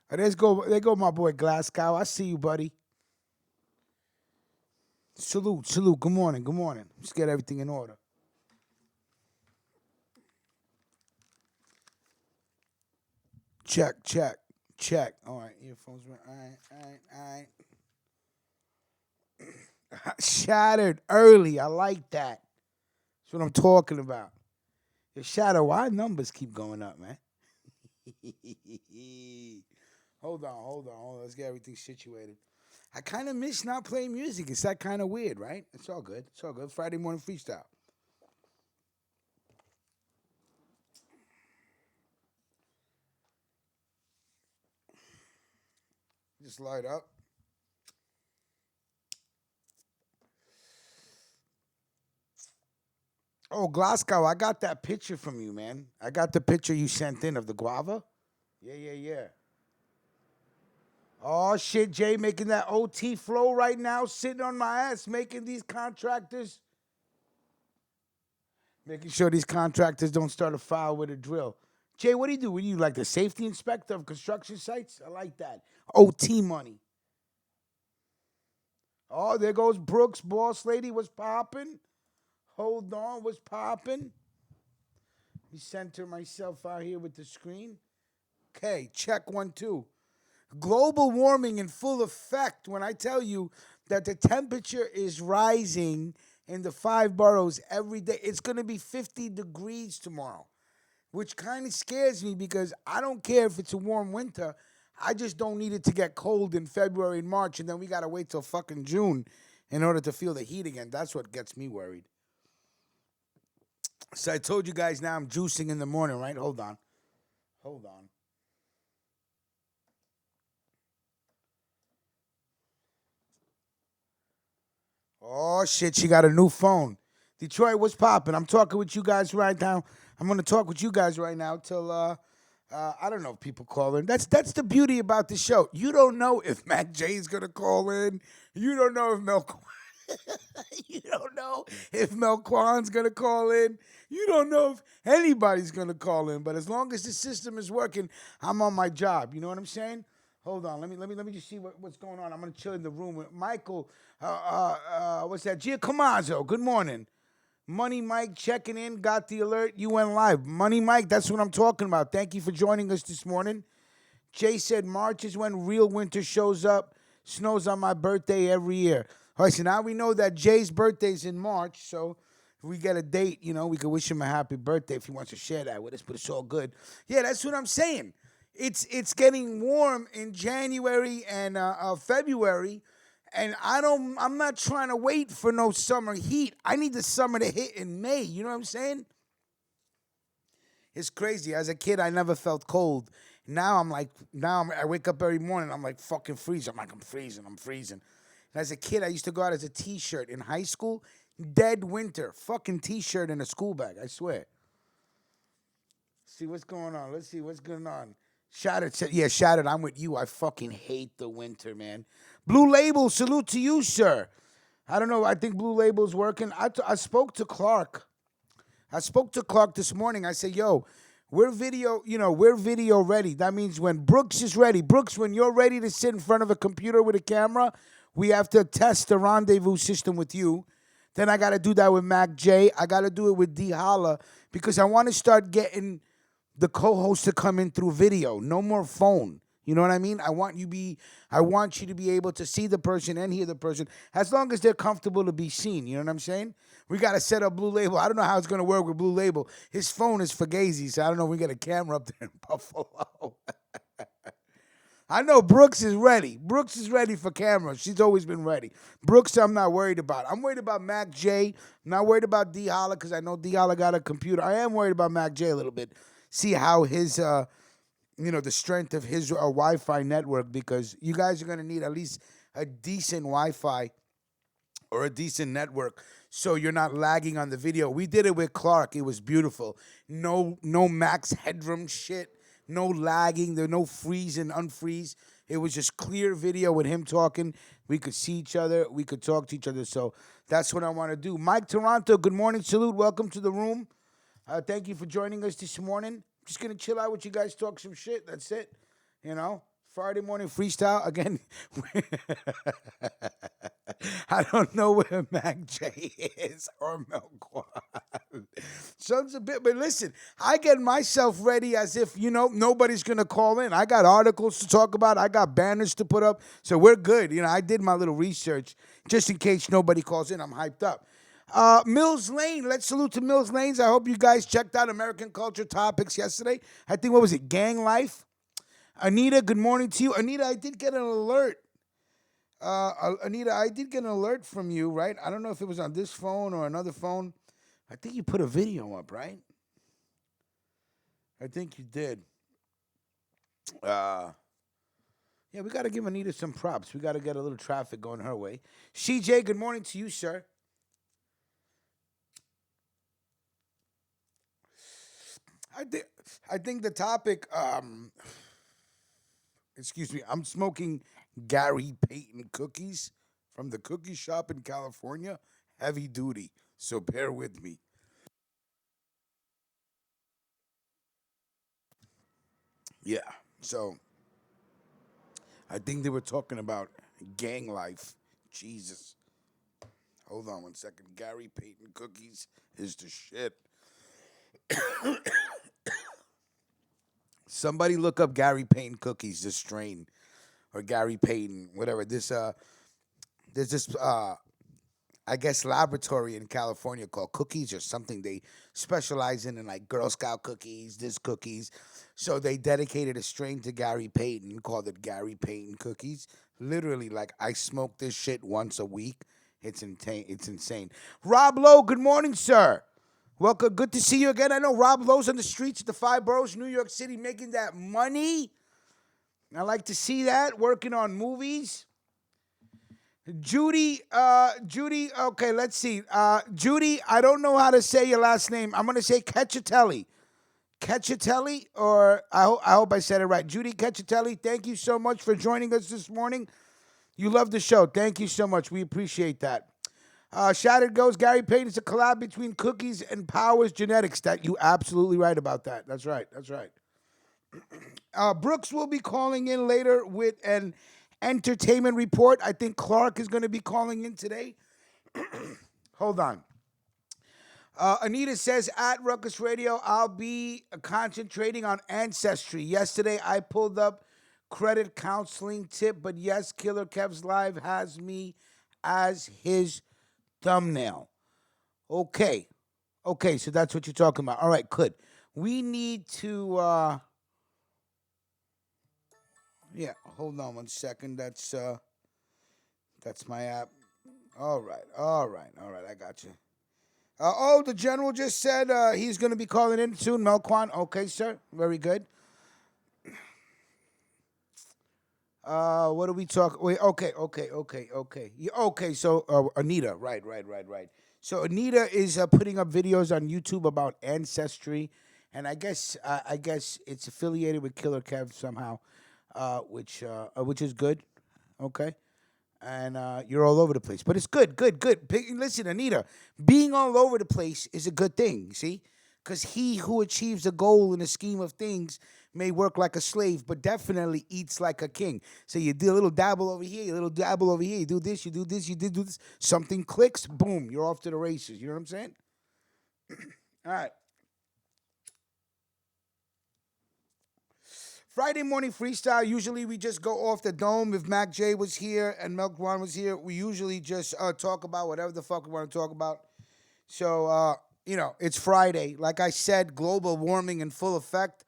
There go my boy Glasgow. I see you, buddy. Salute, salute. Good morning, good morning. Let's get everything in order. Check, check, check. All right, earphones. All right. Shattered early. I like that. That's what I'm talking about. Your shadow. Why numbers keep going up, man? Hold on. Let's get everything situated. I kind of miss not playing music. It's that kind of weird, right? It's all good. It's all good. Friday morning freestyle. Just light up. Oh, Glasgow, I got that picture from you, man. I got the picture you sent in of the guava. Yeah. Oh, shit, Jay, making that OT flow right now, sitting on my ass, making these contractors, making sure these contractors don't start a fire with a drill. Jay, what do you do? What do you like the safety inspector of construction sites? I like that. OT money. Oh, there goes Brooks, boss lady. What's popping? Hold on, what's popping? Let me center myself out here with the screen. Okay, check 1 2. Global warming in full effect when I tell you that the temperature is rising in the 5 boroughs every day. It's going to be 50 degrees tomorrow, which kind of scares me because I don't care if it's a warm winter. I just don't need it to get cold in February and March, and then we got to wait till fucking June in order to feel the heat again. That's what gets me worried. So I told you guys now I'm juicing in the morning, right? Hold on. Hold on. Oh shit, she got a new phone. Detroit, what's popping? I'm talking with you guys right now. I'm gonna talk with you guys right now till I don't know if people call in. That's the beauty about the show. You don't know if Mac J is gonna call in. You don't know if Mel you don't know if Melquan's gonna call in. You don't know if anybody's gonna call in. But as long as the system is working, I'm on my job. You know what I'm saying? Hold on. Let me just see what's going on. I'm gonna chill in the room with Michael. What's that? Giacomazo. Good morning. Money Mike checking in. Got the alert. You went live. Money Mike. That's what I'm talking about. Thank you for joining us this morning. Jay said March is when real winter shows up. Snows on my birthday every year. All right, so now we know that Jay's birthday's in March, so if we get a date, we could wish him a happy birthday if he wants to share that with us, but it's all good. Yeah, that's what I'm saying. It's getting warm in January and February, and I'm not trying to wait for no summer heat. I need the summer to hit in May. You know what I'm saying? It's crazy. As a kid, I never felt cold. I wake up every morning, I'm like fucking freezing. I'm freezing. And as a kid, I used to go out as a t-shirt in high school. Dead winter. Fucking t-shirt in a school bag, I swear. See what's going on. Let's see what's going on. Shattered said, yeah, Shattered, I'm with you. I fucking hate the winter, man. Blue Label, salute to you, sir. I don't know. I think Blue Label's working. I spoke to Clark. I spoke to Clark this morning. I said, yo, we're video ready. That means when Brooks is ready. Brooks, when you're ready to sit in front of a computer with a camera, we have to test the rendezvous system with you. Then I got to do that with Mac J. I got to do it with D Holla because I want to start getting the co-host to come in through video. No more phone. You know what I mean? I want you to be able to see the person and hear the person as long as they're comfortable to be seen. You know what I'm saying? We got to set up Blue Label. I don't know how it's going to work with Blue Label. His phone is fugazi, so I don't know if we get a camera up there in Buffalo. I know Brooks is ready. Brooks is ready for camera. She's always been ready. Brooks, I'm not worried about. I'm worried about Mac J. I'm not worried about D Holla because I know D Holla got a computer. I am worried about Mac J a little bit. See how his the strength of his Wi-Fi network because you guys are going to need at least a decent Wi-Fi or a decent network so you're not lagging on the video. We did it with Clark. It was beautiful. No max headroom shit. No lagging. There no freeze and unfreeze. It was just clear video with him talking. We could see each other. We could talk to each other. So that's what I want to do. Mike Toronto, good morning. Salute. Welcome to the room. Thank you for joining us this morning. Just going to chill out with you guys, talk some shit. That's it. Friday morning freestyle again. I don't know where Mac J is or Melquan. Son's a bit, but listen, I get myself ready as if nobody's gonna call in. I got articles to talk about. I got banners to put up, so we're good. I did my little research just in case nobody calls in. I'm hyped up. Mills Lane, let's salute to Mills Lanes. I hope you guys checked out American Culture Topics yesterday. I think, what was it, Gang Life? Anita, good morning to you. Anita, I did get an alert. Anita, I did get an alert from you, right? I don't know if it was on this phone or another phone. I think you put a video up, right? I think you did. Yeah, we got to give Anita some props. We got to get a little traffic going her way. CJ, good morning to you, sir. I think the topic, excuse me, I'm smoking Gary Payton cookies from the cookie shop in California, heavy duty. So bear with me. Yeah. So I think they were talking about gang life. Jesus. Hold on one second. Gary Payton cookies is the shit. Somebody look up Gary Payton cookies, this strain, or Gary Payton, whatever. There's this I guess laboratory in California called Cookies or something. They specialize in like Girl Scout cookies, this cookies. So they dedicated a strain to Gary Payton, called it Gary Payton cookies. Literally, like I smoke this shit once a week. It's insane. It's insane. Rob Lowe, good morning, sir. Welcome. Good to see you again. I know Rob Lowe's on the streets of the five boroughs, New York City, making that money. I like to see that. Working on movies. Judy, okay, let's see. Judy, I don't know how to say your last name. I'm going to say Cacciatelli. Cacciatelli, or I hope I said it right. Judy Cacciatelli, thank you so much for joining us this morning. You love the show. Thank you so much. We appreciate that. Shattered Goes, Gary Payton is a collab between Cookies and Powers Genetics. That you absolutely right about that. That's right. That's right. Brooks will be calling in later with an entertainment report. I think Clark is going to be calling in today. Hold on. Anita says, at Ruckus Radio, I'll be concentrating on ancestry. Yesterday, I pulled up credit counseling tip, but yes, Killer Kev's Live has me as his thumbnail. Okay. Okay, so that's what you're talking about. All right, good. We need to, yeah, hold on one second. That's my app. All right, I got you. The general just said he's going to be calling in soon. Melquan, okay, sir, very good. What do we talk? Wait, okay. Okay, so Anita, right. So Anita is putting up videos on YouTube about ancestry, and I guess it's affiliated with Killer Kev somehow, which is good. Okay. And you're all over the place. But it's good. Listen, Anita, being all over the place is a good thing, see? Because he who achieves a goal in the scheme of things may work like a slave, but definitely eats like a king. So you do a little dabble over here, a little dabble over here. You do this, you do this. Something clicks, boom, you're off to the races. You know what I'm saying? All right. Friday morning freestyle, usually we just go off the dome. If Mac J was here and Milk One was here, we usually just talk about whatever the fuck we want to talk about. So, it's Friday. Like I said, global warming in full effect.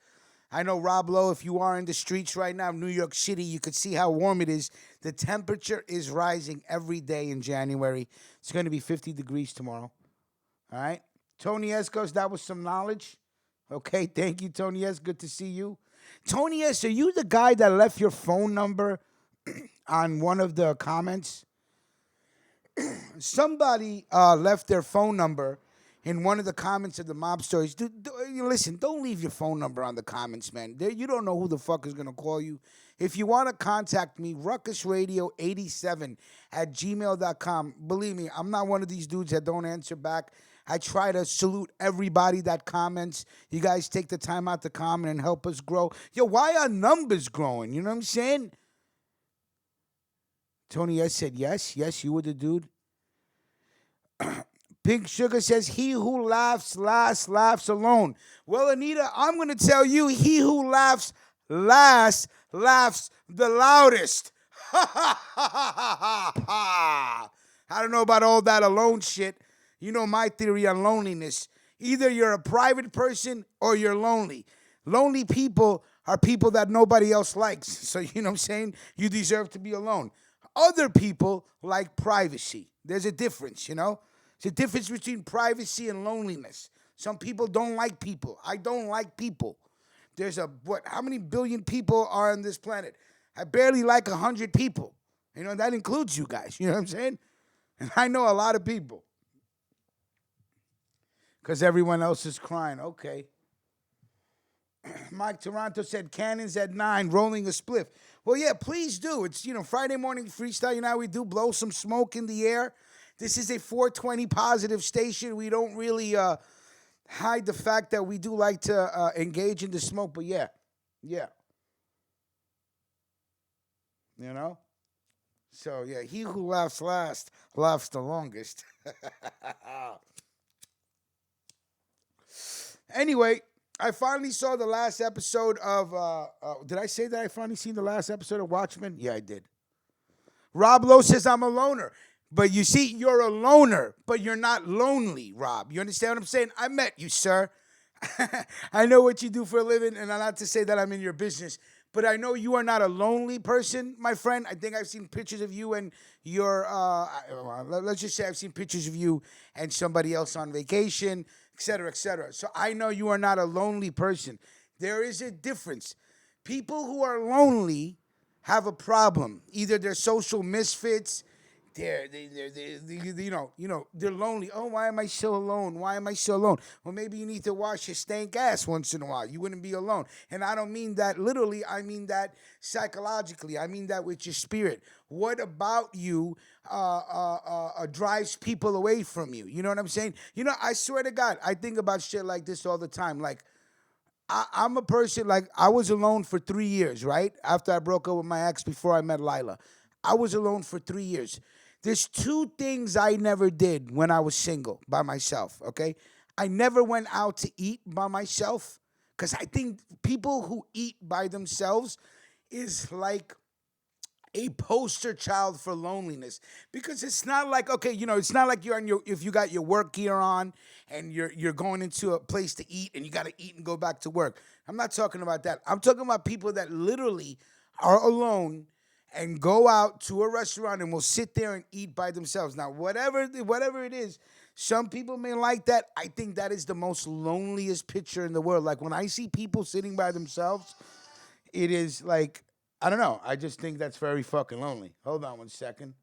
I know, Rob Lowe, if you are in the streets right now, New York City, you could see how warm it is. The temperature is rising every day in January. It's going to be 50 degrees tomorrow. All right? Tony Escos, that was some knowledge. Okay, thank you, Tony S. Good to see you. Tony S., are you the guy that left your phone number on one of the comments? Somebody left their phone number in one of the comments of the mob stories. Listen, don't leave your phone number on the comments, man. You don't know who the fuck is going to call you. If you want to contact me, ruckusradio87 at gmail.com. Believe me, I'm not one of these dudes that don't answer back. I try to salute everybody that comments. You guys take the time out to comment and help us grow. Yo, why are numbers growing? You know what I'm saying? Tony S said yes. Yes, you were the dude. Pink Sugar says, he who laughs last laughs alone. Well, Anita, I'm going to tell you, he who laughs last laughs the loudest. I don't know about all that alone shit. You know my theory on loneliness. Either you're a private person or you're lonely. Lonely people are people that nobody else likes. So, you know what I'm saying? You deserve to be alone. Other people like privacy. There's a difference, you know? There's a difference between privacy and loneliness. Some people don't like people. I don't like people. There's how many billion people are on this planet? I barely like 100 people. You know, that includes you guys. You know what I'm saying? And I know a lot of people. Because everyone else is crying. Okay. Mike Toronto said cannons at 9, rolling a spliff. Well, yeah, please do. It's, Friday morning freestyle. You know how we do, blow some smoke in the air. This is a 420 positive station. We don't really hide the fact that we do like to engage in the smoke, but yeah. You know? So, yeah, he who laughs last laughs the longest. Anyway, I finally saw the last episode of, did I say that I finally seen the last episode of Watchmen? Yeah, I did. Rob Lowe says I'm a loner. But you see, you're a loner, but you're not lonely, Rob. You understand what I'm saying? I met you, sir. I know what you do for a living, and I'm not to say that I'm in your business, but I know you are not a lonely person, my friend. I think I've seen pictures of you and your, let's just say I've seen pictures of you and somebody else on vacation, et cetera, et cetera. So I know you are not a lonely person. There is a difference. People who are lonely have a problem. Either they're social misfits, they're lonely. Oh, why am I so alone? Why am I so alone? Well, maybe you need to wash your stank ass once in a while. You wouldn't be alone. And I don't mean that literally. I mean that psychologically. I mean that with your spirit. What about you drives people away from you? You know what I'm saying? I swear to God, I think about shit like this all the time. Like, I'm a person, like, I was alone for 3 years, right? After I broke up with my ex before I met Lila. I was alone for 3 years. There's two things I never did when I was single by myself, okay? I never went out to eat by myself because I think people who eat by themselves is like a poster child for loneliness because it's not like, okay, it's not like you're on if you got your work gear on and you're going into a place to eat and you got to eat and go back to work. I'm not talking about that. I'm talking about people that literally are alone and go out to a restaurant and will sit there and eat by themselves. Now, whatever it is, some people may like that. I think that is the most loneliest picture in the world. Like when I see people sitting by themselves, it is like, I don't know. I just think that's very fucking lonely. Hold on one second.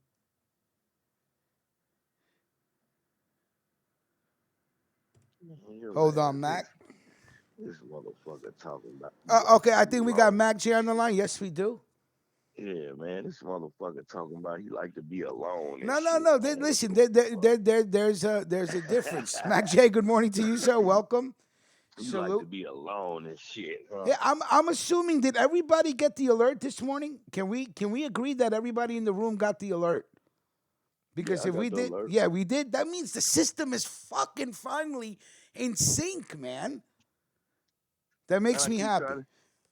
Hold on, Mac. This motherfucker talking about Okay, I think we got Mac J on the line. Yes, we do. Yeah, man, this motherfucker talking about he like to be alone and No, no, shit, no. man. What Listen, the fuck? there's a difference. Mac J, good morning to you, sir. Welcome. You like to Salute. be alone and shit, huh? Yeah, I'm assuming, did everybody get the alert this morning? Can we agree that everybody in the room got the alert? Yeah, Because I if we got the did, alert. yeah, we did. That means the system is fucking finally in sync, man. That Man, makes me happy.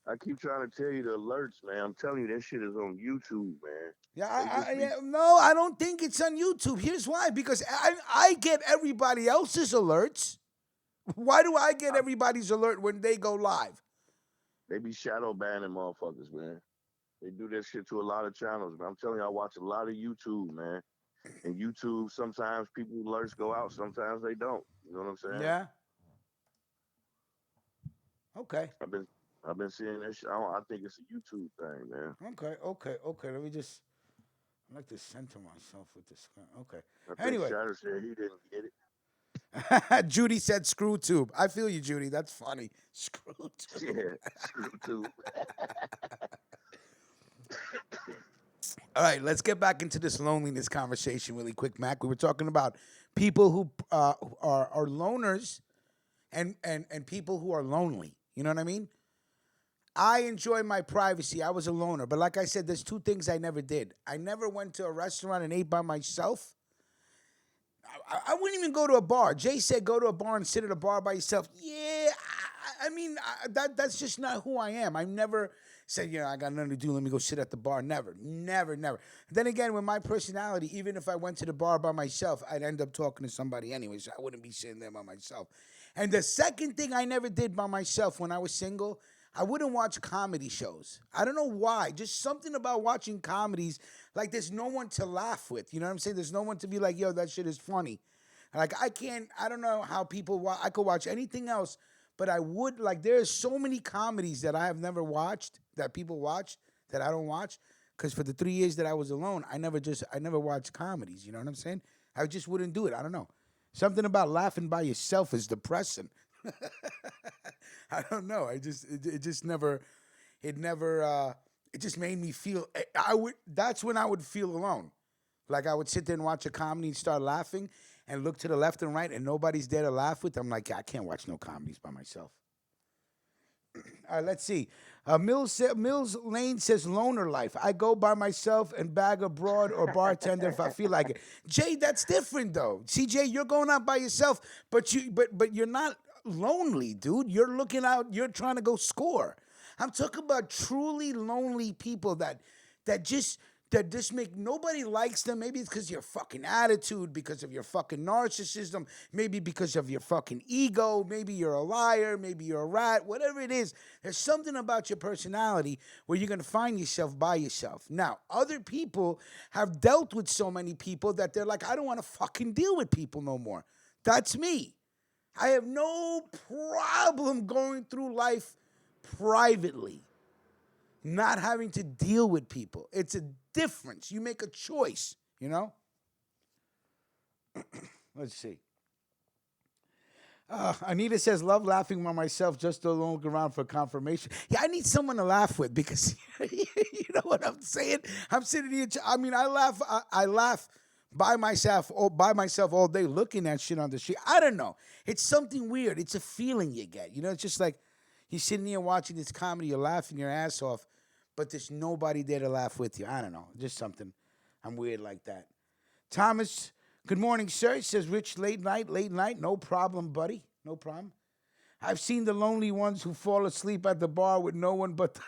I keep trying to tell you the alerts, man. I'm telling you that shit is on YouTube, man. Yeah, They just be yeah, no, I don't think it's on YouTube. Here's why: because I get everybody else's alerts. Why do I get I, everybody's alert when they go live? they be shadow banning motherfuckers, man. They do that shit to a lot of channels, man. I'm telling you, I watch a lot of YouTube, man. And YouTube, sometimes people alerts go out, sometimes they don't. You know what I'm saying? Yeah. Okay. I've been I've been seeing that shit. I think it's a YouTube thing, man. Okay. Let me just. I like to center myself with this. Okay. I think Anyway, Shatter said he didn't get it. Judy said screw tube. I feel you, Judy. That's funny. Screw tube. Yeah, screw too. All right, let's get back into this loneliness conversation really quick, Mac. We were talking about people who are loners and people who are lonely. You know what I mean? I enjoy my privacy. I was a loner, but like I said, there's two things I never did. I never went to a restaurant and ate by myself. I wouldn't even go to a bar. Jay said go to a bar and sit at a bar by yourself. Yeah, that's just not who I am. I never said, I got nothing to do. Let me go sit at the bar. Never, never, never. Then again, with my personality, even if I went to the bar by myself, I'd end up talking to somebody anyway, so I wouldn't be sitting there by myself. And the second thing I never did by myself when I was single, I wouldn't watch comedy shows. I don't know why. Just something about watching comedies, like there's no one to laugh with. You know what I'm saying? There's no one to be like, yo, that shit is funny. Like I don't know how people I could watch anything else, but I would like there's so many comedies that I have never watched that people watch that I don't watch cuz for the 3 years that I was alone, I never watched comedies, you know what I'm saying? I just wouldn't do it. I don't know. Something about laughing by yourself is depressing. I don't know. It just never it never it just made me feel I would that's when I would feel alone. Like I would sit there and watch a comedy and start laughing and look to the left and right and nobody's there to laugh with. I'm like, I can't watch no comedies by myself. All right, let's see. Mills Lane says loner life. I go by myself and bag abroad or bartender if I feel like it. Jay, that's different though. See, Jay, you're going out by yourself, but you're not lonely, dude. You're looking out. You're trying to go score. I'm talking about truly lonely people that just that just make nobody likes them. Maybe it's because of your fucking attitude, because of your fucking narcissism, maybe because of your fucking ego, maybe you're a liar, maybe you're a rat, whatever it is. There's something about your personality where you're gonna find yourself by yourself. Now, other people have dealt with so many people that they're like, I don't want to fucking deal with people no more. That's me. I have no problem going through life privately, not having to deal with people. It's a difference. You make a choice, you know? Let's see. Anita says, love laughing by myself, just to look around for confirmation. Yeah, I need someone to laugh with because you know what I'm saying? I'm sitting here, I laugh by myself all day looking at shit on the street. I don't know. It's something weird. It's a feeling you get. You know, it's just like you're sitting here watching this comedy, you're laughing your ass off, but there's nobody there to laugh with you. I don't know. Just something. I'm weird like that. Thomas, good morning, sir. He says, Rich, late night. No problem, buddy. No problem. I've seen the lonely ones who fall asleep at the bar with no one but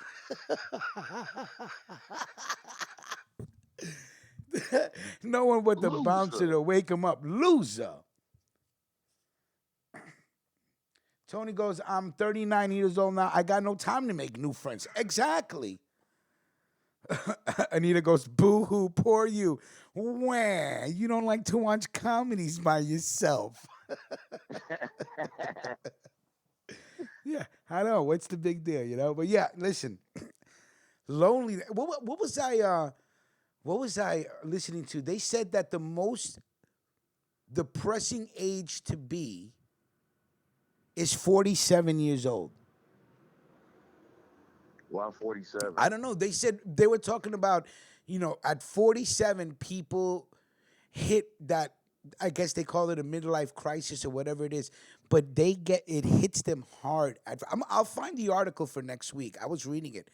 no one but the bouncer Loser. to wake them up. Loser. Tony goes, I'm 39 years old now. I got no time to make new friends. Exactly. Anita goes, boo hoo, poor you. Wah, you don't like to watch comedies by yourself. Yeah, I know. What's the big deal, you know? But yeah, listen, lonely. What was I listening to? They said that the most depressing age to be is 47 years old. Why 47? I don't know. They said they were talking about, at 47, people hit that. I guess they call it a midlife crisis or whatever it is, but it hits them hard. I'll find the article for next week. I was reading it,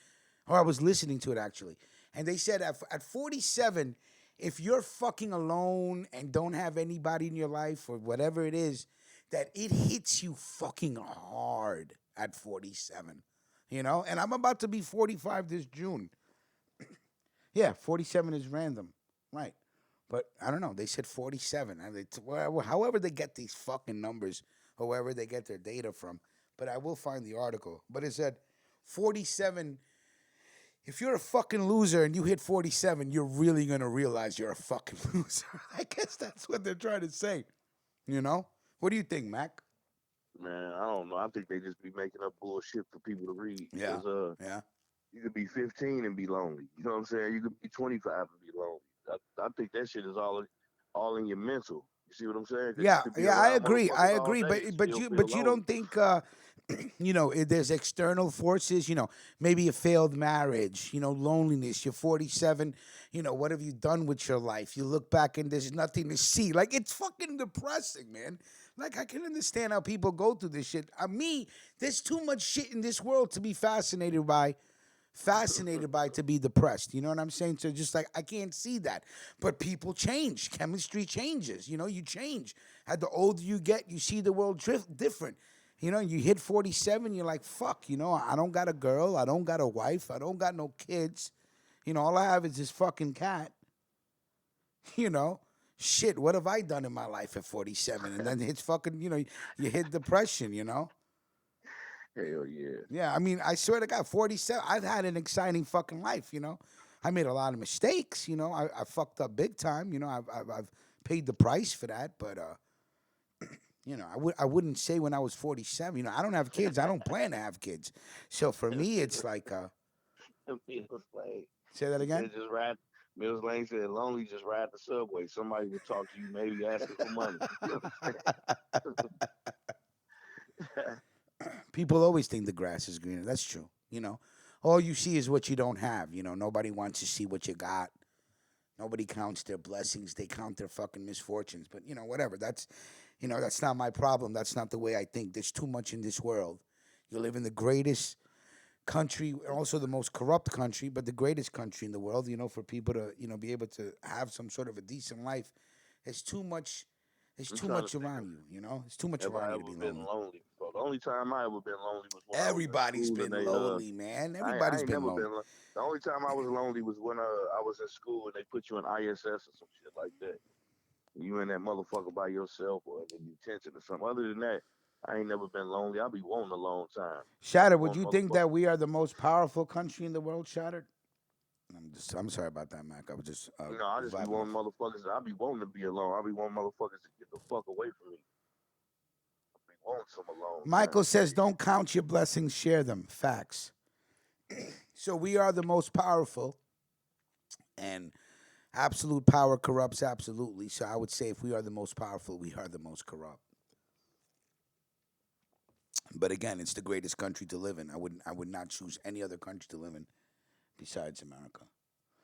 or I was listening to it actually, and they said at 47, if you're fucking alone and don't have anybody in your life or whatever it is, that it hits you fucking hard at 47. And I'm about to be 45 this June. Yeah, 47 is random, right? But I don't know. They said 47. However they get these fucking numbers, or wherever they get their data from. But I will find the article. But it said 47. If you're a fucking loser and you hit 47, you're really going to realize you're a fucking loser. I guess that's what they're trying to say. What do you think, Mac? Man, I don't know. I think they just be making up bullshit for people to read. Yeah. Because Yeah. you could be 15 and be lonely. You know what I'm saying? You could be 25 and be lonely. I think that shit is all in your mental. You see what I'm saying? 'Cause you Yeah, could be yeah, I around agree. I motherfuckers all agree, day and but still you feel but you lonely. don't think There's external forces, maybe a failed marriage, loneliness. You're 47, what have you done with your life? You look back and there's nothing to see. Like, it's fucking depressing, man. Like, I can understand how people go through this shit. Me, there's too much shit in this world to be fascinated by to be depressed. You know what I'm saying? So just like I can't see that. But people change. Chemistry changes. You change. As the older you get, you see the world different. You hit 47, you're like, fuck, I don't got a girl, I don't got a wife, I don't got no kids. All I have is this fucking cat. You know? Shit, what have I done in my life at 47? And then it's fucking, you hit depression. Hell yeah. Yeah, I mean, I swear to God, 47. I've had an exciting fucking life. I made a lot of mistakes. I fucked up big time. I've paid the price for that. But I wouldn't say when I was 47. I don't have kids. I don't plan to have kids. So for me, it's like, Mills Lane. say that He again. said just ride. Mills Lane said lonely, just ride the subway. Somebody will talk to you, maybe asking for money. You know what I'm saying? People always think the grass is greener. That's true. All you see is what you don't have. Nobody wants to see what you got. Nobody counts their blessings. They count their fucking misfortunes. But whatever. That's not my problem. That's not the way I think. There's too much in this world. You live in the greatest country, also the most corrupt country, but the greatest country in the world. For people to be able to have some sort of a decent life. It's too much. It's I'm too trying to much think of around you. It's too much if I around you to ever be been lonely. lonely before. The only time I ever been lonely was when I was in Everybody's school and been they lonely, man. I Everybody's ain't been never lonely. been. The only time I was lonely was when I was in school and they put you in ISS or some shit like that. You in that motherfucker by yourself or in detention or something. Other than that, I ain't never been lonely. I be wanting a long time. I be Shattered, would wanting you think motherfuckers. that we are the most powerful country in the world, Shattered? I'm sorry about that, Mac. I was just You know, I just be vibing wanting off. motherfuckers. I be wanting to be alone. I be wanting motherfuckers to get the fuck away from me. I be wanting some alone Michael time. says, don't count your blessings, share them. Facts. So we are the most powerful, and absolute power corrupts absolutely. So I would say if we are the most powerful, we are the most corrupt. But again, it's the greatest country to live in. I would not choose any other country to live in besides America.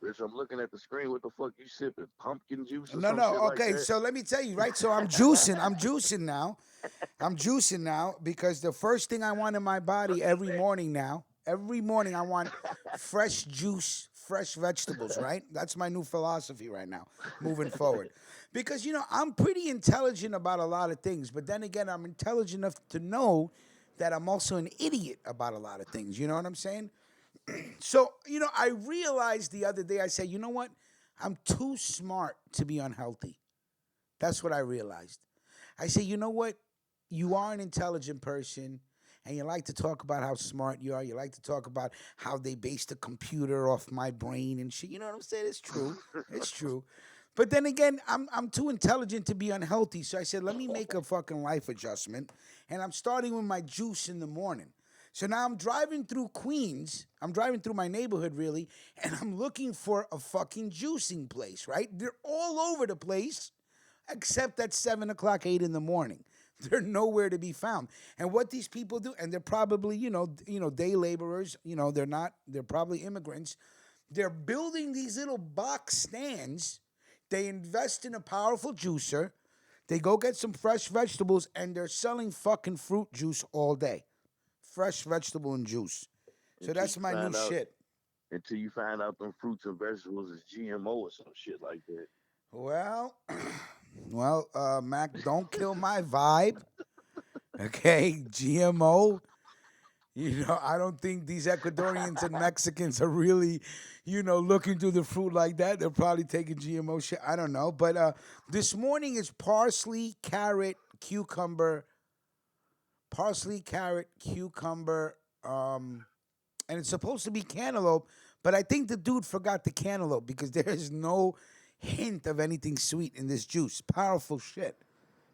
Bitch, I'm looking at the screen. What the fuck you sipping? Pumpkin juice or No, some no. shit like Okay, that? so let me tell you, right? So I'm juicing. I'm juicing now. I'm juicing now because the first thing I want in my body every morning I want fresh juice, fresh vegetables, right? That's my new philosophy right now, moving forward. Because, I'm pretty intelligent about a lot of things, but then again, I'm intelligent enough to know that I'm also an idiot about a lot of things. You know what I'm saying? So, I realized the other day, I said, you know what? I'm too smart to be unhealthy. That's what I realized. I say, you know what? You are an intelligent person and you like to talk about how smart you are. You like to talk about how they based the computer off my brain and shit. You know what I'm saying? It's true. It's true. But then again, I'm too intelligent to be unhealthy. So I said, let me make a fucking life adjustment. And I'm starting with my juice in the morning. So now I'm driving through Queens. I'm driving through my neighborhood, really, and I'm looking for a fucking juicing place, right? They're all over the place except at 7 o'clock, 8 in the morning. They're nowhere to be found. And what these people do, and they're probably, day laborers, they're probably immigrants. They're building these little box stands. They invest in a powerful juicer. They go get some fresh vegetables and they're selling fucking fruit juice all day. Fresh vegetable and juice. So until that's you my new find out shit. until you find out them fruits and vegetables is GMO or some shit like that. Well, Mac, don't kill my vibe. Okay, GMO. I don't think these Ecuadorians and Mexicans are really, looking through the fruit like that. They're probably taking GMO shit. I don't know. But this morning is parsley, carrot, cucumber, and it's supposed to be cantaloupe. But I think the dude forgot the cantaloupe because there is no hint of anything sweet in this juice. Powerful shit.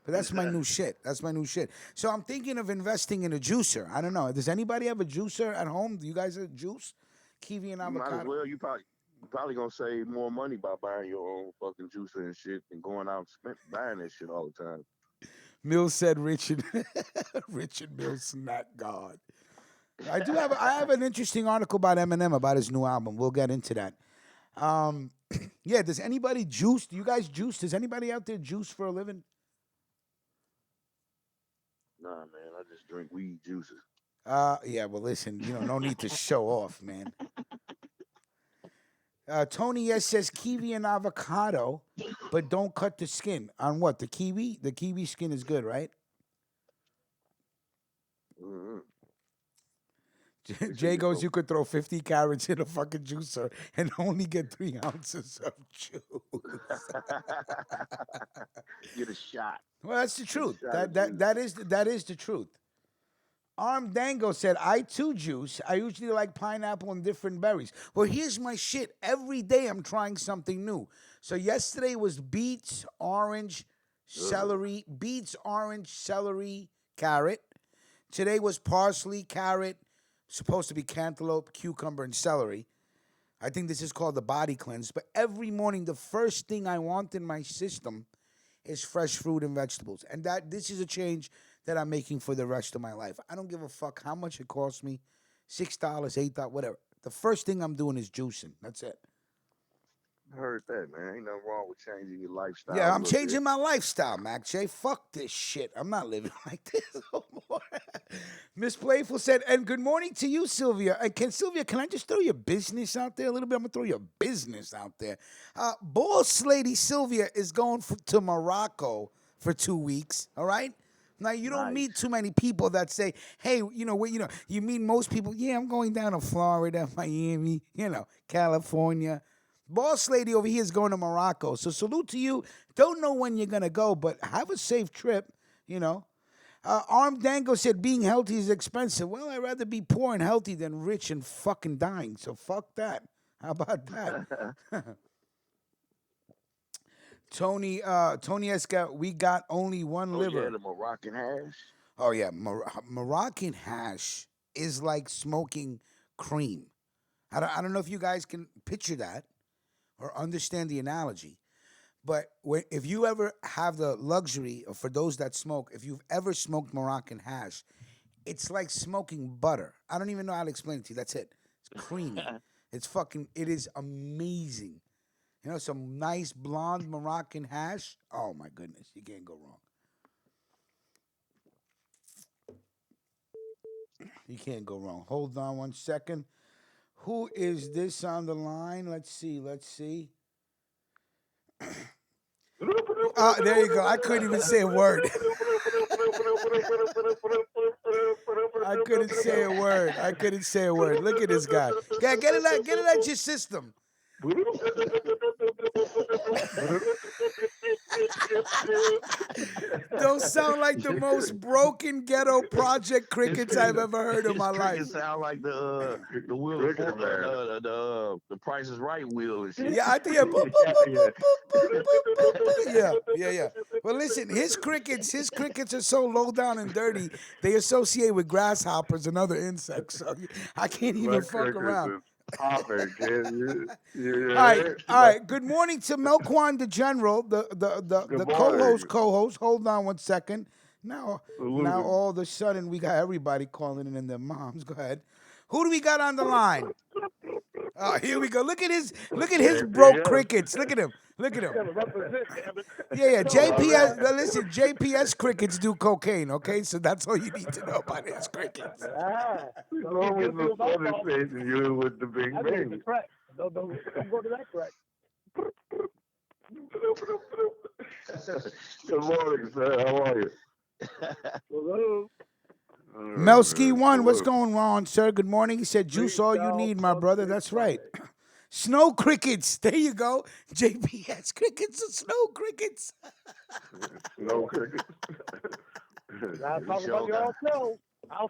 But that's my new shit. That's my new shit. So I'm thinking of investing in a juicer. I don't know. Does anybody have a juicer at home? Do you guys have juice? Kiwi and You might as avocado? well. You probably gonna save more money by buying your own fucking juicer and shit than going out and buying that shit all the time. Mills said Richard Richard Mills snack God. I have an interesting article about Eminem about his new album. We'll get into that. Yeah, does anybody juice? Do you guys juice? Does anybody out there juice for a living? Nah, man, I just drink weed juices. Yeah, well listen, no need to show off, man. Tony S says kiwi and avocado, but don't cut the skin. On what? The kiwi? The kiwi skin is good, right? Mm-hmm. Jay goes, you could throw 50 carrots in a fucking juicer and only get 3 ounces of juice. Get a shot. Well, that's the Get a truth. shot of That juice. that is the truth. Arm Dango said, I too juice. I usually like pineapple and different berries. Well, here's my shit. Every day I'm trying something new. So yesterday was beets, orange, celery, carrot. Today was parsley, carrot, supposed to be cantaloupe, cucumber, and celery. I think this is called the body cleanse. But every morning, the first thing I want in my system is fresh fruit and vegetables. And this is a change that I'm making for the rest of my life. I don't give a fuck how much it costs me, $6, $8, whatever. The first thing I'm doing is juicing. That's it. I heard that, man. Ain't nothing wrong with changing your lifestyle. Yeah, a I'm little changing bit. my lifestyle, Mac J. Fuck this shit. I'm not living like this no more. Miss Playful said, and good morning to you, Sylvia. And Sylvia, can I just throw your business out there a little bit? I'm going to throw your business out there. Boss lady Sylvia is going to Morocco for 2 weeks, all right? Now, you don't meet Nice. too many people that say, hey, you meet most people, yeah, I'm going down to Florida, Miami, California. Boss lady over here is going to Morocco. So salute to you. Don't know when you're going to go, but have a safe trip, Arm Dango said being healthy is expensive. Well, I'd rather be poor and healthy than rich and fucking dying. So fuck that. How about that? Tony Esca, we got only one liver. Yeah, the Moroccan hash. Oh, yeah. Moroccan hash is like smoking cream. I don't know if you guys can picture that or understand the analogy. But if you ever have the luxury, or for those that smoke, if you've ever smoked Moroccan hash, it's like smoking butter. I don't even know how to explain it to you. That's it. It's creamy. It is amazing. Some nice blonde Moroccan hash. Oh, my goodness. You can't go wrong. You can't go wrong. Hold on one second. Who is this on the line? Let's see. There you go. I couldn't even say a word. I couldn't say a word. Look at this guy. Get it out your system. Don't sound like the most broken ghetto project crickets I've ever heard in my life. It sound like the wheel, the Price is Right wheel and shit. Yeah, I think yeah. Well, listen, his crickets are so low down and dirty. They associate with grasshoppers and other insects. So I can't even fuck around. All right. Good morning to Melquan the General, the co-host. Hold on one second. Now all of a sudden we got everybody calling in and their moms. Go ahead. Who do we got on the line? Oh, here we go. Look at his broke crickets. Look at him. Yeah. JPS crickets do cocaine, okay? So that's all you need to know about his crickets. He's always a funny face and you with the big bang. Don't go to that crack. Good morning, sir. How are you? Hello. Melski One, what's going on, sir? Good morning. He said, juice all you need, my brother. That's right. Snow crickets. There you go. JPS crickets are snow crickets. Snow crickets. I'll talk about you all snow. All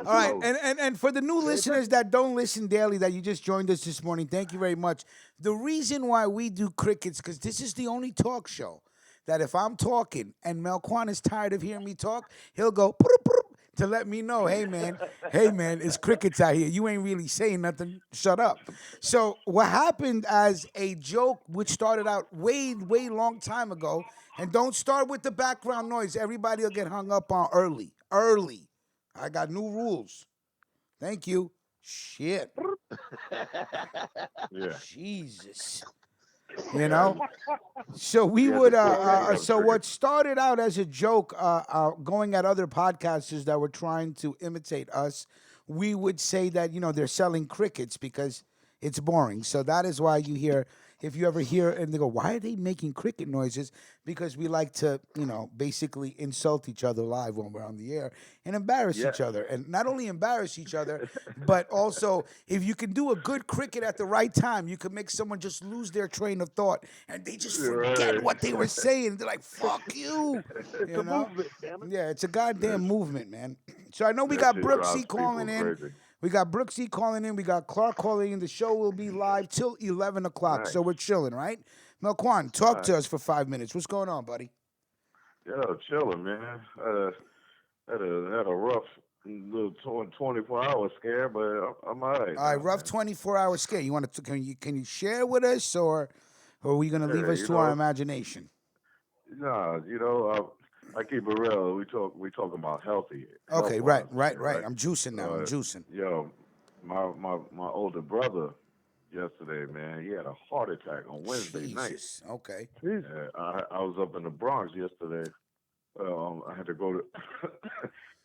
right, and for the new listeners that don't listen daily, that you just joined us this morning, thank you very much. The reason why we do crickets, because this is the only talk show that if I'm talking and Melquan is tired of hearing me talk, he'll go to let me know, hey man, it's crickets out here. You ain't really saying nothing. Shut up. So what happened as a joke, which started out way, way long time ago, and don't start with the background noise. Everybody will get hung up on early. Early. I got new rules. Thank you. Shit. Yeah. Jesus. You Yeah, know? So we you had to would trigger. You got to so trigger. what started out as a joke going at other podcasters that were trying to imitate us, we would say that they're selling crickets because it's boring. So that is why you hear, if you ever hear and they go, why are they making cricket noises? Because we like to basically insult each other live when we're on the air and embarrass Yeah. each other, and not only embarrass each other, but also if you can do a good cricket at the right time, you can make someone just lose their train of thought and they just forget Right. what they were saying. They're like, fuck you. It's a You know? movement, damn it. Yeah, it's a goddamn movement, man. So I know we That got shit Brooksy drives calling people in. crazy. We got Brooksy calling in. We got Clark calling in. The show will be live till 11 o'clock. Nice. So we're chilling, right? Melquan, All talk right. to us for 5 minutes. What's going on, buddy? Yo, chilling, man. Had a rough little 24-hour scare, but I'm all right All right, now, rough man. 24-hour scare. You want to can you share with us, or are we gonna leave Yeah, us to our imagination? nah, I keep it real. We talking about health Okay, right, wise and right, shit, right. right? I'm juicing now. I'm So, juicing. yo, my older brother yesterday, man, he had a heart attack on Wednesday night. Jesus. Okay. Jesus. I was up in the Bronx yesterday. I had to go to.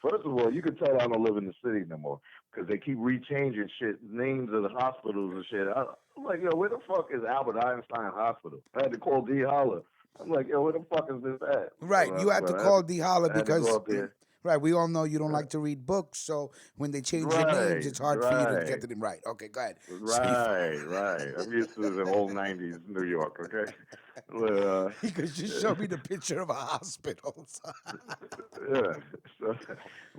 First of all, you can tell I don't live in the city no more because they keep rechanging shit, names of the hospitals and shit. I'm like, yo, where the fuck is Albert Einstein Hospital? I had to call D Holler. I'm like, yo, where the fuck is this at? Right. You had to I had to, call D Holla I had to go because up there. right, we all know you don't Uh, like to read books, so when they change your names, right, it's hard for you to get right, the name right. Okay, go ahead. So you right. I'm used to the old '90s New York. Okay, but, he could just show me the picture of a hospital. yeah. So,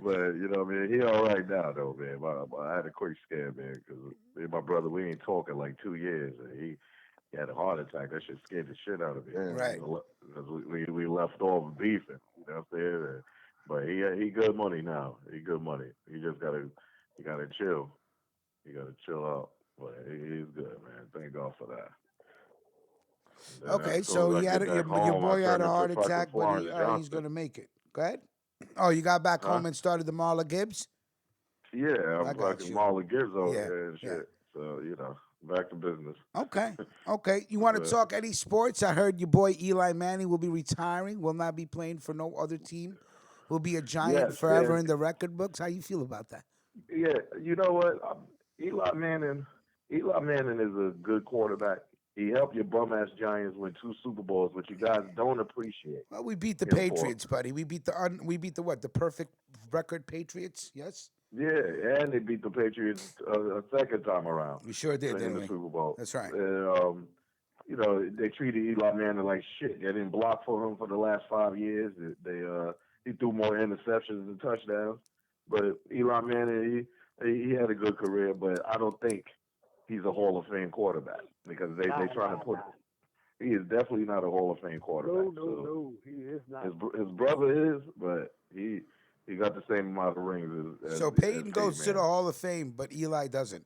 but what I mean, he all right now though, man. I had a quick scare, man, because me and my brother, we ain't talking like 2 years, and he had a heart attack. That shit scared the shit out of me. Damn. Right. Because we left off beefing. You know what I'm saying? But he good money now. He good money. He gotta chill. He gotta chill out. But he's good, man. Thank God for that. And then as Okay, soon so as I he had get back your home, I boy had turned a into heart fucking attack, but Florence he's Johnson. gonna make it. Go ahead. Oh, you got back Huh? home and started the Marla Gibbs. Yeah, I I'm got fucking you. Marlon Gibbs over Yeah, here and yeah. shit. So, back to business. Okay, okay. You want to But, talk any sports? I heard your boy Eli Manning will be retiring. Will not be playing for no other team. Will be a Giant yes, forever man. in the record books. How you feel about that? Yeah, you know what? Eli Manning. Eli Manning is a good quarterback. He helped your bum ass Giants win 2 Super Bowls, which you guys don't appreciate Well, we beat the him for. Patriots, buddy. We beat the what? The perfect record Patriots. Yes, Yeah, and they beat the Patriots a second time around we sure did, in didn't the we? Super Bowl. That's right. And, they treated Eli Manning like shit. They didn't block for him for the last 5 years. He threw more interceptions than touchdowns. But Eli Manning, he had a good career, but I don't think he's a Hall of Fame quarterback because they Nah, trying to nah, put. nah. He is definitely not a Hall of Fame quarterback. So No. He is not. his brother is, but he got the same amount of rings So as Peyton goes Peyton to the Manning. Hall of Fame, but Eli doesn't.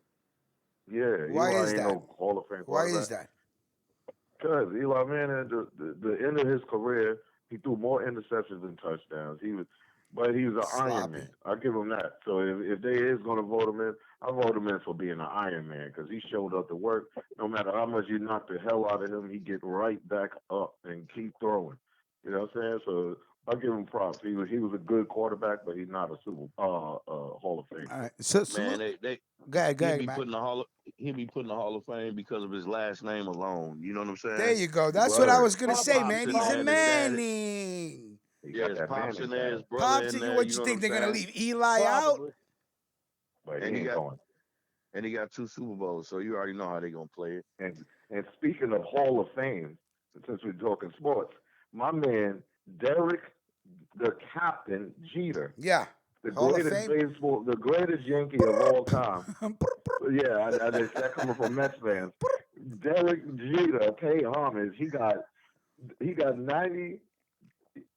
Yeah, Why Eli is ain't that? no Hall of Fame Why is quarterback. that? Because Eli Manning, the end of his career, he threw more interceptions than touchdowns. But he was an Iron Man. Sloppy. I'll give him that. So if they is going to vote him in, I vote him in for being an Iron Man because he showed up to work. No matter how much you knock the hell out of him, he get right back up and keep throwing. You know what I'm saying? So I'll give him props. He was a good quarterback, but he's not a Hall of Famer. All right. So Man, look, they go he'll ahead, be Mac. putting he'll be putting the Hall of Fame because of his last name alone. You know what I'm There saying? you go. That's what I Right. was gonna His say, Probably. pops man. in He's a there, his Probably. dad, Manning. He yeah, got his that pops in Manning there, his tag, brother Pops, in there. what You you know what think I'm they're gonna saying? leave Eli out? Probably. but he And he ain't got going. 2 Super Bowls, so you already know how they gonna play it. And speaking of Hall of Fame, since we're talking sports, my man Derek, the captain Jeter, Yeah. the Hall of greatest Fame. baseball, the greatest Yankee of all time. Yeah, that coming from Mets fans. Derek Jeter, pay homage. He got 90.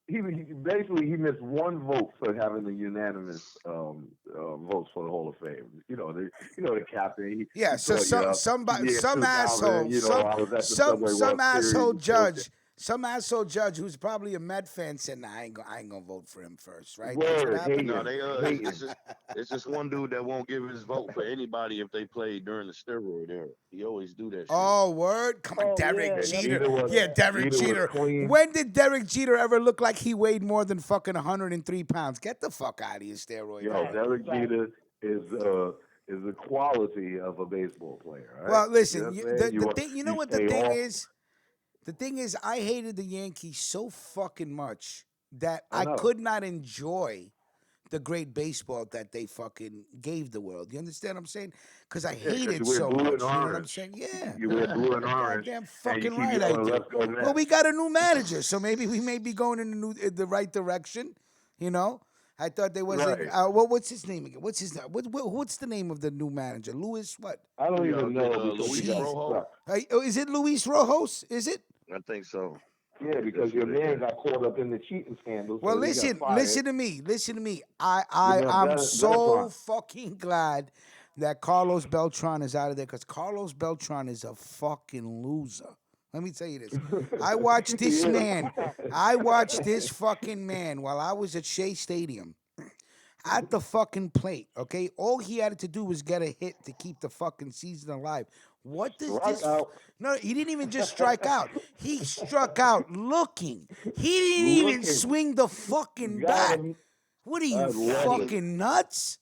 he basically he missed one vote for having the unanimous votes for the Hall of Fame. The captain. Yeah, He so called you up. Year some 2000. asshole, I was at the Subway World Series. some asshole judge who's probably a Met fan said, "Nah, I ain't gonna vote for him first, right?" That's what Word, happened. No, hating. it's just one dude that won't give his vote for anybody if they played during the steroid era. He always do that shit. Oh, word! Come on, Oh, Derek yeah, Jeter. Jeter was Yeah, Derek Jeter was Jeter. clean. When did Derek Jeter ever look like he weighed more than fucking 103 pounds? Get the fuck out of here, steroid. Yo, era. Derek Jeter is the quality of a baseball player. Right? Well, listen, You know what I'm saying? the thing, you know what the stay thing off. is? The thing is, I hated the Yankees so fucking much that I I know. could not enjoy the great baseball that they fucking gave the world. You understand what I'm saying? Because I Yeah, 'cause hate it you wear so blue much. and You know what I'm orange. saying? Yeah. You wear blue and orange, Goddamn and you fucking keep right I yelling, do. "Let's go Mets." Well, we got a new manager, so maybe we may be going in the right direction. You know, I thought there was Right. what's his name again? What's his name? What's the name of the new manager? Louis what? I don't Yeah, even know because Luis he got Rojo. stuck. Is it Luis Rojos? Is it? I think so. Yeah, because your man got caught up in the cheating scandal, Well, so he got fired. listen to me. Listen to me. Your man I'm so Beltran. fucking glad that Carlos Beltran is out of there because Carlos Beltran is a fucking loser. Let me tell you this. I watched this Yeah. man. I watched this fucking man while I was at Shea Stadium at the fucking plate, okay? All he had to do was get a hit to keep the fucking season alive. What does Strike this? out. No, he didn't even just strike out. He struck out looking. He didn't even Looking. swing the fucking Got bat. him. What are you I love it. fucking nuts?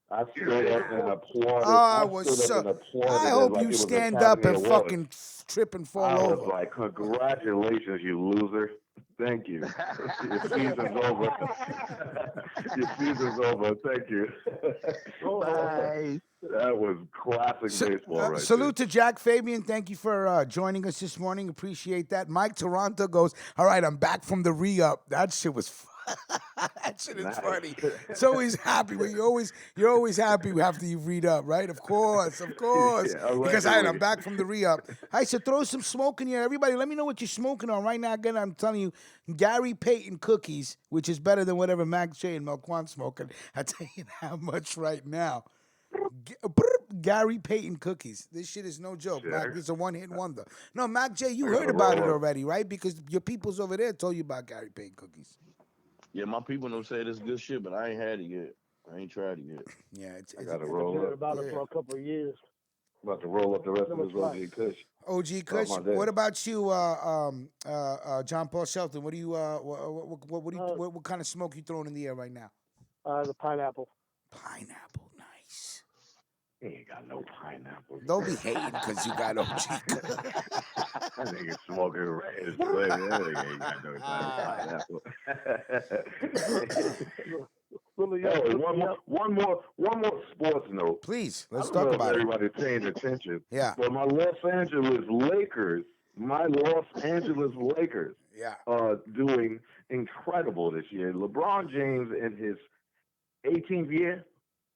I stood up and applauded. I I was stood up so. and applauded I it hope like you it was stand up Academy and Awards. fucking trip and I fall was over. like, "Congratulations, you loser! Thank you. Your season's over. Your season's over. Thank you." Bye. That was classic baseball right Salute to Jack Fabian. Thank you for joining us this morning. Appreciate that. Mike Toronto goes, all right, I'm back from the re-up. That shit was that shit is Nice. funny. It's always happy when you're always happy after you read up, right? Of course. Yeah, Because I'm allegedly. back from the re-up. I said throw some smoke in here. Everybody, let me know what you're smoking on right now. Again, I'm telling you, Gary Payton cookies, which is better than whatever Mac J and Melquan smoking. I tell you how much right now. Gary Payton cookies. This shit is no joke, Mac. Sure. This is a one-hit wonder. No, Mac J, you I heard gotta about it roll up. already, right? Because your peoples over there told you about Gary Payton cookies. Yeah, my people don't say this good shit, but I ain't had it yet. I ain't tried it yet. Yeah, I gotta I've roll heard up. about it for a couple of years. About to roll up the rest of Never this tried. OG Kush. OG Kush. my day. What about you, John Paul Shelton? What do you, what kind of smoke you throwing in the air right now? The pineapple. Pineapple, nice. He ain't got no pineapple. Don't be hating because you got OG Kush. That nigga smoking red. That nigga ain't got no pineapple. Hey, one more sports note. Please, I let's don't talk know about if it. everybody's paying attention. Yeah. But my Los Angeles Lakers Yeah. are doing incredible this year. LeBron James in his 18th year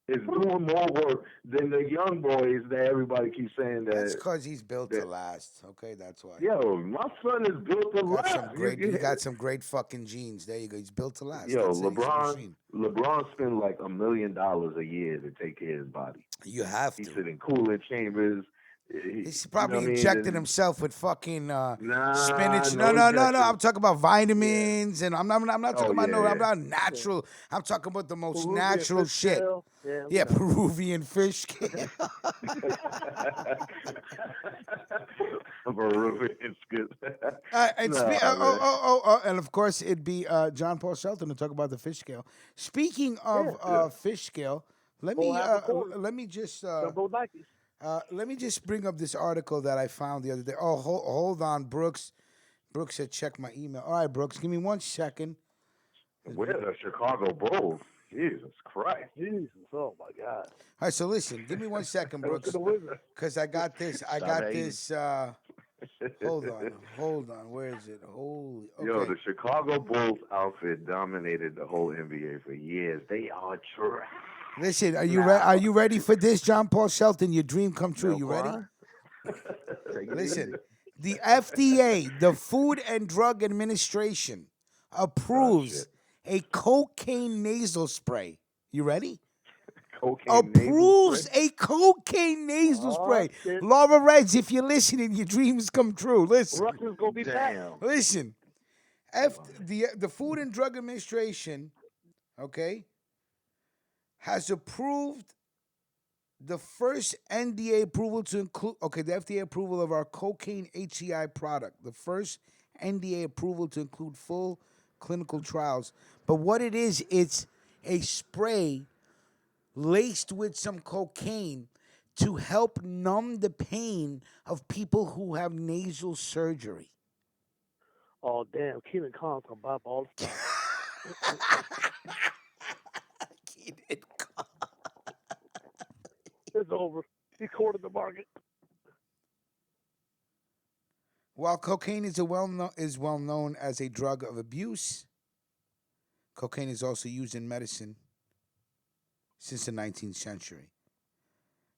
is doing more work than the young boys that everybody keeps saying that. That's because he's built to last. Okay, that's why. Yo, my son is built to last. You got some great fucking genes. There you go. He's built to last. Yo, That's it. He's a machine. LeBron spends like $1 million a year to take care of his body. You have He's to. sitting in cooling chambers. He's probably you know what injecting I mean? himself with fucking Nah, spinach. no No. injection. I'm talking about vitamins, and I'm not talking about yeah. I'm not natural. I'm talking about the most Peruvian natural fish shit. scale. Yeah, Yeah, Peruvian fish scale. Peruvian skit. And of course, it'd be John Paul Shelton to talk about the fish scale. Speaking of fish scale, let me just Jumbo Nikes. let me just bring up this article that I found the other day. Oh, hold on, Brooks. Brooks said check my email. All right, Brooks, give me 1 second. We're the Chicago Bulls. Jesus Christ. Jesus, oh my God. All right, so listen, give me 1 second, Brooks, because I got this. Hold on. Where is it? Holy. Okay. Yo, the Chicago Bulls outfit dominated the whole NBA for years. They are trash. Listen, are you ready for this, John Paul Shelton? Your dream come true. You ready? Listen, the FDA, the Food and Drug Administration, approves shit. a cocaine nasal spray. You ready? Cocaine nasal spray. Approves a cocaine nasal Oh, spray. shit. Laura Reds, if you're listening, your dreams come true. Listen, Ruckus gonna be back. Damn. listen. The Food and Drug Administration, okay, has approved the first NDA approval to include, okay, the FDA approval of our cocaine HCI product, the first NDA approval to include full clinical trials. But what it is, it's a spray laced with some cocaine to help numb the pain of people who have nasal surgery. Oh damn, Keenan Khan's gonna buy up all the stock. It's over. He cornered the market. While cocaine is well known as a drug of abuse, cocaine is also used in medicine since the 19th century.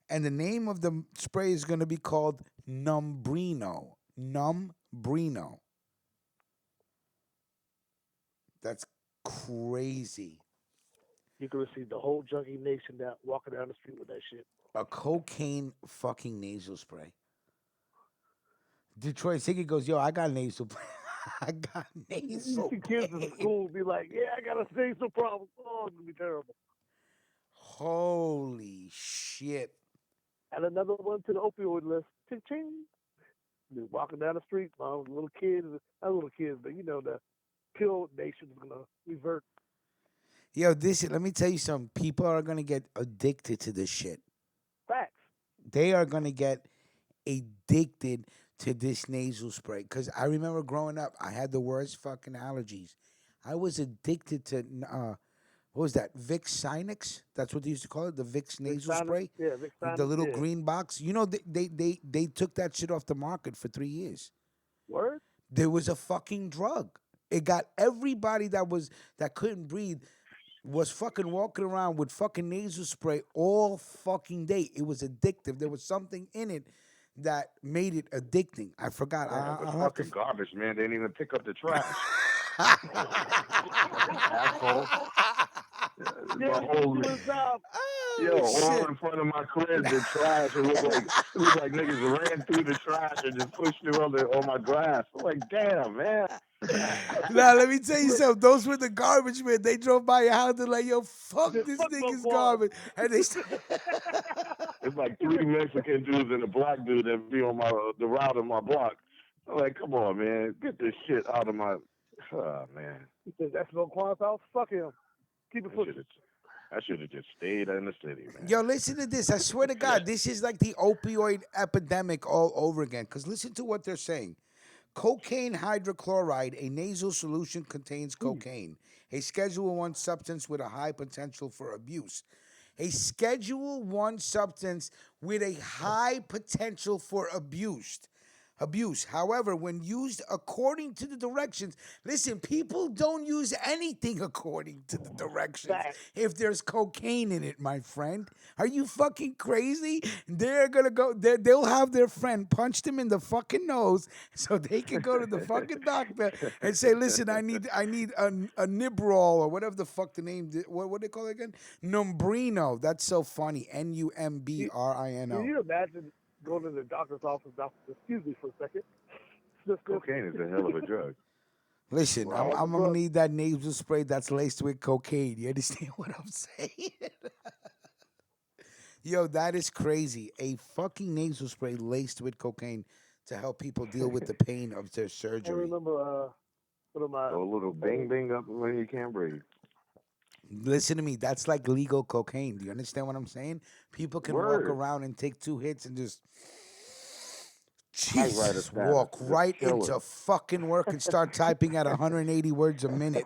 And the name of the spray is going to be called Numbrino. Numbrino. That's crazy. You can receive the whole junkie nation down walking down the street with that shit. A cocaine fucking nasal spray. Detroit Siggy goes, yo, I got nasal spray. I got You nasal see kids in pain. school be like, "Yeah, I got a nasal problem." Oh, it's gonna be terrible. Holy shit. Add another one to the opioid list. Ching ching. Be walking down the street, little kids, not little kids, but you know the pill nation is gonna revert. Yo, let me tell you something. People are going to get addicted to this shit. Facts. They are going to get addicted to this nasal spray. Because I remember growing up, I had the worst fucking allergies. I was addicted to, what was that? Vicks Sinex? That's what they used to call it? The Vicks nasal spray? Yeah, Vic The little yeah. green box. You know, they took that shit off the market for 3 years. Word? There was a fucking drug. It got everybody that couldn't breathe was fucking walking around with fucking nasal spray all fucking day. It was addictive. There was something in it that made it addicting. I forgot. Man, it was I'll have to. fucking garbage, man. They didn't even pick up the trash. Fucking asshole. The Yeah, whole do his job. yo, Oh, all shit. in front of my crib, the trash. It looked like niggas ran through the trash and just pushed it on my glass. I'm like, damn, man. Now, let me tell you something. Those were the garbage men. They drove by your house and like, yo, fuck Just this fuck those nigga's balls. garbage. And they It's like 3 Mexican dudes and a black dude that be on the route of my block. I'm like, come on, man, get this shit out of my. Oh man, He said, "That's no Quan's house. Fuck him. Keep it pushing." I should have just stayed in the city, man. Yo, listen to this. I swear to God, this is like the opioid epidemic all over again. Because listen to what they're saying. Cocaine hydrochloride, a nasal solution, contains cocaine, a Schedule 1 substance with a high potential for abuse. A Schedule 1 substance with a high potential for abuse. However, when used according to the directions, listen, people don't use anything according to the directions Facts. if there's cocaine in it, my friend. Are you fucking crazy? They're gonna go, they'll have their friend punch them in the fucking nose so they can go to the fucking doctor and say, listen, I need a Nibrol or whatever the fuck the name, what they call it again? Numbrino. That's so funny. Numbrino. Can you imagine going to the doctor's office? Doctor, excuse me for a second. Cocaine is a hell of a drug. Listen, Wow. I'm gonna need that nasal spray that's laced with cocaine. You understand what I'm saying? Yo, that is crazy. A fucking nasal spray laced with cocaine to help people deal with the pain of their I surgery. remember one of my A little bing bing up when you can't breathe. Listen to me. That's like legal cocaine. Do you understand what I'm saying? People can walk Word. around and take 2 hits and just Typewriter Jesus, status. walk Just right chilling. into fucking work and start typing at 180 words a minute.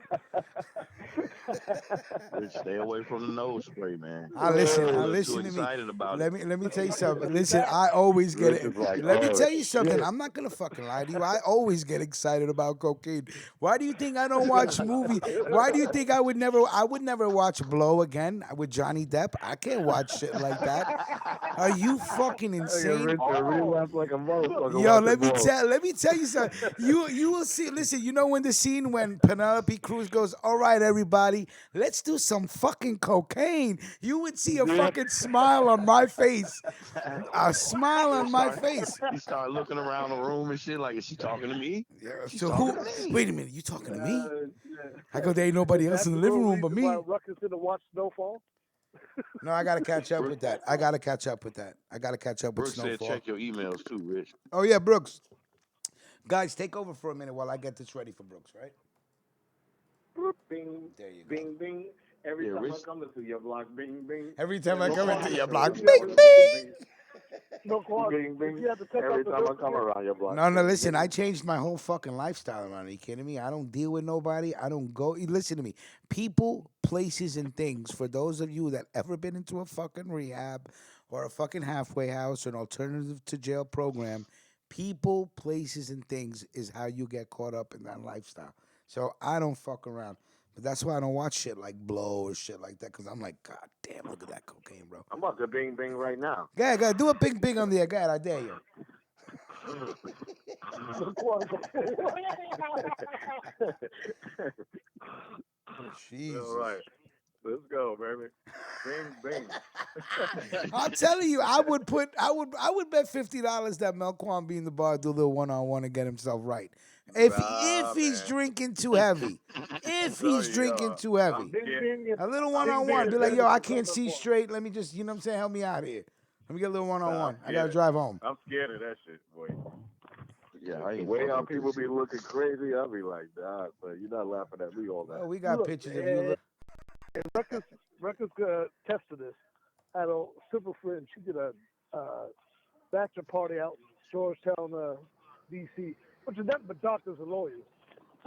Rich, stay away from the nose spray, man. I listen. You're a I little too listen to me. excited about it. Let me tell you something. Listen, I always get Rich it. is like, Let me oh tell you something. shit. I'm not gonna fucking lie to you. I always get excited about cocaine. Why do you think I don't watch movies? Why do you think I would never watch Blow again with Johnny Depp? I can't watch shit like that. Are you fucking insane? Rich relapse like a motherfucker. Yo, watching Blow. let me tell you something. You will see. Listen, you know when the scene when Penelope Cruz goes, "All right, everybody, let's do some fucking cocaine." You would see a fucking smile on my face, a smile on my face. He started looking around the room and shit like, is she talking to me? Yeah, She's so talking who? to me. Wait a minute, you talking to me? Shit. I go, there ain't nobody else That's in the the living real room but reason why me. Ruckus didn't watch Snowfall. No, I gotta catch up with that. I gotta catch up with that. I gotta catch up with Brooks said Snowfall. check your emails too, Rich. Oh yeah, Brooks. Guys, take over for a minute while I get this ready for Brooks. Right? Bing, There you go. bing, bing. Every Yeah, time Rich. I come into your block, bing, bing. Every time I No come quality. into your block, Yeah, bing, but- bing. No quality. Bing, bing. If you had to take Every out the time I milk, come around your block. No, bing, listen, bing. I changed my whole fucking lifestyle around. Are you kidding me? I don't deal with nobody. I don't go. Listen to me. People, places, and things, for those of you that ever been into a fucking rehab or a fucking halfway house or an alternative to jail program, people, places, and things is how you get caught up in that lifestyle. So I don't fuck around. But that's why I don't watch shit like Blow or shit like that, because I'm like, God damn, look at that cocaine, bro. I'm about to bing, bing right now. Go ahead, do a bing bing on the air. Go ahead, I dare you. no quality. Jesus. All right. Let's go, baby. Bing, bing. I'm telling you, I would bet $50 that Melquan be in the bar, do a little one-on-one and get himself right. If he's man. drinking too heavy, if he's drinking too heavy, Bing, bing, a little and- one-on-one, be bing, like, bing, yo, I bing, can't bing, see bing. straight. Let me just, you know what I'm saying, help me out here. Let me get a little one-on-one. I Yeah. gotta drive home. I'm scared of that shit, boy. Yeah, I The ain't way fucking how with people this be shit. looking crazy, I'll be like, nah, but you're not laughing at me all Well, that. we got Look, pictures of you. Ruckus tested this. Had a super friend. She did a bachelor party out in Georgetown, D.C., which is nothing but doctors and lawyers.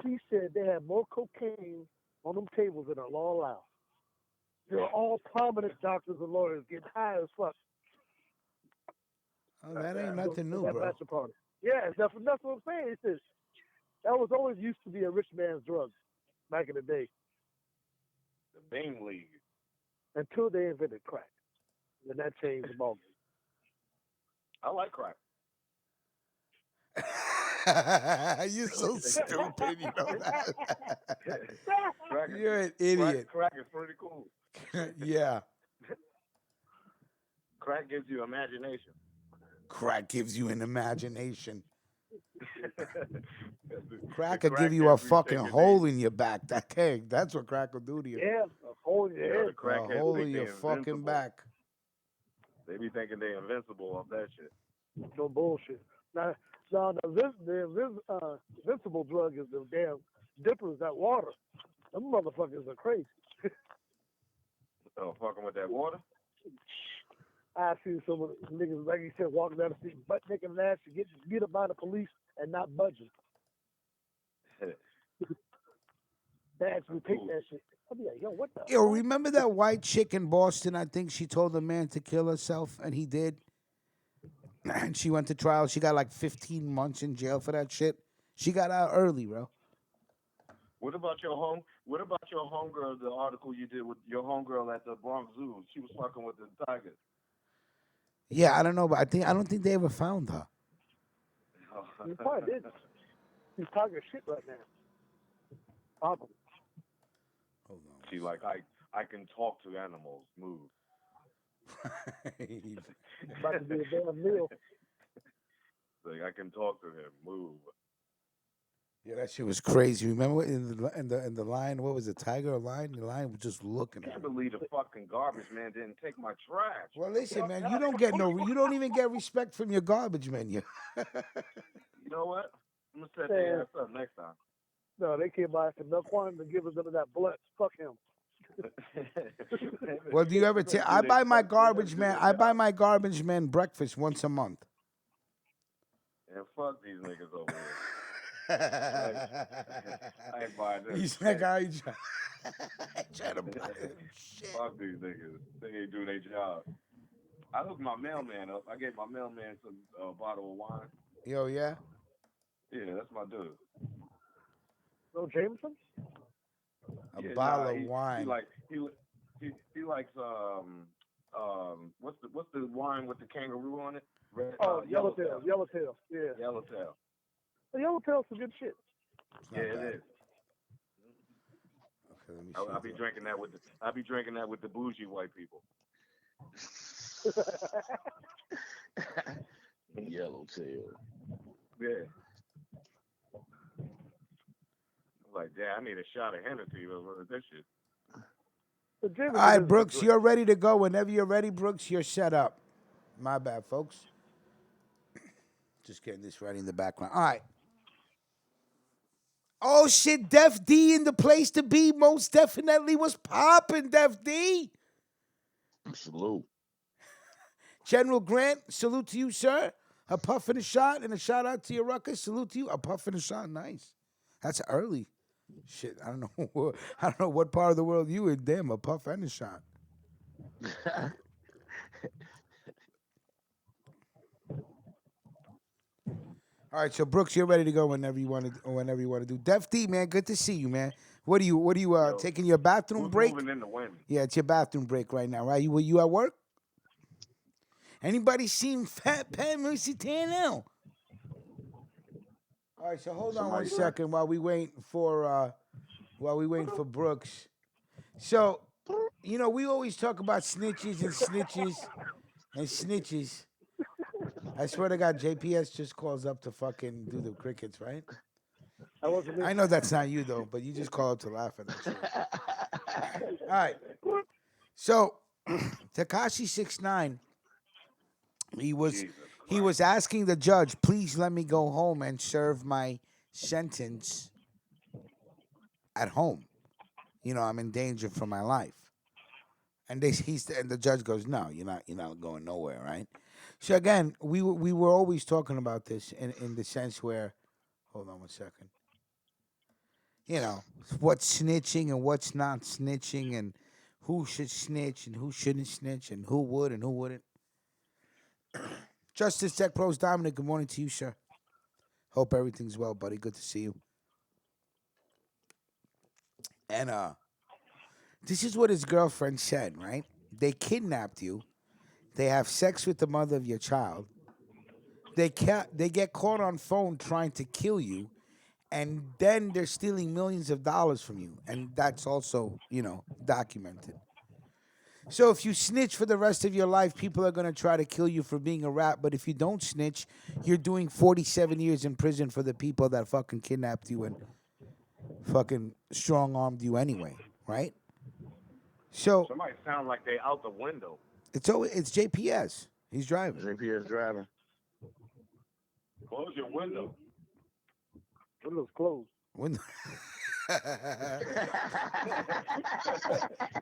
She said they had more cocaine on them tables than a law allows. They're all prominent doctors and lawyers getting high as fuck. Oh, that ain't nothing new, That bro. bachelor party. Yeah, that's what I'm saying. It says that was always used to be a rich man's drug back in the day The Bing League. until they invented crack. And that changed the ballgame. I like crack. You're so stupid, you know that. Crack is, You're an idiot. Crack is pretty cool. Yeah. Crack gives you imagination. Crack gives you an imagination. Crack The will give you a gets you fucking taking hole the- in your back. That's what crack will do to you. Yeah, a hole in your Yeah, head. the crackheads A hole think in they your fucking invincible. back. They be thinking they invincible off that shit. No bullshit. Now the invincible drug is the damn dippers, that water. Them motherfuckers are crazy. Oh, fucking with that water? I see some of the niggas, like you said, walking down the street, butt naked and ass, get beat up by the police and not budging. They actually take that shit. I'll be like, yo, what the Yo, fuck? remember that white chick in Boston? I think she told a man to kill herself, and he did. And she went to trial. She got like 15 months in jail for that shit. She got out early, bro. What about your homegirl? The article you did with your homegirl at the Bronx Zoo. She was fucking with the tigers. Yeah, I don't know, but I don't think they ever found her. You probably did. He's talking shit right now. Probably. Hold on. She like I can talk to animals. Move. About to be a damn meal. Like I can talk to him. Move. Yeah, that shit was crazy. Remember in the line, what was it, tiger or lion? The lion was just looking I at can't him. believe the fucking garbage man didn't take my trash. Well, listen, man, you don't even get respect from your garbage man. You know what? I'm gonna set their ass up next time. No, they came by and milk one to give us some of that blood. Fuck him. Well, do you ever take? I buy my garbage man breakfast once a month. And fuck these niggas over here. I ain't buying this. He's like, I try to buy Shit. him shit. Fuck these niggas. They ain't doing their job. I hooked my mailman up. I gave my mailman some bottle of wine. Yo, yeah? Yeah, that's my dude. No Jameson? A Yeah, bottle of he wine. he likes what's the wine with the kangaroo on it? Red, Yellowtail. Yellowtail. Yeah. Yellowtail. The Yellowtail's some good shit. It's Yeah, not it bad. is. Okay, let me I'll be see. drinking that with the bougie white people. Yellowtail. Yeah. Like, yeah, I need a shot of Hennessy with this shit. The All Jameson right, is Brooks, good. you're ready to go. Whenever you're ready, Brooks, you're set up. My bad, folks. Just getting this ready in the background. All right. Oh, shit, Def D in the place to be. Most definitely was popping, Def D. Salute. General Grant, salute to you, sir. A puff and a shot, and a shout out to your Ruckus. Salute to you. A puff and a shot. Nice. That's early. Shit, I don't know. I don't know what part of the world you in. Damn, a puff and a shot. All right, so Brooks, you're ready to go whenever you want to do. Def D, man, good to see you, man. What are you Yo, taking your bathroom who's break? moving in the wind? Yeah, it's your bathroom break right now, right? You at work? Anybody seen Fat Pat Musitano? All right, so hold on one Somebody second while we wait for Brooks. So, we always talk about snitches and snitches and snitches. I swear to God, JPS just calls up to fucking do the crickets, right? I wasn't I know that's not you though, but you just call up to laugh at that shit. All right. So, Tekashi 6ix9ine, he was asking the judge, please let me go home and serve my sentence at home. I'm in danger for my life. And the judge goes, no, you're not going nowhere, right? So again, we were always talking about this in the sense where, hold on one second. What's snitching and what's not snitching, and who should snitch and who shouldn't snitch, and who would and who wouldn't. Justice Tech Pros Dominic, good morning to you, sir. Hope everything's well, buddy. Good to see you. And this is what his girlfriend said, right? They kidnapped you. They have sex with the mother of your child. They get caught on phone trying to kill you, and then they're stealing millions of dollars from you, and that's also documented. So if you snitch for the rest of your life, people are gonna try to kill you for being a rat. But if you don't snitch, you're doing 47 years in prison for the people that fucking kidnapped you and fucking strong armed you anyway, right? So Somebody sound like they out the window. it's JPS. He's driving. JPS driving. Close your window. Window's closed. When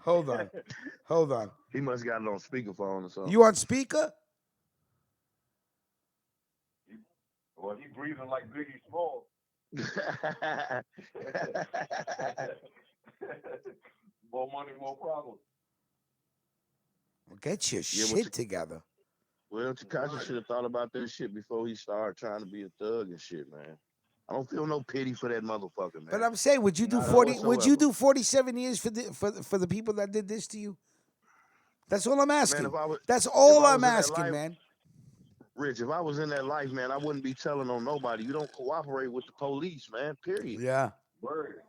Hold on. He must got it on speakerphone or something. You on speaker? Well, he breathing like Biggie Smalls. More money, more problems. Well, get your Yeah, shit together. Well, Tekashi should have thought about that shit before he started trying to be a thug and shit, man. I don't feel no pity for that motherfucker, man. But I'm saying, would you do Not 40? Would you whatsoever. do 47 years for the people that did this to you? That's all I'm asking. Man, That's all I I'm was in that asking, life, man. Rich, if I was in that life, man, I wouldn't be telling on nobody. You don't cooperate with the police, man, period. Yeah. Word.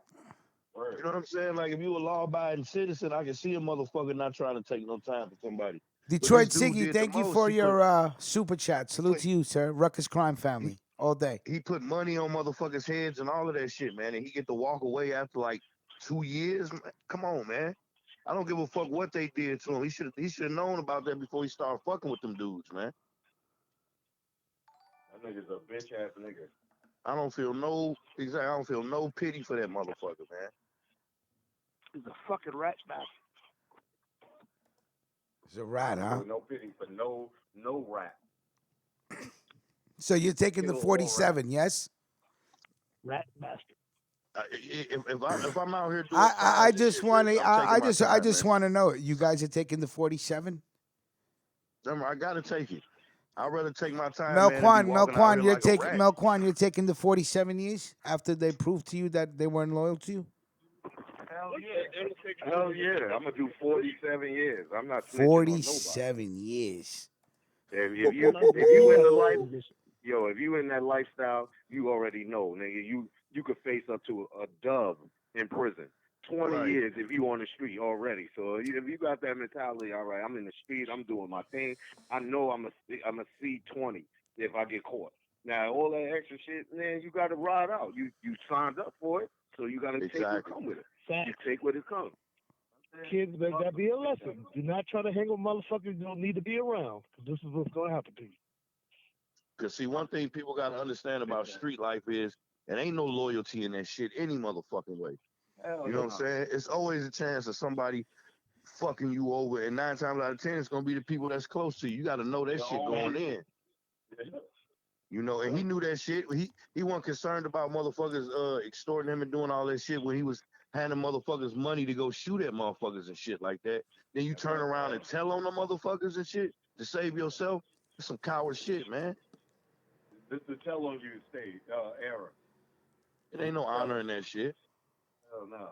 You know what I'm saying? Like, if you a law-abiding citizen, I can see a motherfucker not trying to take no time for somebody. Detroit this dude Siggy, did thank the you most. for He your super chat. Salute put- to you, sir. Ruckus Crime Family, all day. He put money on motherfuckers' heads and all of that shit, man, and he get to walk away after like 2 years. Man, come on, man. I don't give a fuck what they did to him. He should have known about that before he started fucking with them dudes, man. That nigga's a bitch ass nigga. I don't feel no pity for that motherfucker, man. He's a fucking rat bastard. It's a rat, huh? No pity for no rat. So you're taking the Kill all 47, yes? rat bastard. If I'm out here doing I crimes and just shit, want Rich, to I'm taking my I time, just man. want to know, you guys are taking the 47? Remember, I gotta take it. I'd rather take my time, man, and be walking out here like a rat. Melquan, you're taking the 47 years after they proved to you that they weren't loyal to you? Hell yeah. Hell yeah. I'm gonna do 47 years. I'm not snitching on nobody. 47 years. If you in the life, yo, if you in that lifestyle, you already know, nigga. You could face up to a dub in prison. 20 Right. years if you on the street already. So if you got that mentality, all right, I'm in the street, I'm doing my thing. I know I'm a C20 if I get caught. Now all that extra shit, man, you got to ride out. You signed up for it, so you got to take what Exactly. come with it. Facts. You take what it comes. Kids, but that be a lesson. Do not try to hang with motherfuckers you don't need to be around. 'Cause this is what's going to happen to you. Because see, one thing people gotta understand about street life is it ain't no loyalty in that shit any motherfucking way. Hell You know what I'm saying? It's always a chance of somebody fucking you over, and 9 times out of 10, it's gonna be the people that's close to you. You gotta know that shit going in. You know, and he knew that shit. He wasn't concerned about motherfuckers extorting him and doing all that shit when he was handing motherfuckers money to go shoot at motherfuckers and shit like that. Then you turn around and tell on the motherfuckers and shit to save yourself. That's some coward shit, man. This is tell on you state era. It ain't no honor in that shit. Hell no.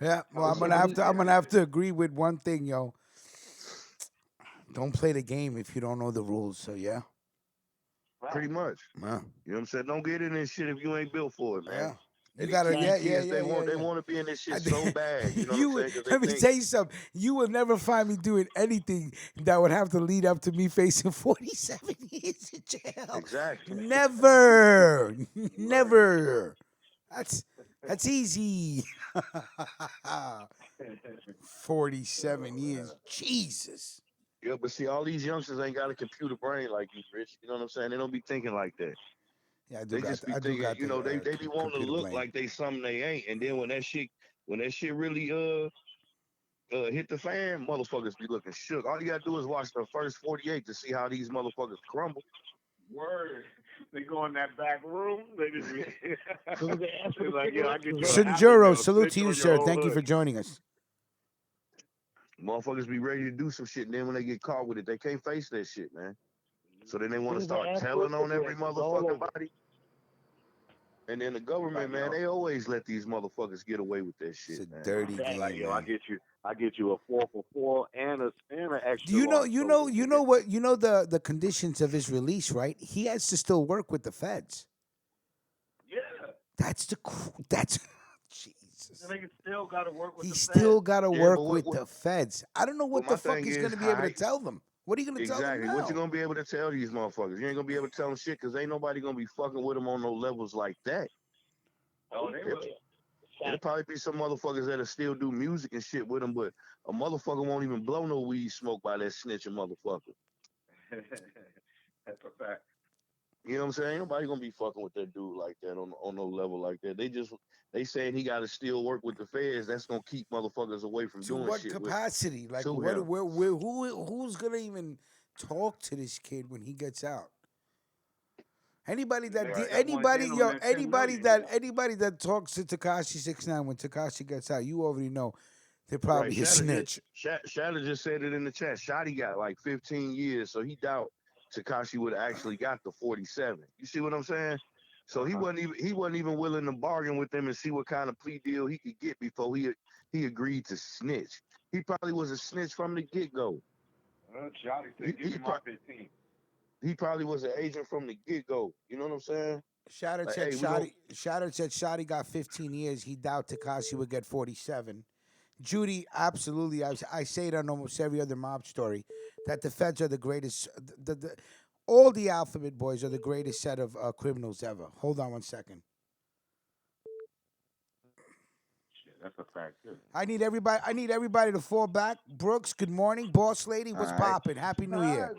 Yeah, well, It's some I'm gonna have to agree with one thing, yo. Don't play the game if you don't know the rules. So yeah, pretty much. yeah, You know what I'm saying? Don't get in this shit if you ain't built for it, man. yeah. You And gotta, these yeah. kids, they want to be in this shit so bad. You know what You I'm would, saying? Because let me they think tell you something. You will never find me doing anything that would have to lead up to me facing 47 years in jail. exactly. Never, never. That's easy. 47 years, Jesus. Yeah, but see, all these youngsters ain't got a computer brain like you, Rich. You know what I'm saying? They don't be thinking like that. Yeah, They just be I do thinking, got you the know, they be wanting to computer look brain. like they something they ain't. And then when that shit really hit the fan, motherfuckers be looking shook. All you gotta do is watch the first 48 to see how these motherfuckers crumble. Word. They go in that back room. They just They ask for they're the like, yo, I cigarettes. get you a happy Shinjuro, meal. salute Snitch to you, on your sir. whole Thank you hood. for joining us. Motherfuckers be ready to do some shit, and then when they get caught with it, they can't face that shit, man. So then they want to As soon as start I ask for telling a on every cigarette, it's all motherfucking over. body. And then the government, man, they always let these motherfuckers get away with that It's shit, a man. dirty Like, Like, game, yo, man. I get you a 4 for 4 and an Do extra you know, large soda. you know what, you know the conditions of his release, right? He has to still work with the feds. Yeah. That's Jesus. The nigga still got to work with He the still feds. got to Yeah, but work with the feds. I don't know what my the fuck thing he's is, gonna be able to tell them. What are you gonna tell them exactly. now? What you gonna be able to tell these motherfuckers? You ain't gonna be able to tell them shit because ain't nobody gonna be fucking with them on no levels like that. Oh, they will. There'll probably be some motherfuckers that'll still do music and shit with them, but a motherfucker won't even blow no weed smoke by that snitching motherfucker. That's a fact. You know what I'm saying? Ain't nobody gonna be fucking with that dude like that on no level like that. They saying he got to still work with the feds. That's gonna keep motherfuckers away from To doing what shit capacity? Like, to what? him. Who's gonna even talk to this kid when he gets out? Anybody that They got one in on that 10 million. anybody that talks to Takashi 6ix9ine when Takashi gets out, you already know they're Right. probably a snitch. Shatter just said it in the chat. Shotty got like 15 years, so he doubt Takashi would have actually got the 47. You see what I'm saying? So he wasn't even willing to bargain with them and see what kind of plea deal he could get before he agreed to snitch. He probably was a snitch from the get go. Shotty said, give me my 15. He probably was an agent from the get go. You know what I'm saying? Shatter Like, said hey, we gonna Shotty got 15 years. He doubt Takashi would get 47. Judy, absolutely. I say it on almost every other mob story that the feds are the greatest. All the alphabet boys are the greatest set of criminals ever. Hold on one second. Shit, that's a fact, too. I need everybody to fall back. Brooks, good morning. Boss lady, what's all right. popping? Happy New Year.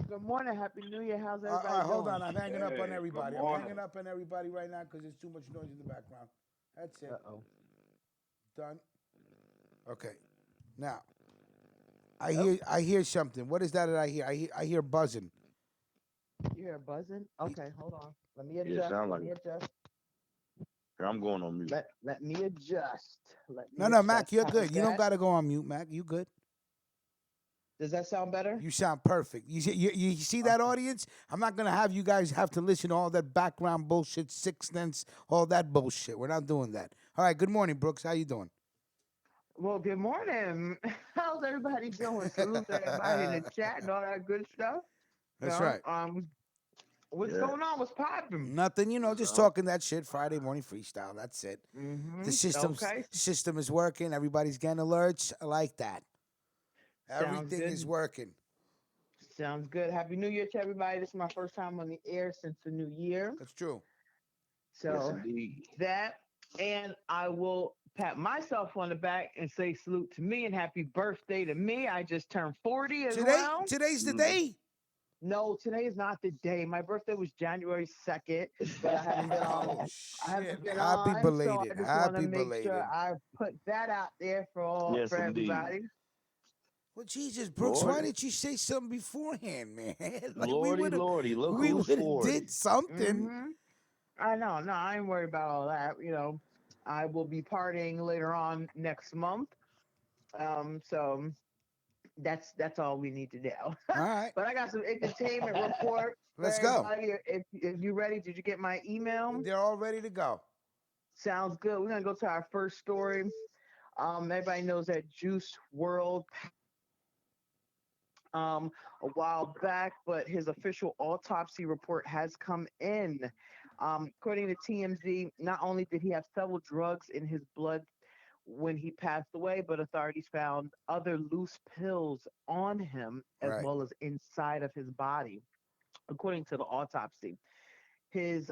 Good morning, Happy New Year. How's All everybody right, hold doing? on. I'm hanging up on Hey, everybody. good I'm morning. hanging up on everybody right now because there's too much noise in the background. That's it. Uh-oh. Done. Okay. Now, I hear something. What is that I hear? I hear buzzing. You hear a buzzing? Y- Okay, hold on. Let me Yeah, adjust. sound Let like me it. adjust. Here, I'm going on mute. Let me adjust. Let No, me no, Mac, adjust. you're How's good. You don't that? got to go on mute, Mac. You good. Does that sound better? You sound perfect. You see that Okay. audience? I'm not gonna have you guys have to listen to all that background bullshit, sixth sense, all that bullshit. We're not doing that. All right. Good morning, Brooks. How you doing? Well, good morning. How's everybody doing? Salute to everybody in the chat and all that good stuff. You That's know, right. what's Yeah. going on? What's popping? Nothing, just So, talking that shit. Friday morning freestyle. That's it. The Okay. system is working. Everybody's getting alerts. I like that. Sounds Everything is good. working. Sounds good. Happy New Year to everybody. This is my first time on the air since the new year. That's true. yes, So indeed. that, and I will pat myself on the back and say salute to me and happy birthday to me. I just turned 40 as well. Today's the Mm. day. No, today is not the day. My birthday was January 2nd, but I haven't been on. Oh I shit! haven't been Happy on, so belated. I just want to Happy make sure belated. I put that out there Yes, for indeed. everybody. Well, Jesus, Brooks, why Lord, didn't you say something beforehand, man? Like Lordy, Lordy, look we who's would have 40. did something. hmm I know. No, I ain't worried about all that. I will be partying later on next month. So that's all we need to do. All right, But I got some entertainment report for let's go. everybody. If you ready, did you get my email? They're all ready to go. Sounds good. We're gonna go to our first story. Everybody knows that Juice World a while back, but his official autopsy report has come in. According to TMZ, not only did he have several drugs in his blood when he passed away, but authorities found other loose pills on him as Right, well as inside of his body, according to the autopsy. His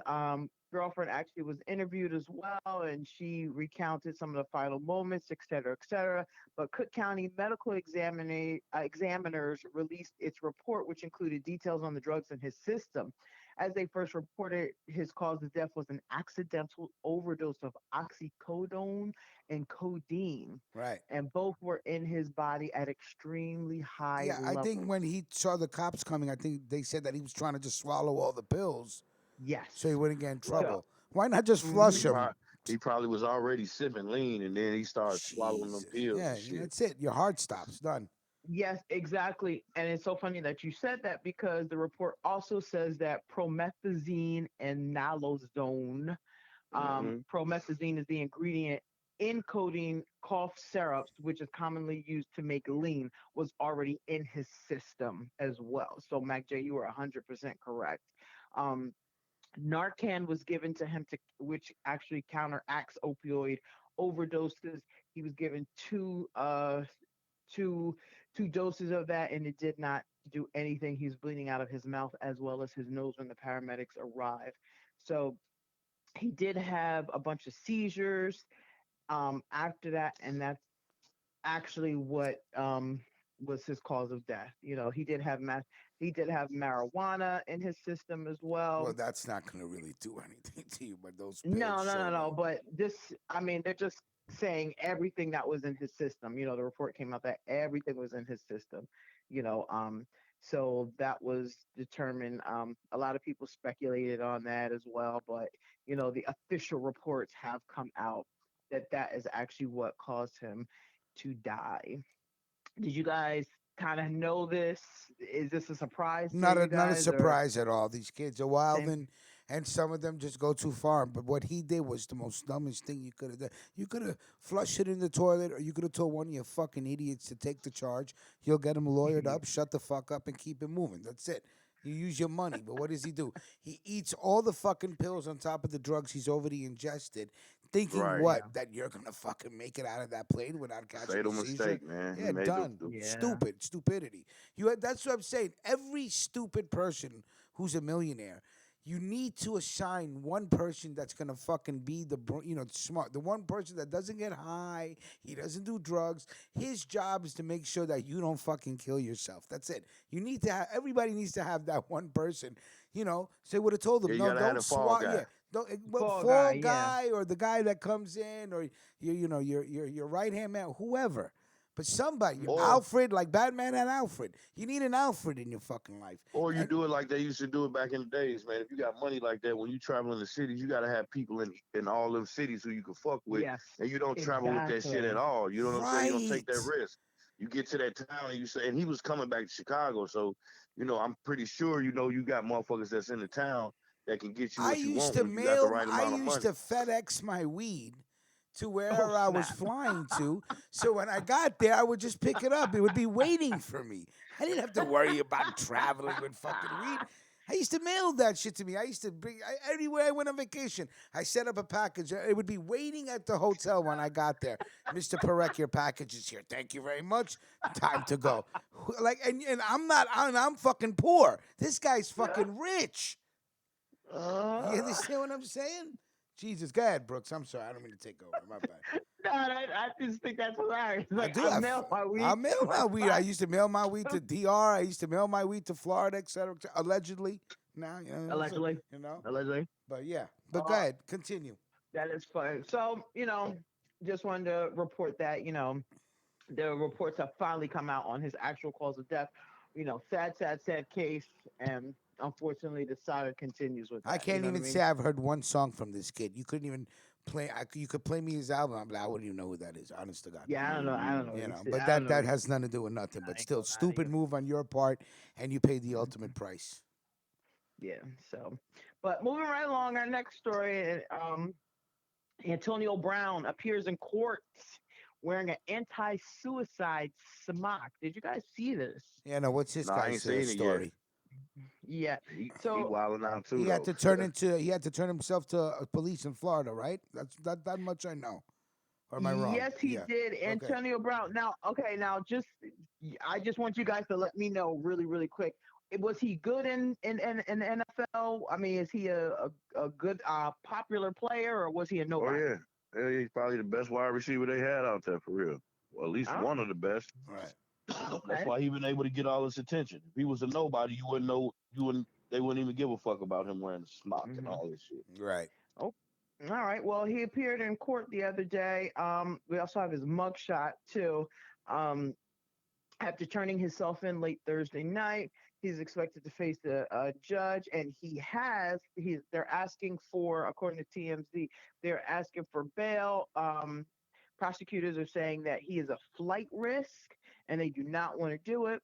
girlfriend actually was interviewed as well, and she recounted some of the final moments, et cetera, et cetera. But Cook County medical examiners released its report, which included details on the drugs in his system. As they first reported, his cause of death was an accidental overdose of oxycodone and codeine, right. and both were in his body at extremely high Yeah, I think levels. when he saw the cops coming, I think they said that he was trying to just swallow all the pills so he Yes. wouldn't get in Right. So, trouble. Why not just He, flush mhm. pro- them? he probably was already sipping lean and then he started swallowing them Jesus. pills Yeah, and shit. that's it. Your heart stops. Done. Yes, exactly. And it's so funny that you said that because the report also says that promethazine and naloxone, Hmm. promethazine is the ingredient in codeine cough syrups, which is commonly used to make lean, was already in his system as well. So, Mac J, you were 100% correct. Um, Narcan was given to him to which actually counteracts opioid overdoses. He was given two two doses of that, and it did not do anything. He's bleeding out of his mouth as well as his nose when the paramedics arrived. So he did have a bunch of seizures after that, and that's actually what was his cause of death. He did have marijuana in his system as well. Well, that's not going to really do anything to you, but those pills No, no, no, sure no. will. But I mean, they're just saying everything that was in his system. The report came out that everything was in his system. You know, um, so that was determined. A lot of people speculated on that as well, but the official reports have come out that that is actually what caused him to die. Did you guys kind of know this? Is this a surprise to you Not a guys or surprise at all. These kids are wild, same? and some of them just go too far. But what he did was the most dumbest thing you could have done. You could have flushed it in the toilet, or you could have told one of your fucking idiots to take the charge. You'll get him lawyered up, shut the fuck up, and keep it moving. That's it. You use your money, but what does he do? He eats all the fucking pills on top of the drugs he's already ingested, thinking Right. what? Yeah, That you're gonna fucking make it out of that plane without catching a Fatal seizure? mistake, man. He Yeah, made done. the yeah. Stupidity. That's what I'm saying. Every stupid person who's a millionaire, you need to assign one person that's gonna fucking be smart. The one person that doesn't get high, he doesn't do drugs. His job is to make sure that you don't fucking kill yourself. That's it. You need to have everybody needs to have that one person. So they would have told Yeah, them, you no, gotta have don't the fall swat. guy. Yeah, don't. Well, Fall guy, fall yeah. guy or the guy that comes in or your right hand man, whoever. But somebody, Or Alfred, like Batman had Alfred. You need an Alfred in your fucking life. or you And do it like they used to do it back in the days, man. If you got money like that, when you travel in the cities, you gotta have people in all them cities who you can fuck with, Yes, and you don't travel with that shit at exactly. all. You know what I'm saying? You don't take that right. risk. You get to that town and you say, and he was coming back to Chicago, so I'm pretty sure you got motherfuckers that's in the town that can get you what you want when you got the right I amount of used money. to FedEx my weed to Oh, wherever I was snap. flying to. So when I got there, I would just pick it up. It would be waiting for me. I didn't have to worry about traveling with fucking weed. I used to mail that shit to me. I used to bring everywhere I went on vacation. I set up a package. It would be waiting at the hotel when I got there. Mr. Perek, your package is here. Thank you very much. Time to go. Like, and I'm not. I'm fucking poor. This guy's fucking rich. You Uh, understand what I'm saying? Jesus, go ahead, Brooks. I'm sorry. I don't mean to take over. My bad. no, I just think that's hilarious. I Like, do I have. mail my I weed mail to my my weed. I spot. used to mail my weed to DR. I used to mail my weed to Florida, et cetera, allegedly. Now, Allegedly. you know. Allegedly. But yeah. But go Uh, ahead. Continue. that is fun. So, just wanted to report that, the reports have finally come out on his actual cause of death. Sad, sad, sad case. And unfortunately, the saga continues with I that. You can't know what I even say mean? I've heard one song from this kid. You couldn't even play. You could play me his album. I wouldn't even know who that is. Honest to God. Yeah, I don't know. I don't know. You know. But I don't know. that has nothing to do with nothing. But I ain't still, gonna lie to stupid you. move on your part, and you paid the Mhm. ultimate price. Yeah. So, but moving right along, our next story. Antonio Brown appears in court wearing an anti-suicide smock. Did you guys see this? Yeah. No. What's this No, I ain't guy's seen it yet. story? Yeah. He So wilding out too He had though. to turn into. He had to turn himself to police in Florida, right? That much I know. Or am I wrong? yes, he Yeah. did. Okay. Antonio Brown. Now, okay, now I just want you guys to let me know really, really quick. Was he good in the NFL? I mean, is he a good popular player, or was he a Oh nobody? yeah. Yeah, he's probably the best wide receiver they had out there for real. Well, at least Oh, one of the best. Right. That's okay. why he been able to get all this attention. If he was a nobody, you wouldn't know. You wouldn't. They wouldn't even give a fuck about him wearing a smock and Hmm. all this shit. Right. Oh, all right. Well, he appeared in court the other day. We also have his mugshot too. Um, After turning himself in late Thursday night, he's expected to face a judge, and they're asking for, according to TMZ, they're asking for bail. Prosecutors are saying that he is a flight risk, and they do not want to do it.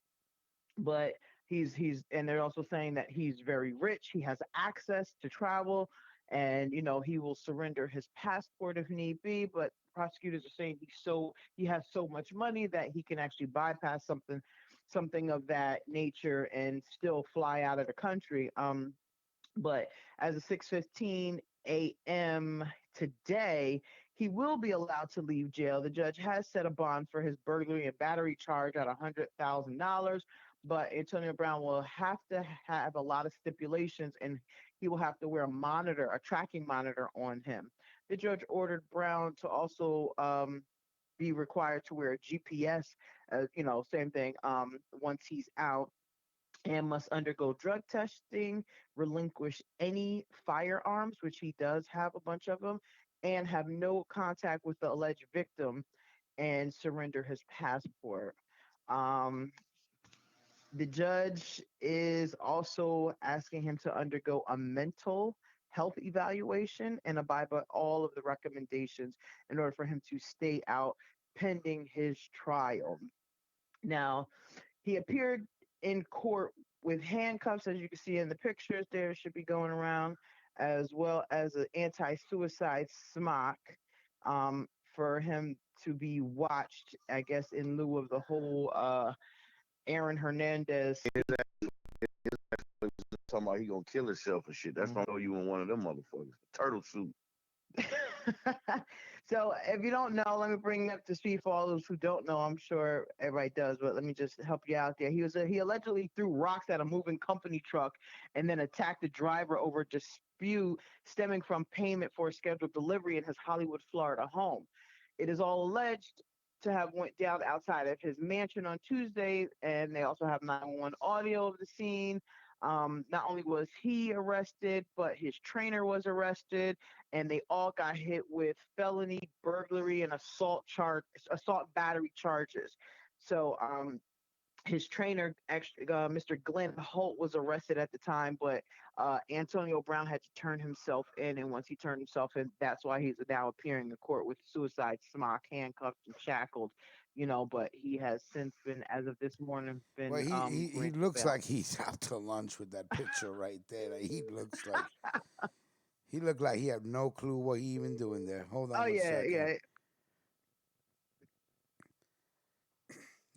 But and they're also saying that he's very rich. He has access to travel, and he will surrender his passport if need be. But prosecutors are saying he has so much money that he can actually bypass something of that nature and still fly out of the country. But as of 6:15 a.m. today, he will be allowed to leave jail. The judge has set a bond for his burglary and battery charge at $100,000, but Antonio Brown will have to have a lot of stipulations, and he will have to wear a tracking monitor on him. The judge ordered Brown to also be required to wear a GPS, same thing, once he's out, and must undergo drug testing, relinquish any firearms, which he does have a bunch of them, and have no contact with the alleged victim, and surrender his passport. Um, the judge is also asking him to undergo a mental health evaluation and abide by all of the recommendations in order for him to stay out pending his trial. Now, he appeared in court with handcuffs, as you can see in the pictures there should be going around, as well as an anti-suicide smock, for him to be watched, I guess, in lieu of the whole Aaron Hernandez. Talking about he gonna kill himself and shit. That's Mhm. gonna throw you in one of them motherfuckers. Turtle suit. So, if you don't know, let me bring up to speed for all those who don't know. I'm sure everybody does, but let me just help you out there. He allegedly threw rocks at a moving company truck and then attacked the driver over a dispute stemming from payment for a scheduled delivery in his Hollywood, Florida home. It is all alleged to have went down outside of his mansion on Tuesday, and they also have 911 audio of the scene. Not only was he arrested, but his trainer was arrested, and they all got hit with felony burglary and assault battery charges. So his trainer, actually, Mr. Glenn Holt, was arrested at the time, but Antonio Brown had to turn himself in, and once he turned himself in, that's why he's now appearing in court with suicide smock, handcuffed and shackled. But he has since been, as of this morning, Well, been he granted looks bail. like he's out to lunch with that picture right there. Like, he looked like he had no clue what he even doing there. Hold Oh on one yeah, second. yeah,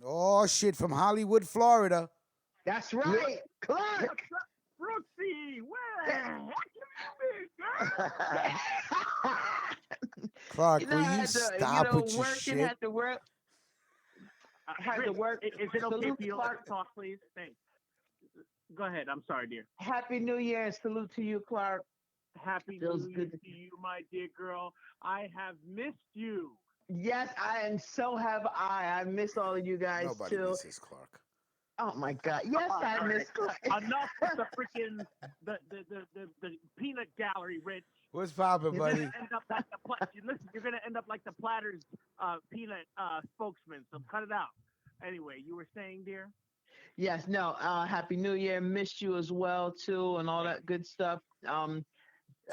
Oh shit, from Hollywood, Florida. that's right, Clark. What's up, Brooksy? Where the heck have you been, girl? Clark, will I you had to, stop with your working, shit? had to work, had to Rich, work. is it okay Salute for you Clark. to talk, please? Thanks. Go ahead. I'm sorry, dear. Happy New Year and salute to you, Clark. Happy Feels New Year good. to you, my dear girl. I have missed you. Yes, and so have I. I miss all of you guys Nobody too. misses Clark. Oh my God. Yes, All I miss right. Clark. Enough with the freaking the peanut gallery, Rich. What's poppin', You're gonna buddy? end up like listen. You're gonna end up like the Platters peanut spokesman. So cut it out. Anyway, you were saying, dear. Yes, no. Happy New Year. Missed you as well too, and all that good stuff.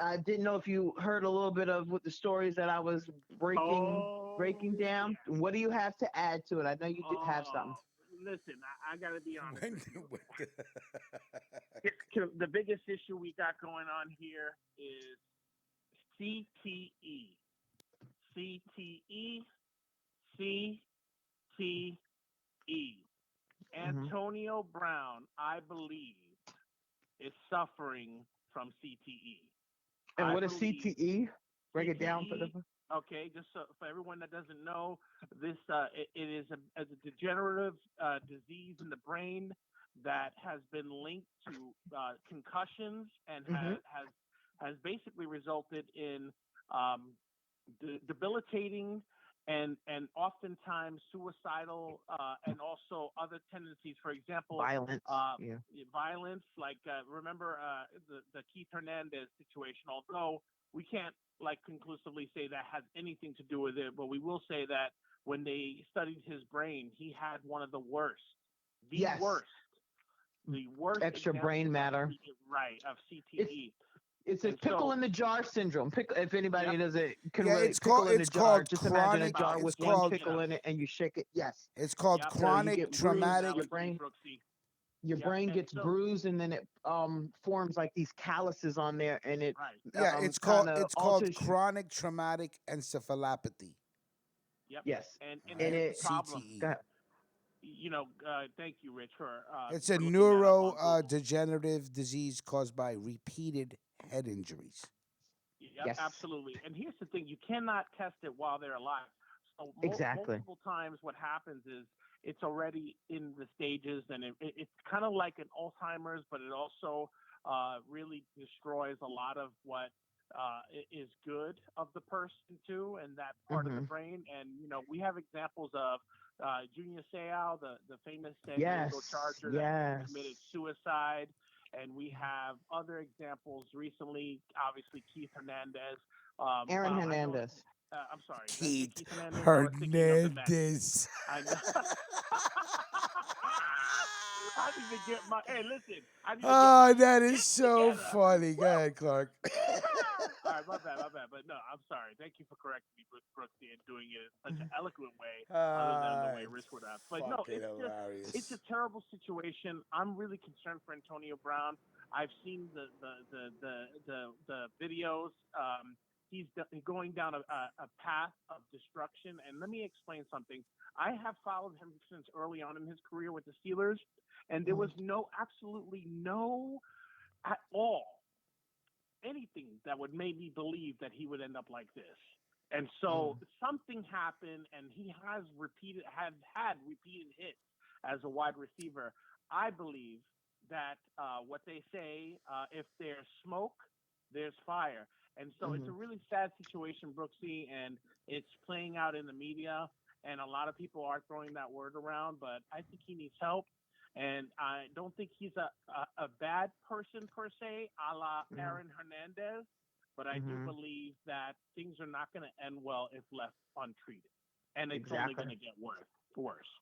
I didn't know if you heard a little bit of what the stories that I was breaking Oh down. yeah. What do you have to add to it? I know you do have something. Oh, listen. I gotta be honest When, with you. when The biggest issue we got going on here is CTE. CTE. CTE. Hmm. Antonio Brown, I believe, is suffering from CTE. And I what is believe CTE? Break it down for the. CTE. Okay, just so, for everyone that doesn't know, this it is a degenerative disease in the brain that has been linked to concussions and Hmm. has basically resulted in um, debilitating and oftentimes suicidal and also other tendencies. For example, Violence. uh, Yeah. violence. Like remember the Keith Hernandez situation. Although we can't like conclusively say that has anything to do with it, but we will say that when they studied his brain, he had one of the Yes. worst, the worst Extra brain examples of matter. right of It's CTE. it's a And pickle so, in the jar syndrome. Pickle. If yep, anybody doesn't can yeah, relate, pickle in the it's jar. called Just imagine a chronic. jar about It's with one called shaking it pickle up. in it, and you shake it. Yes. it's called Yep, So you that's chronic get a great bruised. traumatic. analogy, Brooksy. Yep, Your brain and gets so bruised, and then it forms like these calluses on there, and it right, Yeah, kind of it's called alters. chronic traumatic encephalopathy. yep, Yes. All and And here's right, the it. problem. Go CTE. ahead. Thank you, Rich, It's a for looking that up neuro on Google. degenerative disease caused by repeated head injuries. Yep, Yes. absolutely. And here's the thing: you cannot test it while they're alive. So Exactly. multiple times, what happens is it's already in the stages, and it's kind of like an Alzheimer's, but it also really destroys a lot of what is good of the person too, and that part of the Hmm. brain. And we have examples of Junior Seau, the famous San Diego Yes. Charger that committed Yes. suicide, and we have other examples recently. Obviously, Keith Hernandez. Aaron I know. Hernandez. I'm sorry. Did I say Keith Keith Hernandez? I was thinking of the Mets. Hernandez. I know. I need to get my. Hey, listen. I need to get my Oh, that is shit so together. funny. Go ahead, Clark. All right, my bad, my bad. But no, I'm sorry. Thank you for correcting me, Brooksy, and doing it in such an eloquent way, other than the way It's Rich would have. But no, fucking it's a hilarious. terrible situation. I'm really concerned for Antonio Brown. I've seen the videos. He's going down a path of destruction. And let me explain something. I have followed him since early on in his career with the Steelers, and there was absolutely no at all anything that would make me believe that he would end up like this. And so something happened, and he has had repeated hits as a wide receiver. I believe that what they say, if there's smoke, there's fire. And so it's Hmm. a really sad situation, Brooksy, and it's playing out in the media. And a lot of people are throwing that word around, but I think he needs help. And I don't think he's a bad person per se, a la Mm-hmm. Aaron Hernandez, but I do Mm-hmm. believe that things are not going to end well if left untreated, and it's only Exactly. going to get worse. Worse.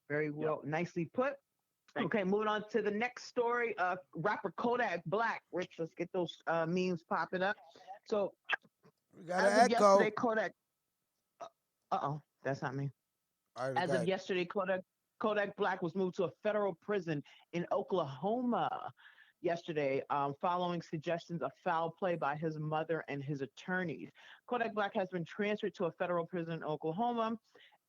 Very Yep. well, nicely put. Thank Okay, you. moving on to the next story. Rapper Kodak Black. Rich, let's get those memes popping up. So, We got an as of yesterday, echo. Kodak. That's not me. All right, As go of ahead. yesterday, Kodak Black was moved to a federal prison in Oklahoma yesterday, following suggestions of foul play by his mother and his attorneys. Kodak Black has been transferred to a federal prison in Oklahoma,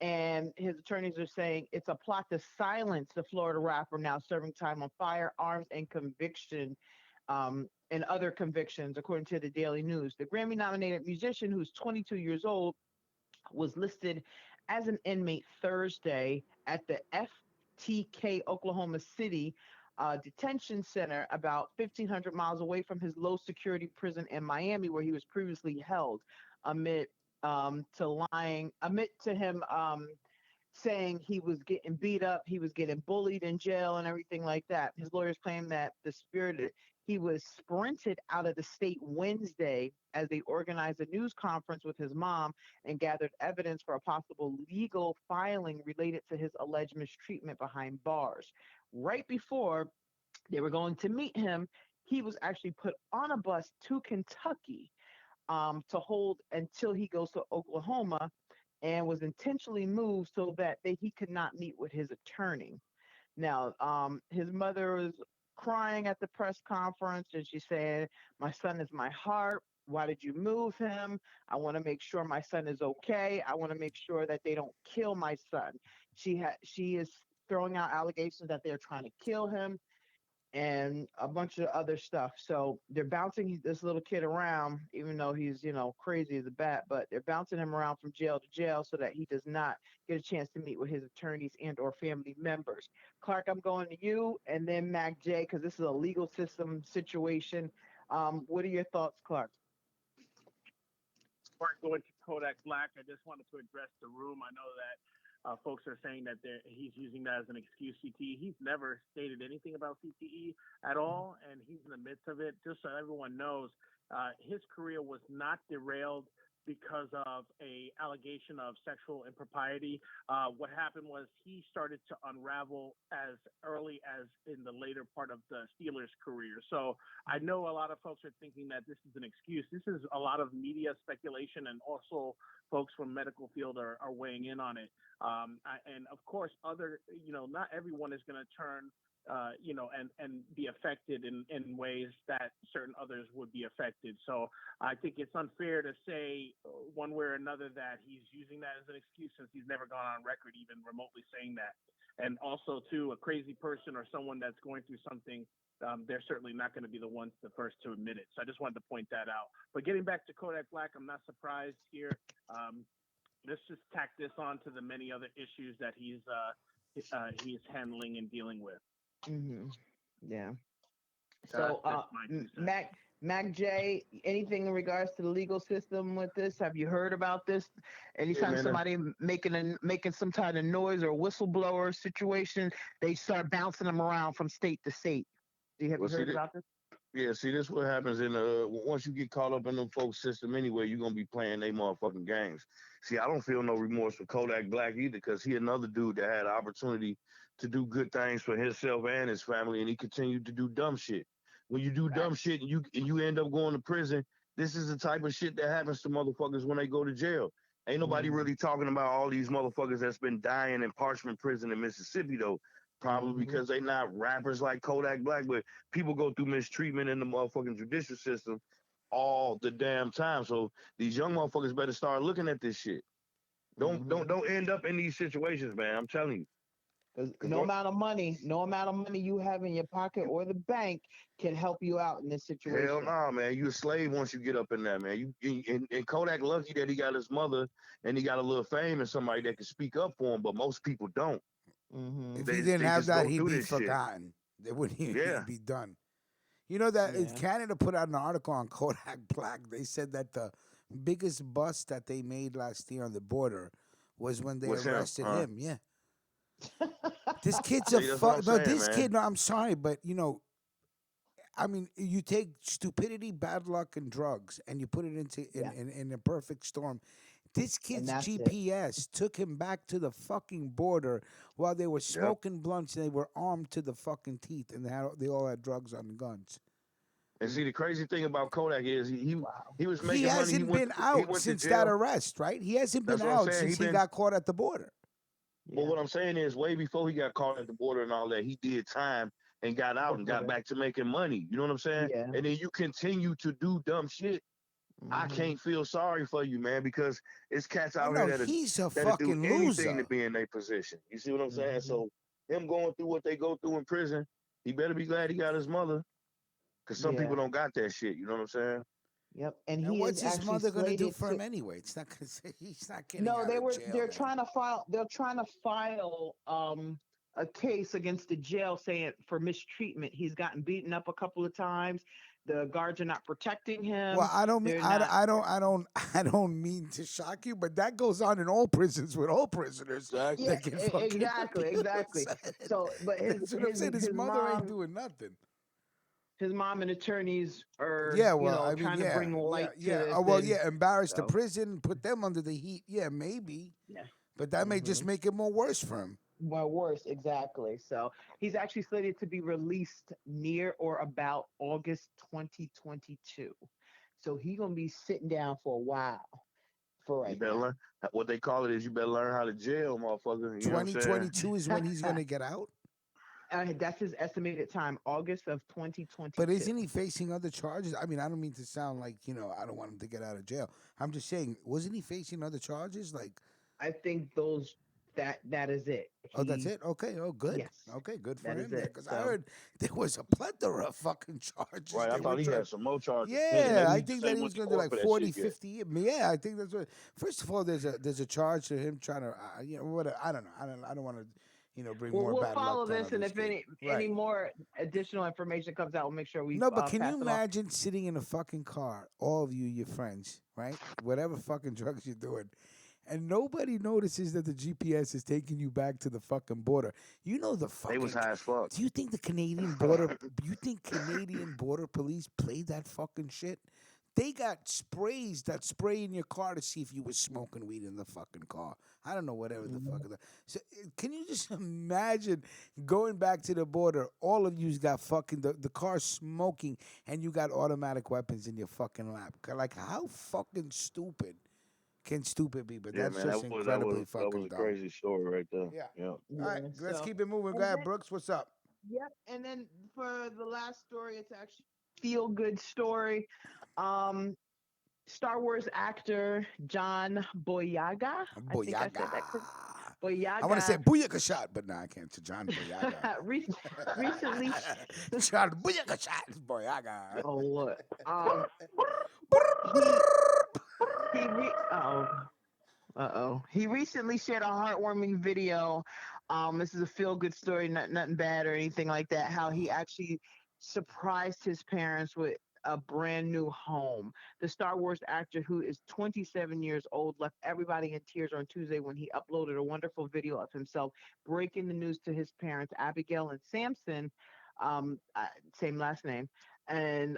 and his attorneys are saying it's a plot to silence the Florida rapper, now serving time on firearms and other convictions, according to the Daily News. The Grammy nominated musician, who's 22 years old, was listed as an inmate Thursday at the FTK Oklahoma City detention center, about 1,500 miles away from his low security prison in Miami, where he was previously held, amid amid to him saying he was getting beat up, he was getting bullied in jail, and everything like that. His lawyers claim that he was sprinted out of the state Wednesday as they organized a news conference with his mom and gathered evidence for a possible legal filing related to his alleged mistreatment behind bars. Right before they were going to meet him, he was actually put on a bus to Kentucky to hold until he goes to Oklahoma, and was intentionally moved so that he could not meet with his attorney. Now, his mother was crying at the press conference, and she said, "My son is my heart. Why did you move him? I want to make sure my son is okay. I want to make sure that they don't kill my son." She is throwing out allegations that they're trying to kill him and a bunch of other stuff. So they're bouncing this little kid around, even though he's, crazy as a bat, but they're bouncing him around from jail to jail so that he does not get a chance to meet with his attorneys and or family members. Clark, I'm going to you, and then Mac J, because this is a legal system situation. What are your thoughts, Clark? Before going to Kodak Black, I just wanted to address the room. I know that folks are saying that he's using that as an excuse. CTE. He's never stated anything about CTE at all, and he's in the midst of it. Just so everyone knows, his career was not derailed because of a allegation of sexual impropriety. What happened was he started to unravel as early as in the later part of the Steelers' career. So I know a lot of folks are thinking that this is an excuse. This is a lot of media speculation, and also folks from medical field are weighing in on it. And of course, not everyone is going to turn and be affected in ways that certain others would be affected. So I think it's unfair to say one way or another that he's using that as an excuse, since he's never gone on record even remotely saying that. And also, too, a crazy person or someone that's going through something, they're certainly not going to be the ones the first to admit it. So I just wanted to point that out. But getting back to Kodak Black, I'm not surprised here. Let's just tack this on to the many other issues that he's handling and dealing with. Mm-hmm. Yeah. That's So, my 2 cents. Mac J, anything in regards to the legal system with this? Have you heard about this? Yeah, Anytime man. somebody making some kind of noise or whistleblower situation, they start bouncing them around from state to state. Have Well, you see heard that. about this? Yeah, see, this what happens in once you get caught up in them folks' system anyway, you're gonna be playing they motherfucking games. See, I don't feel no remorse for Kodak Black either, because he another dude that had an opportunity to do good things for himself and his family, and he continued to do dumb shit. When you do dumb Facts. shit and you end up going to prison, this is the type of shit that happens to motherfuckers when they go to jail. Ain't nobody Mm-hmm. really talking about all these motherfuckers that's been dying in Parchment Prison in Mississippi though. Probably Mm-hmm. because they not rappers like Kodak Black, but people go through mistreatment in the motherfucking judicial system all the damn time. So these young motherfuckers better start looking at this shit. Don't Mm-hmm. don't don't end up in these situations, man. I'm telling you. Because Cause no amount of money you have in your pocket or the bank can help you out in this hell situation. nah, man. You a slave once you get up in there, man. And Kodak lucky that he got his mother and he got a little fame and somebody that can speak up for him, but most people don't. Mm-hmm. If he They didn't have just that, go he'd through be this shit. forgotten. They wouldn't even Yeah. be done. You know that Yeah. Canada put out an article on Kodak Black. They said that the biggest bust that they made last year on the border was when they What's him? arrested him. Yeah, This kid's a See, that's what I'm fuck. No, saying, this man. kid. No, I'm sorry, but I mean, you take stupidity, bad luck, and drugs, and you put it into Yeah, in a perfect storm. This and kid's that's it. GPS took him back to the fucking border while they were Yep. smoking blunts and they were armed to the fucking teeth and they all had drugs on guns. And see, the crazy thing about Kodak is Wow. he was He making money. hasn't been He out went to since that jail. arrest, right? He hasn't been That's what I'm out saying. He since he been. got caught at the border. But Yeah. what I'm saying is, way before he got caught at the border and all that, he did time and got out and Before got that. back to making money. You know what I'm saying? Yeah. And then you continue to do dumb shit. I Hmm. can't feel sorry for you, man, because it's cats Oh out here no, he's a that'll do fucking anything to loser. be in their position. You see what I'm saying? Hmm. So him going through what they go through in prison, he better be glad he got his mother, because some people Yeah. don't got that shit. You know what I'm saying? Yep. And And he is what's his actually mother gonna do slated for to. him anyway? It's not gonna say he's not getting No, out of jail, they're man. trying to file. They're trying to file a case against the jail saying for mistreatment. He's gotten beaten up a couple of times. The guards are not protecting Well, him. I don't mean They're not. I don't mean to shock you, but that goes on in all prisons with all prisoners Exactly. Yeah, that get fucking. exactly, You know what I'm exactly. saying? So, but That's what I'm saying. His mother ain't doing nothing. his mom and attorneys are, Yeah, well, I mean, trying to yeah, bring yeah, light to yeah. this, Oh, well, and yeah, embarrass the so prison, put them under the heat. Yeah, maybe, yeah. but that may Hmm. just make it more worse for him. Well, worse, exactly. So he's actually slated to be released near or about August 2022. So he's gonna be sitting down for a while for You right better learn what they call it is you better learn how to jail, motherfucker. You know what I'm saying? 2022 is when he's now. gonna get out. That's his estimated time, August of But 2022. isn't he facing other charges? I mean, I don't mean to sound like I don't want him to get out of jail. I'm just saying, wasn't he facing other charges? Like, I think that is it. oh, that's He it. Okay. Oh, good. Yes, Okay, good for that is him then. it. Because I So heard there was a plethora of fucking charges Right. I they were thought he trying. had some more charges pending. Yeah, Maybe I he just think that ain't he went was to going to do court like for that 40, shit yet. 50 years. Yeah, I think that's what. First of all, there's a charge to him trying to, what I don't know. I don't want to, bring more we'll bad luck follow down this, on and this if kid. any Right. more additional information comes out, we'll make sure we No, but can you pass it on. imagine sitting in a fucking car, all of you, your friends, right? Whatever fucking drugs you're doing, and nobody notices that the GPS is taking you back to the fucking border. You know the They was fucking. high as fuck. Do you think the Canadian border? You think Canadian border police played that fucking shit? They got sprays that spray in your car to see if you was smoking weed in the fucking car. I don't know, whatever the fuck. Mhm. So can you just imagine going back to the border? All of you's got fucking the car smoking, and you got automatic weapons in your fucking lap. Like how fucking stupid can stupid be? But Yeah, that's man, just incredibly that was fucking a dumb. crazy story right there. Yeah. Yeah. All right, Yeah. let's So, keep it moving. Go and ahead, then Brooks. What's up? yep. And then for the last story, it's actually feel good story. Um, Star Wars actor John Boyega. I think I Boyaga. said that correct. I want to say Boyega Booyaka shot, but no, I can't. To John Boyaga. re- recently. John Booyaka shot. Boyaga. Oh Lord. He he re- oh he recently shared a heartwarming video. This is a feel good story, nothing bad or anything like that. How he actually surprised his parents with a brand new home. The Star Wars actor, who is 27 years old, left everybody in tears on Tuesday when he uploaded a wonderful video of himself breaking the news to his parents, Abigail and Samson, same last name, and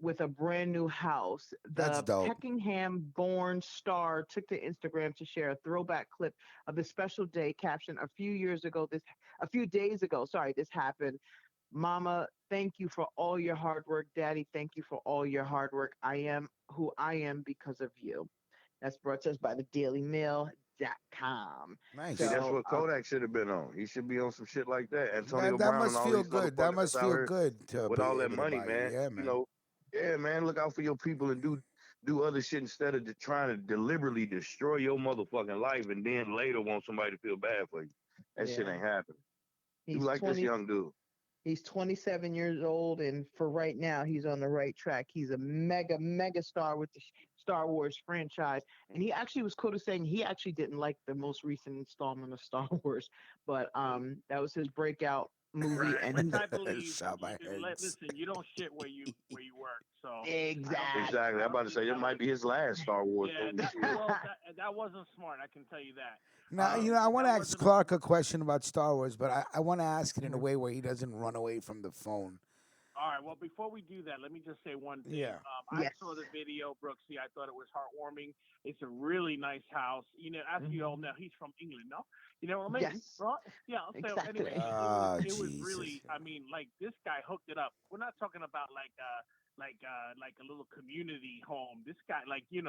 with a brand new house. That's The dope. Peckingham born star took to Instagram to share a throwback clip of the special day caption a few days ago, sorry, this happened. Mama, thank you for all your hard work. Daddy, thank you for all your hard work. I am who I am because of you. That's brought to us by the dailymail.com. See, Nice. that's So, what Kodak should have been on. He should be on some shit like that. Antonio That Brown and must all feel these good. That motherfuckers that's must out feel here good to with be all that able to money, buy it. man. Yeah, You man. know, yeah, man, look out for your people and do other shit instead of trying to deliberately destroy your motherfucking life and then later want somebody to feel bad for you. That shit yeah, ain't happening. Do he's like this 20. young dude. He's 27 years old, and for right now, he's on the right track. He's a mega star with the Star Wars franchise. And he actually was quoted saying he actually didn't like the most recent installment of Star Wars, but that was his breakout movie. Right, And which he's I believe. Shot my heads. Listen, you don't shit where you work, so exactly. Exactly. I'm I don't about to think say it that was. might be his last Star Wars Yeah, movie. Shit. that wasn't smart. I can tell you that. Now, I want to That ask wasn't Clark a question about Star Wars, but I want to ask it in a Mhm. way where he doesn't run away from the phone. All right. Well, before we do that, let me just say one thing. Yeah. I Yes. saw the video, Brooksy. I thought it was heartwarming. It's a really nice house. As you all Mhm. know, he's from England, no? You know what I mean? Yes. Right? Yeah. So anyway, Exactly. Ah, it was Jesus. really. I mean, like this guy hooked it up. We're not talking about like a little community home. This guy,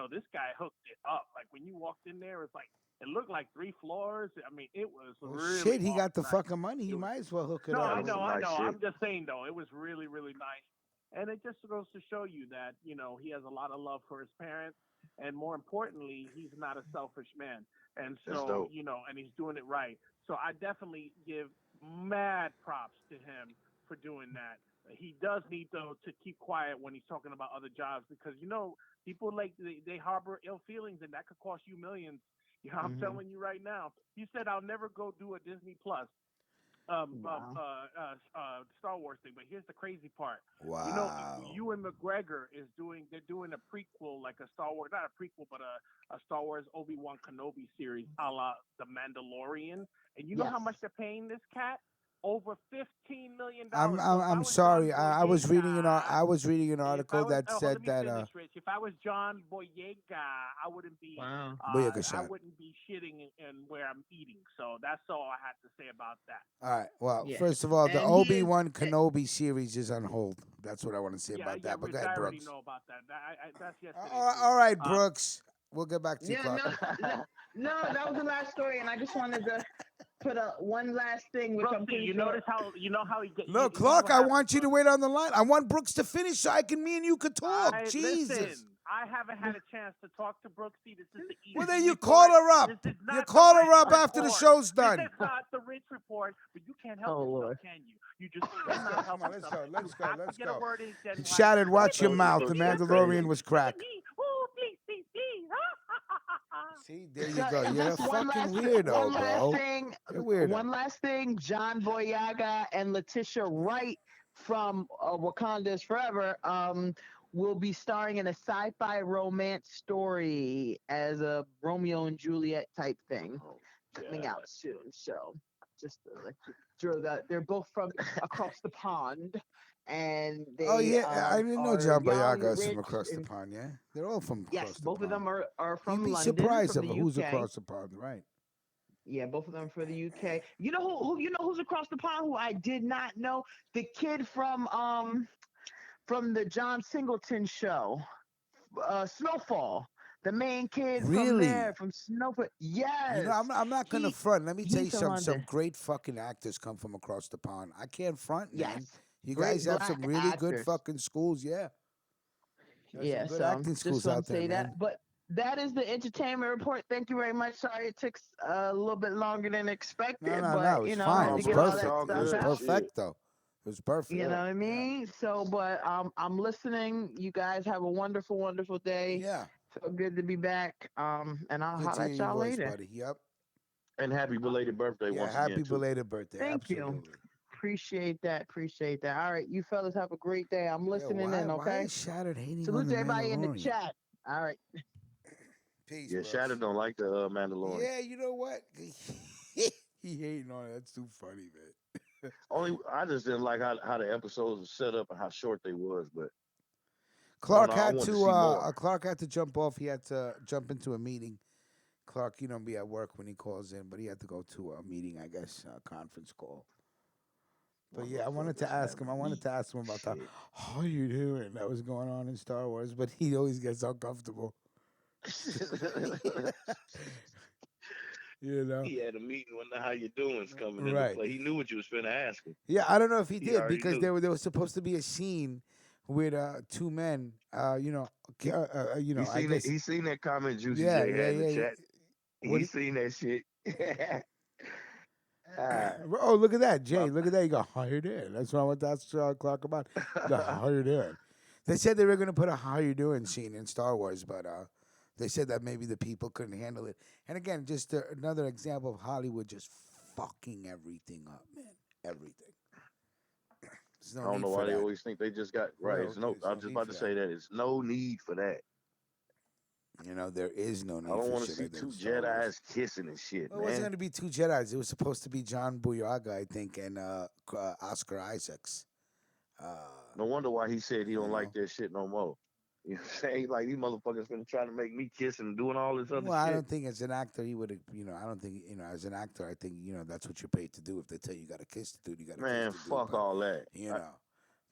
this guy hooked it up. Like when you walked in there, it's like it looked like 3 floors. I mean, it was Well, really shit, he got the nice. fucking money. He It was might as well hook it no, up. That I was know, some I nice know. shit. I'm just saying though, it was really, really nice, and it just goes to show you that he has a lot of love for his parents, and more importantly, he's not a selfish man, and That's so dope. and he's doing it right. So I definitely give mad props to him for doing that. He does need though to keep quiet when he's talking about other jobs because people like they harbor ill feelings and that could cost you millions. I'm Mhm. telling you right now. He said I'll never go do a Disney Plus Wow. Star Wars thing. But here's the crazy part. Wow. Ewan McGregor they're doing a prequel, like a Star Wars, not a prequel, but a Star Wars Obi-Wan Kenobi series, a la The Mandalorian. And you know how Yes. much they're paying this cat? Over I'm $15 million. I'm, So if I I'm was John sorry. Boyega, I was reading an if I article was, that oh, let said me that finish, Rich. If I was John Boyega, I wouldn't be, Wow. Booyaka I shot. wouldn't be shitting in where I'm eating. So that's all I had to say about that. All right. Well, Yes. first of all, the And he is. Obi-Wan Kenobi series is on hold. That's what I want to say Yeah, about yeah, that. But go Rich. ahead, I already Brooks. know about that. That's yesterday All right, too. all right, Um, Brooks. We'll get back to you, Yeah. Clark. No. No. That was the last story, and I just wanted to put a one last thing, which I'm Brooksy, pretty you sure. notice how he get. No, You know Clark, what I happens, want you to Brooks? wait on the line. I want Brooks to finish so me and you could talk. I Jesus. listen. I haven't had a chance to talk to Brooksy. This is the Well, easy then you call report. her up. This is You not the call her rich up after the report. show's This done. is not the rich report. But you can't help Oh yourself, Lord. can you? You just Let's go. cannot help Come on, let's yourself. go. Let's You go. have to Let's get a go. word in edgewise. Shattered, watch your So, mouth. so The shit Mandalorian crazy. was crack. Ooh, please, please, please. See, there So you go. You're a just fucking weirdo, bro. You're a weirdo. one last thing. John Boyega and Letitia Wright from Wakanda is Forever will be starring in a sci-fi romance story as a Romeo and Juliet type thing Oh, coming God. out soon. So just to let you throw that, they're both from across the pond, and Oh they yeah, I didn't know are John young, Boyega is from rich, across the and pond. Yeah, they're all from yes, across the both of pond. them are You'd from be London, surprised from of the who's UK. across the pond, right? Yeah, both of them for the UK. You know who you know who's across the pond who I did not know? The kid from the John Singleton show. Snowfall. The main kid from there, Really? from Snowfall. You know, Yes. I'm not gonna He front. Let me tell you he's from something. Some London. great fucking actors come from across the pond. I can't front, man. Yes. You Great guys have black some really good actors. fucking schools. Yeah, there's some Yeah, good so acting just schools want out to there, say that. man. But that is the entertainment report. Thank you very much. Sorry it took a little bit longer than No, expected, no, no. but It was I fine. It had Oh, to was get all Brooks, it's that all perfect. It stuff was good. out. Shit. perfect, though. It was perfect. You know Yeah. what I Yeah, mean? So, but I'm listening. You guys have a wonderful, wonderful day. yeah. So good to be back. And I'll Good to holler hear at your y'all voice, later. buddy. Yep. And happy belated birthday Yeah. once again, Happy too. belated birthday. Thank you. Absolutely. Appreciate that. Appreciate that. All right, you fellas have a great day. I'm Yeah. listening in. Why Okay. is Shattered hating on Salute the to everybody in the Mandalorian? chat. All right. Peace, Yeah, Shadow Brooks. don't like the Mandalorian. Yeah, you know what? He hating on it. That's too funny, man. Only I just didn't like how the episodes were set up and how short they was, but I don't Clark know. I had wanted to to see more. Clark had to jump off. He had to jump into a meeting. Clark, you don't be at work when he calls in, but he had to go to a meeting, I guess, a conference call. But yeah, I wanted to Motherfuckers ask him. having I wanted meetings to ask him and about the shit. how you doing that was going on in Star Wars, but he always gets uncomfortable. You know, He had a meeting when the how you doing's coming into right? play. He knew what you was finna ask him. Yeah, I don't know if he He did already because knew. there was supposed to be a scene with two men. I guess. He seen that comment Juicy Yeah, J yeah, had in the yeah. chat. What? He seen that shit. Ah. Oh, look at that, Jay. Look at that. You got hired in. That's what I want to ask Clark about. You got hired in. They said they were going to put a "How you doing" scene in Star Wars, but they said that maybe the people couldn't handle it. And again, just another example of Hollywood just fucking everything up, man. Everything. There's I no don't need know for why they that. always think they just got right. Well, It's no. there's I no was just need about for to that. say that it's no need for that. There is no I need don't for want to shit see like that in two Star Wars. Jedi's kissing and shit, Well, it wasn't man. going to be two Jedi's. It was supposed to be John Boyega, I think, and Oscar Isaacs. Uh, No wonder why he said he you don't like know. that shit no more. You know what I'm saying? Like these motherfuckers been trying to make me kiss and doing all this other Well, I shit. don't think as an actor he would have. I don't think as an actor, I think that's what you're paid to do. If they tell you got to kiss the dude, you got to kiss Man, the dude. fuck But all that. you know,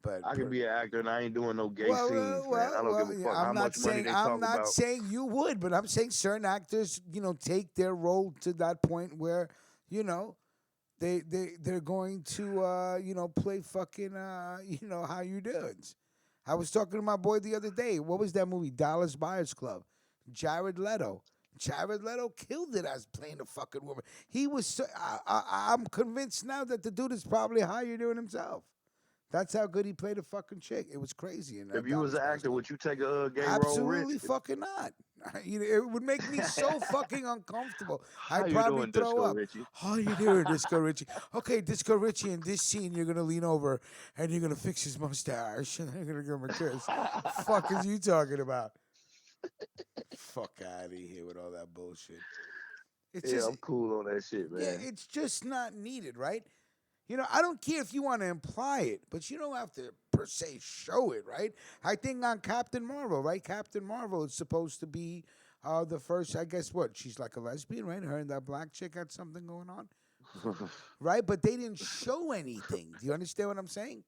but I could be an actor and I ain't doing no gay well, scenes, man. I don't give a yeah, fuck how much money they I'm talk not about. saying you would, but I'm saying certain actors, take their role to that point where, you know, they're going to play fucking how you doing. I was talking to my boy the other day. What was that movie? Dallas Buyers Club. Jared Leto. Jared Leto killed it as playing the fucking woman. He was. I'm convinced now that the dude is probably higher than himself. That's how good he played a fucking chick. It was crazy in If you was Dallas an Buyers actor, Club. would you take a gay role, Absolutely Rich? fucking not. It would make me so fucking uncomfortable. How I'd you probably doing, throw Disco up. Richie? How you doing, Disco Richie? Okay, Disco Richie, in this scene, you're gonna lean over and you're gonna fix his mustache and you're gonna give him a kiss. Fuck is you talking about? Fuck out of here with all that bullshit. It's Yeah, just, I'm cool on that shit, yeah, man. it's just not needed, right? I don't care if you want to imply it, but you don't have to per se show it, right? I think on Captain Marvel, right? Captain Marvel is supposed to be the first, I guess what? She's like a lesbian, right? Her and that black chick had something going on, right? But they didn't show anything. Do you understand what I'm saying?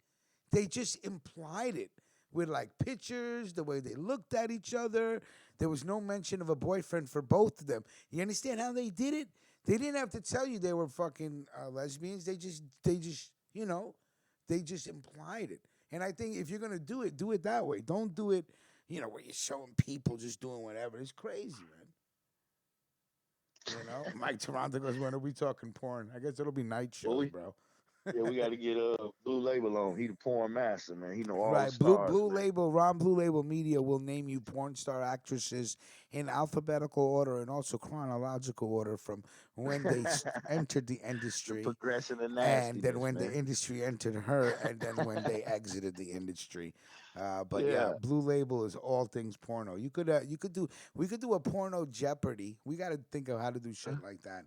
They just implied it with like pictures, the way they looked at each other. There was no mention of a boyfriend for both of them. You understand how they did it? They didn't have to tell you they were fucking lesbians. They just implied it. And I think if you're gonna do it that way. Don't do it, where you're showing people just doing whatever. It's crazy, man. Mike Toronto goes, when are we talking porn? I guess it'll be night well, shows, bro. yeah, we got to get Blue Label on. He the porn master, man. He know all the Right, Blue stars, Blue man. Label, Blue Label Media will name you porn star actresses in alphabetical order and also chronological order from when they entered the The industry, progression of and then nastiness, when the man. industry entered her, and then when they exited the industry. But yeah, Yeah. Blue Label is all things porno. We could do a porno Jeopardy. We got to think of how to do shit like that.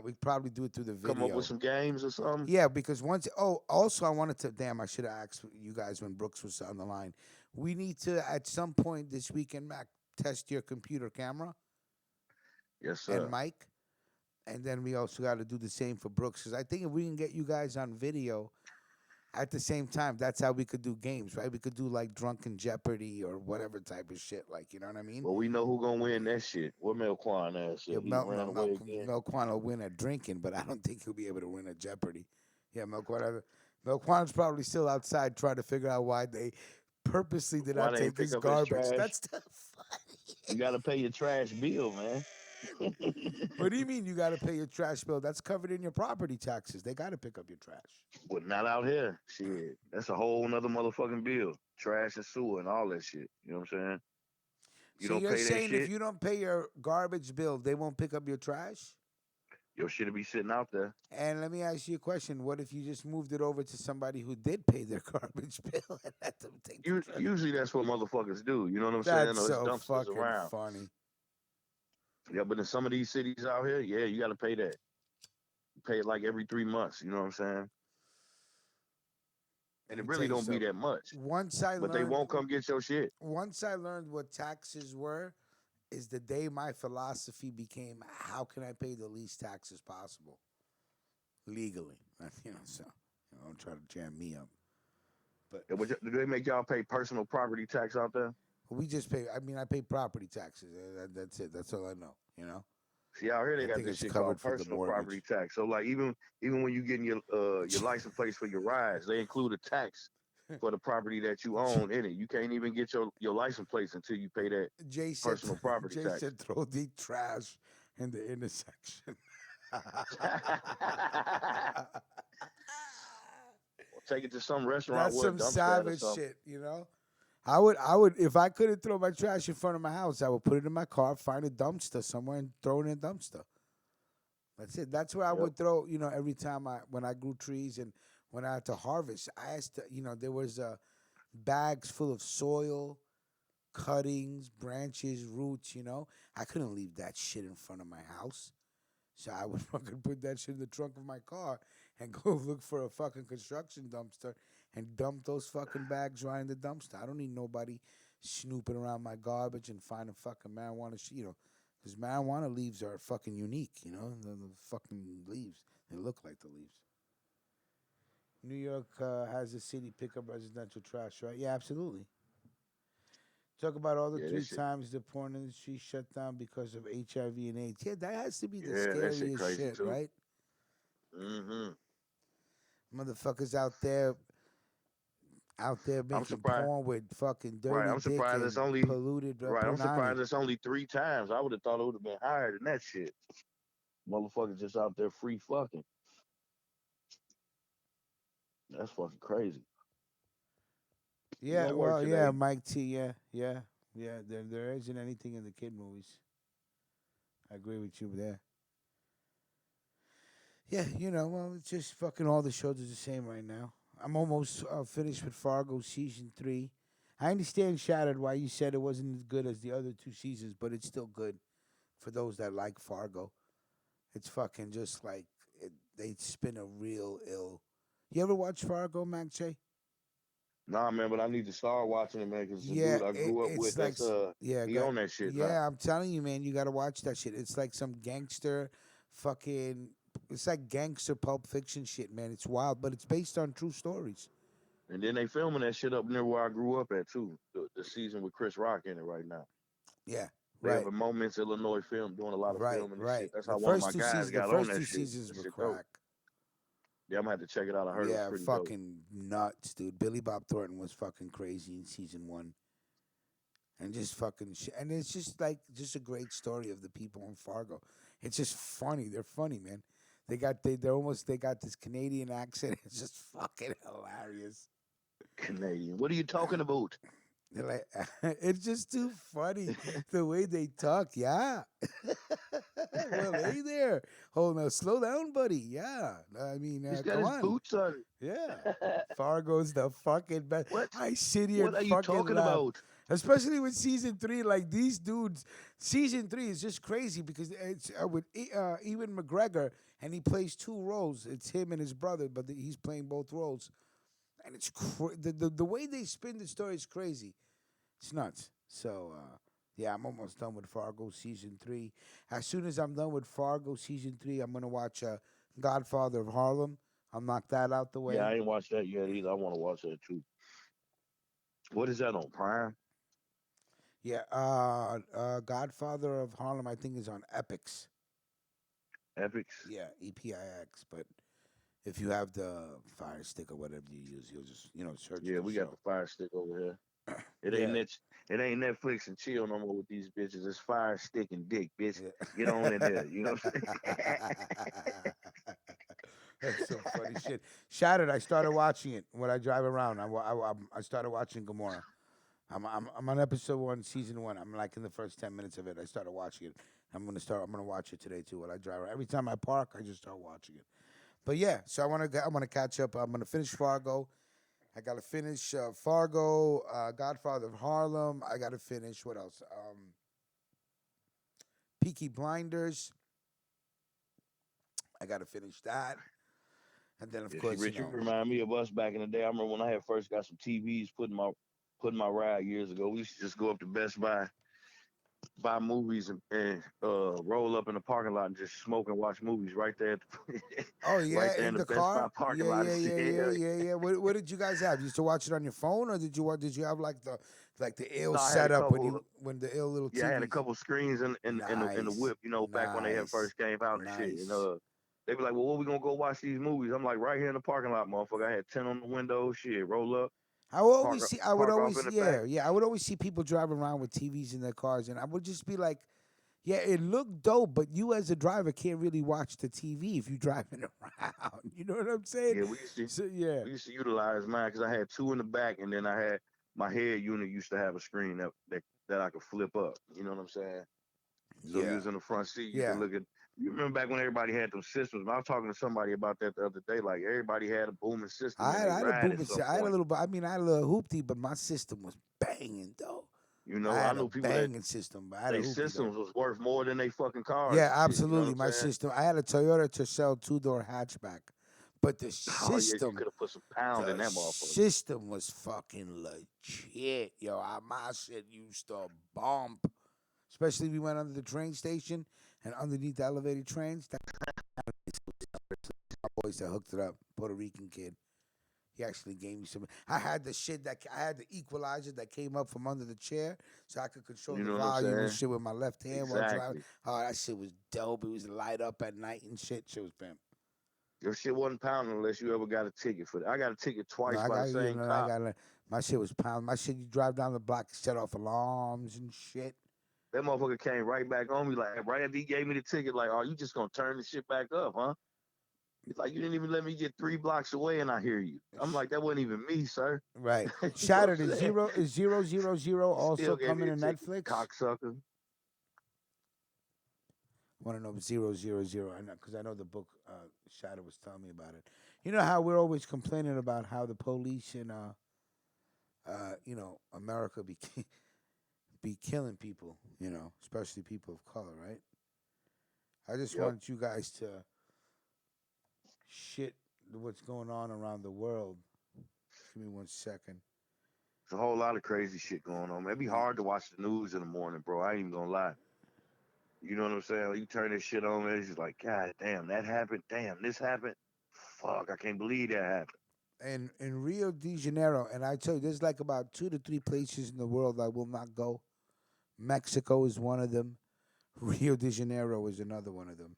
We probably do it through the Come up with video. some games or something. Yeah, because once. Oh, also, I wanted to. Damn, I should have asked you guys when Brooks was on the line. We need to at some point this weekend, Mac, test your computer camera Yes, and sir. mic, and then we also got to do the same for Brooks. Because I think if we can get you guys on video at the same time, that's how we could do games, right? We could do like Drunken Jeopardy or whatever type of shit. Like, you know what I mean? Well, we know who gonna win that shit. What Melquan ass Yeah, shit? He done ran away again. Melquan will win at drinking, but I don't think he'll be able to win at Jeopardy. Yeah, Melquan's probably still outside trying to figure out why they purposely did Why not they ain't take pick his up his garbage. trash? That's the You funny. gotta pay your trash bill, man. What do you mean you got to pay your trash bill? That's covered in your property taxes. They got to pick up your trash. But not out here. Shit. That's a whole nother motherfucking bill. Trash and sewer and all that shit. You know what I'm saying? You So don't you're pay that saying if shit, you don't pay your garbage bill, they won't pick up your trash? your shit'll be sitting out there. And let me ask you a question. What if you just moved it over to somebody who did pay their garbage bill and let them take the trash? Usually that's what motherfuckers do. You know what I'm saying? That's Or it's so dumpsters fucking around. funny. Yeah, but in some of these cities out here, yeah, you gotta pay that. You pay it like every 3 months, you know what I'm saying? Let And me it tell really you don't be something. that much. Once I But they learned won't come get your shit. once I learned what taxes were, is the day my philosophy became how can I pay the least taxes possible legally. So don't try to jam me up. But Yeah, do they make y'all pay personal property tax out there? we just pay. I mean, I pay property taxes. That's it. That's all I know. See, out here they I got think this it's shit covered called for the personal property mortgage. tax. So like even when you getting your license plates for your rides, they include a tax for the property that you own in it. You can't even get your license plates until you pay that Jay said. personal property Jay tax. said throw the trash in the intersection. Take it to some restaurant That's with a some dumpster at or savage something. shit. I would, if I couldn't throw my trash in front of my house, I would put it in my car, find a dumpster somewhere, and throw it in a dumpster. That's it. That's where I Yep. would throw. Every time when I grew trees and when I had to harvest, I asked. There was bags full of soil, cuttings, branches, roots. I couldn't leave that shit in front of my house. So I would fucking put that shit in the trunk of my car and go look for a fucking construction dumpster and dump those fucking bags right in the dumpster. I don't need nobody snooping around my garbage and finding fucking marijuana because marijuana leaves are fucking unique, the fucking leaves. They look like the leaves. New York has a city pick up residential trash, right? Yeah, absolutely. Talk about all the Yeah, three this shit. times the porn industry shut down because of HIV and AIDS. Yeah, that has to be the Yeah, that shit scariest crazy shit, too. right? Mm-hmm. Motherfuckers out there I'm making surprised. porn with fucking Right. dirty I'm dick surprised it's and only. polluted Right. I'm punani. surprised it's only 3 times. I would have thought it would have been higher than that shit. Motherfuckers just out there free fucking. That's fucking crazy. You Yeah, gonna work well, yeah, today? Mike T. Yeah. There isn't anything in the kid movies. I agree with you there. Yeah, well, it's just fucking all the shows are the same right now. I'm almost finished with Fargo season 3. I understand, Shattered, why you said it wasn't as good as the other 2 seasons, but it's still good for those that like Fargo. It's fucking just like they spin a real ill. You ever watch Fargo, Mac J? Nah, man, but I need to start watching it, man, because the Yeah, dude I grew up with, it's like yeah, he on that shit now. yeah. I'm telling you, man, you gotta watch that shit. It's like some gangster, fucking. It's like gangster Pulp Fiction shit, man. It's wild, but it's based on true stories. And then they filming that shit up near where I grew up at too. The season with Chris Rock in it right now. Yeah, They have right, a Moments Illinois film doing a lot of filming and right. shit. That's how one of my guys The got on first that two shit. seasons That were shit dope. crack. Yeah, I'm gonna have to check it out. I heard it was Yeah, pretty dope. fucking nuts, dude. Billy Bob Thornton was fucking crazy in season 1. And just fucking shit. And it's just like just a great story of the people in Fargo. It's just funny. They're funny, man. They got this Canadian accent. It's just fucking hilarious. Canadian. What are you talking about? They're like, it's just too funny the way they talk. Yeah. Well, hey there. Hold on, slow down, buddy. Yeah. I mean, He's got come his on. boots on. Yeah. Fargo's the fucking best. What? I sit here What and are you fucking talking laugh. about? Especially with season 3, like these dudes. Season 3 is just crazy because it's with Ewan McGregor, and he plays 2 roles. It's him and his brother, but he's playing both roles, and it's the way they spin the story is crazy. It's nuts. So yeah, I'm almost done with Fargo season 3. As soon as I'm done with Fargo season 3, I'm gonna watch Godfather of Harlem. I'll knock that out the Yeah, way. I ain't watched that yet either. I want to watch that too. What is that on Prime? Yeah, Godfather of Harlem, I think, is on Epics. Epics. Yeah, EPIX. But if you have the Fire Stick or whatever you use, you'll just search Yeah, the we got show. the Fire Stick over here. It ain't Yeah, net, it ain't Netflix and chill no more with these bitches. It's Fire Stick and Dick, bitch. Get on in yeah. here. You know what I'm saying? That's so funny shit. Shattered. I started watching it when I drive around. I started watching Gamora. I'm on episode 1, season 1. I'm like in the first 10 minutes of it. I started watching it. I'm gonna watch it today too while I drive around. Every time I park, I just start watching it. But yeah, so I want to catch up. I'm gonna finish Fargo. I gotta finish Fargo, Godfather of Harlem. I gotta finish what else? Peaky Blinders. I gotta finish that, and then of Yeah, see, course Rich, you remind me of us back in the day. I remember when I had first got some TVs put in my ride years ago. We used to just go up to Best Buy, buy movies, and roll up in the parking lot and just smoke and watch movies right there, Oh right yeah, there in in the the Best Buy car. parking Yeah, lot and yeah, shit. yeah, yeah, yeah, yeah. What did you guys have? You used to watch it on your phone, or did you have like the ill No, I had a setup couple. when the ill little Yeah, I had a TVs? couple screens in the Nice, whip, back when they had nice, first came out and shit. And nice. they be like, "Well, what we gonna go watch these movies?" I'm like, "Right here in the parking lot, motherfucker." I had 10 on the window, shit, roll up, I would park off always in the back. yeah, I would always see people driving around with TVs in their cars, and I would just be like, yeah, it looked dope, but you as a driver can't really watch the TV if you're driving around. You know what I'm saying? Yeah, we used to So yeah, we used to utilize mine because I had two in the back, and then I had my head unit used to have a screen that I could flip up. You know what I'm saying? So you yeah, was in the front seat, you could yeah. look at. You remember back when everybody had them systems? I was talking to somebody about that the other day. Like everybody had a booming system in I their had a ride at booming. some I had a point. little. I mean, I had a little hoopty, but my system was banging though. You I know, I had a knew people that banging system, but I had a they hoopty though. systems was worth more than they fucking cars Yeah, and shit. You know what absolutely. I'm My saying? system. I had a Toyota Tercel 2-door hatchback, but Oh yeah, you could have put some pound in the that motherfucker. system was fucking legit, yo. My shit used to bump, especially we went under the train station and underneath the elevated trains. That my boys that hooked it up, Puerto Rican kid. He actually gave me some. I had the shit that I had the equalizer that came up from under the chair, so I could control You the know what I'm volume and saying? shit with my left hand while driving. Exactly. Oh, that shit was dope. It was light up at night and shit. Shit was pimp. Your shit wasn't pounding unless you ever got a ticket for that. I got a ticket No, twice I by the got you same know I cop. got my shit was pound. My shit, you drive down the block, set off alarms and shit. That motherfucker came right back on me like right after he gave me the ticket, like, oh, you just gonna turn the shit back up, huh? He's like, you didn't even let me get 3 blocks away and I hear you. I'm like, that wasn't even me, sir. Right. You know what Shattered I'm is saying? 000 also Still gave me coming the to ticket, Netflix. cocksucker. Want to know if 000? I know because I know the book. Shadow was telling me about it. You know how we're always complaining about how the police in America be be killing people. Especially people of color, right? I just Yep. want you guys to shit what's going on around the world. Give me 1 second. There's a whole lot of crazy shit going on, man. It'd be Y- hard to watch the news in the morning, bro. I ain't even gonna lie. You know what I'm saying? Like, you turn this shit on, man, it's just like, God damn, that happened. Damn, this happened. Fuck, I can't believe that happened. in Rio de Janeiro, and I tell you, there's like about 2 to 3 places in the world I will not go. Mexico is one of them. Rio de Janeiro is another one of them.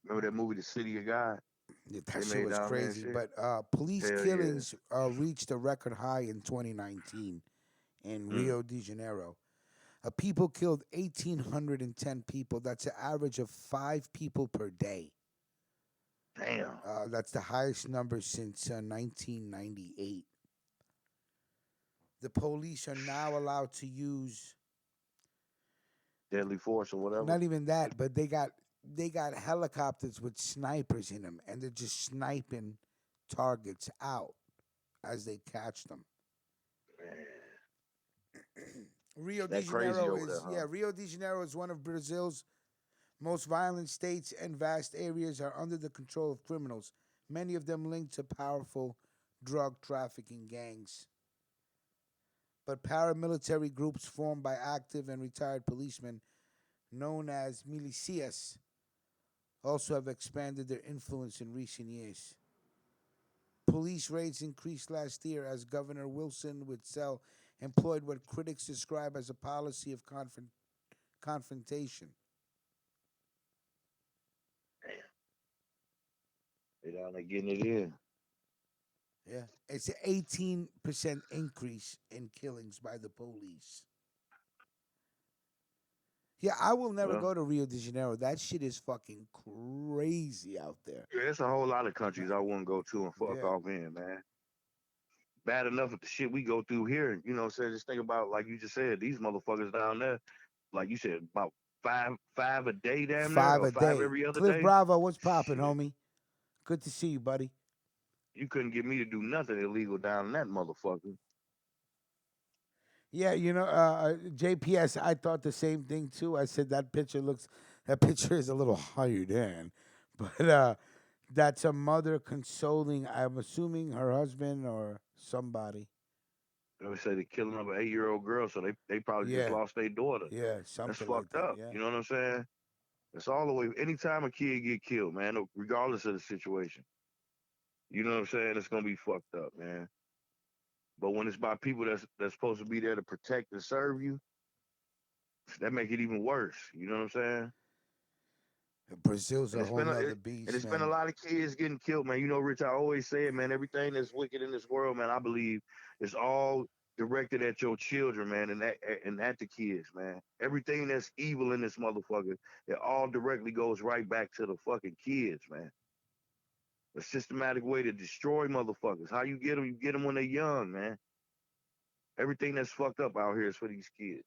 Remember that movie, The City of God? Yeah, They that shit made was down there and crazy. shit. But police Hell yeah. killings reached a record high in 2019 in Mm, Rio de Janeiro. People killed 1,810 people. That's an average of 5 people per day. damn. That's the highest number since 1998. The police are now allowed to use Deadly Force or whatever. not even that, but they got helicopters with snipers in them, and they're just sniping targets out as they catch them. Man, Rio de that crazy Janeiro over there, is huh? yeah, Rio de Janeiro is one of Brazil's most violent states, and vast areas are under the control of criminals, many of them linked to powerful drug trafficking gangs. But paramilitary groups formed by active and retired policemen, known as milicias, also have expanded their influence in recent years. Police raids increased last year as Governor Wilson Witzel employed what critics describe as a policy of confrontation. Damn. They down there getting it in. Yeah, it's an 18% increase in killings by the police. Yeah, I will never Well, go to Rio de Janeiro. That shit is fucking crazy out there. yeah, there's a whole lot of countries I wouldn't go to and fuck Yeah, off in, man. Bad enough with the shit we go through here. You know what I'm saying? Just think about, like you just said, these motherfuckers down there, like you said, about five a day down there, five or a five day. every other Cliff day. Bravo, what's poppin', Shit. homie? Good to see you, buddy. You couldn't get me to do nothing illegal down in that motherfucker. Yeah, JPS. I thought the same thing too. I said that picture is a little higher than, but that's a mother consoling. I'm assuming her husband or somebody. They would say the killing of an 8-year-old girl, so they probably just Yeah, lost their daughter. yeah, That's something like fucked that. up. Yeah. You know what I'm saying? It's all the way. Anytime a kid get killed, man, regardless of the situation, you know what I'm saying? It's gonna be fucked up, man. But when it's by people that's supposed to be there to protect and serve you, that make it even worse. You know what I'm saying? Brazil's And a it's whole been nother and beast, it's been a man. lot of kids getting killed, man. You know, Rich, I always say it, man. Everything that's wicked in this world, man, I believe is all directed at your children, man, and at the kids, man. Everything that's evil in this motherfucker, it all directly goes right back to the fucking kids, man. A systematic way to destroy motherfuckers. How you get them? You get them when they're young, man. Everything that's fucked up out here is for these kids.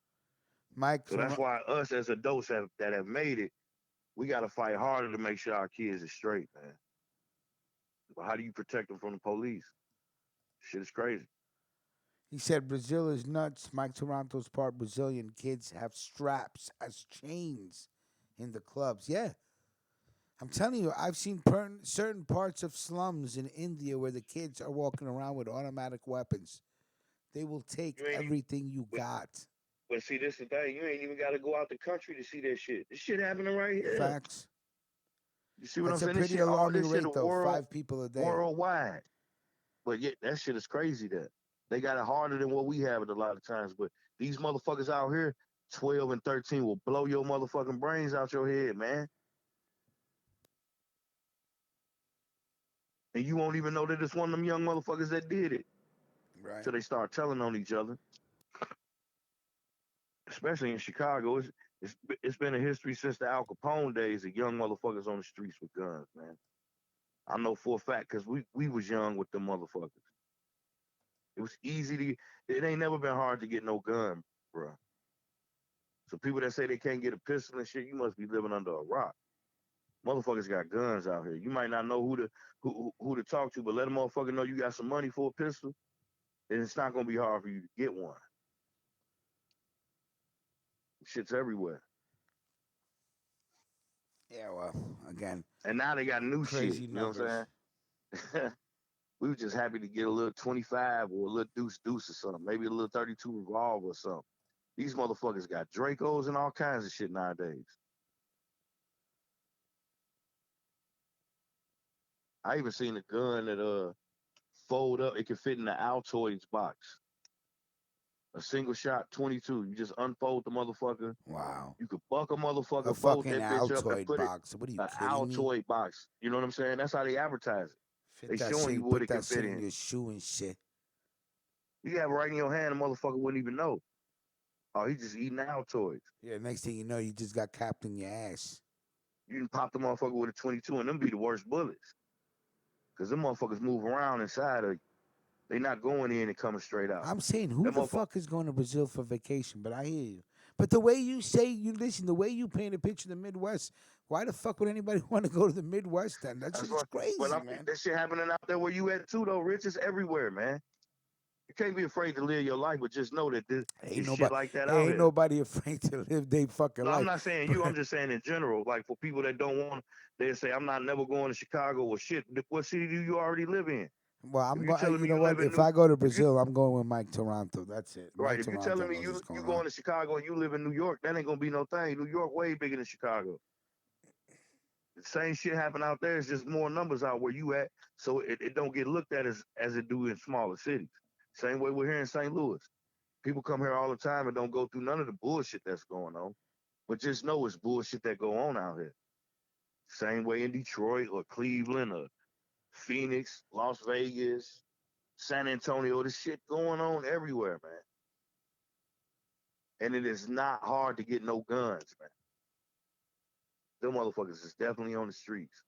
Mike So from that's why us as adults that have made it, we got to fight harder to make sure our kids are straight, man. But how do you protect them from the police? Shit is crazy. He said Brazil is nuts. Mike Toronto's part Brazilian. Kids have straps as chains in the clubs. Yeah, I'm telling you, I've seen certain parts of slums in India where the kids are walking around with automatic weapons. They will take You ain't even, everything you but, got. but see, this the thing. You ain't even got to go out the country to see that shit. This shit happening right here. Facts. You see what I'm That's a saying? This pretty shit, all alarming this shit, rate, though. world 5 people a day. worldwide. But yet, that shit is crazy. That they got it harder than what we have it a lot of times. But these motherfuckers out here, 12 and 13, will blow your motherfucking brains out your head, man. And you won't even know that it's one of them young motherfuckers that did it Right. till they start telling on each other. Especially in Chicago, it's been a history since the Al Capone days of young motherfuckers on the streets with guns, man. I know for a fact because we was young with them motherfuckers. It was easy to. It ain't never been hard to get no gun, bro. So people that say they can't get a pistol and shit, you must be living under a rock. Motherfuckers got guns out here. You might not know who to talk to, but let a motherfucker know you got some money for a pistol, and it's not gonna be hard for you to get one. Shit's everywhere. Yeah, well, again, And now they got new shit. crazy You know what numbers. I'm saying? We were just happy to get a little 25 or a little deuce or something, maybe a little 32 revolver or something. These motherfuckers got Dracos and all kinds of shit nowadays. I even seen a gun that fold up. It can fit in the Altoids box. A single shot 22. You just unfold the motherfucker. Wow. You could buck a A motherfucker, fold fucking that bitch up, and Altoid put it box. What are you an kidding me? Altoid box. You know what I'm saying? That's how they advertise it. Fit They that showing you shit. what Put it can that fit shit in in. your shoe and shit. You have it right in your hand, a motherfucker wouldn't even know. Oh, he just eating Altoids. Yeah. Next thing you know, you just got capped in your ass. You can pop the motherfucker with a 22, and them be the worst bullets. Because them motherfuckers move around inside of you. They not going in and coming straight out. I'm saying, who That the motherfucker. fuck is going to Brazil for vacation? But I hear you. But the way you say, you listen, the way you paint a picture of the Midwest, why the fuck would anybody want to go to the Midwest then? That That's shit is why. But crazy, man. that shit happening out there where you at too, though. Rich is everywhere, man. You can't be afraid to live your life, but just know that Ain't it's shit nobody, like that out ain't here. nobody afraid to live their fucking No, I'm life. not saying you. I'm just saying in general. Like for people that don't want, they say I'm not never going to Chicago or shit. What city do you already live in? Well, If I'm you going. telling You me know you what? live in If New, I go to if you Brazil, I'm going with Mike Toronto. That's it. right, Mike if you Toronto telling me knows what's you going on. going to Chicago and you live in New York, that ain't gonna be no thing. New York way bigger than Chicago. The same shit happen out there. It's just more numbers out where you at, so it don't get looked at as it do in smaller cities. Same way we're here in St. Louis. People come here all the time and don't go through none of the bullshit that's going on, but just know it's bullshit that go on out here. Same way in Detroit or Cleveland or Phoenix, Las Vegas, San Antonio. This shit going on everywhere, man. And it is not hard to get no guns, man. Them motherfuckers is definitely on the streets.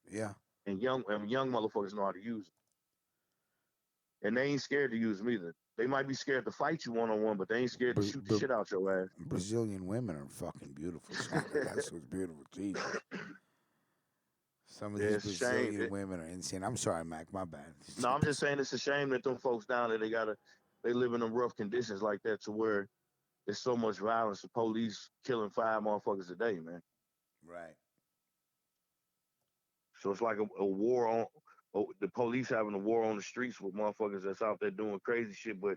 Yeah. And young motherfuckers know how to use them. And they ain't scared to use them either. They might be scared to fight you one on one, but they ain't scared to shoot the shit out your ass. Brazilian women are fucking beautiful. That's what's beautiful. Jesus. Some of Yeah, these it's a shame. Brazilian women are insane. I'm sorry, Mac. My bad. No, I'm just saying it's a shame that them folks down there they live in them rough conditions like that to where there's so much violence. The police killing 5 motherfuckers a day, man. Right. So it's like a war on the police having a war on the streets with motherfuckers that's out there doing crazy shit, but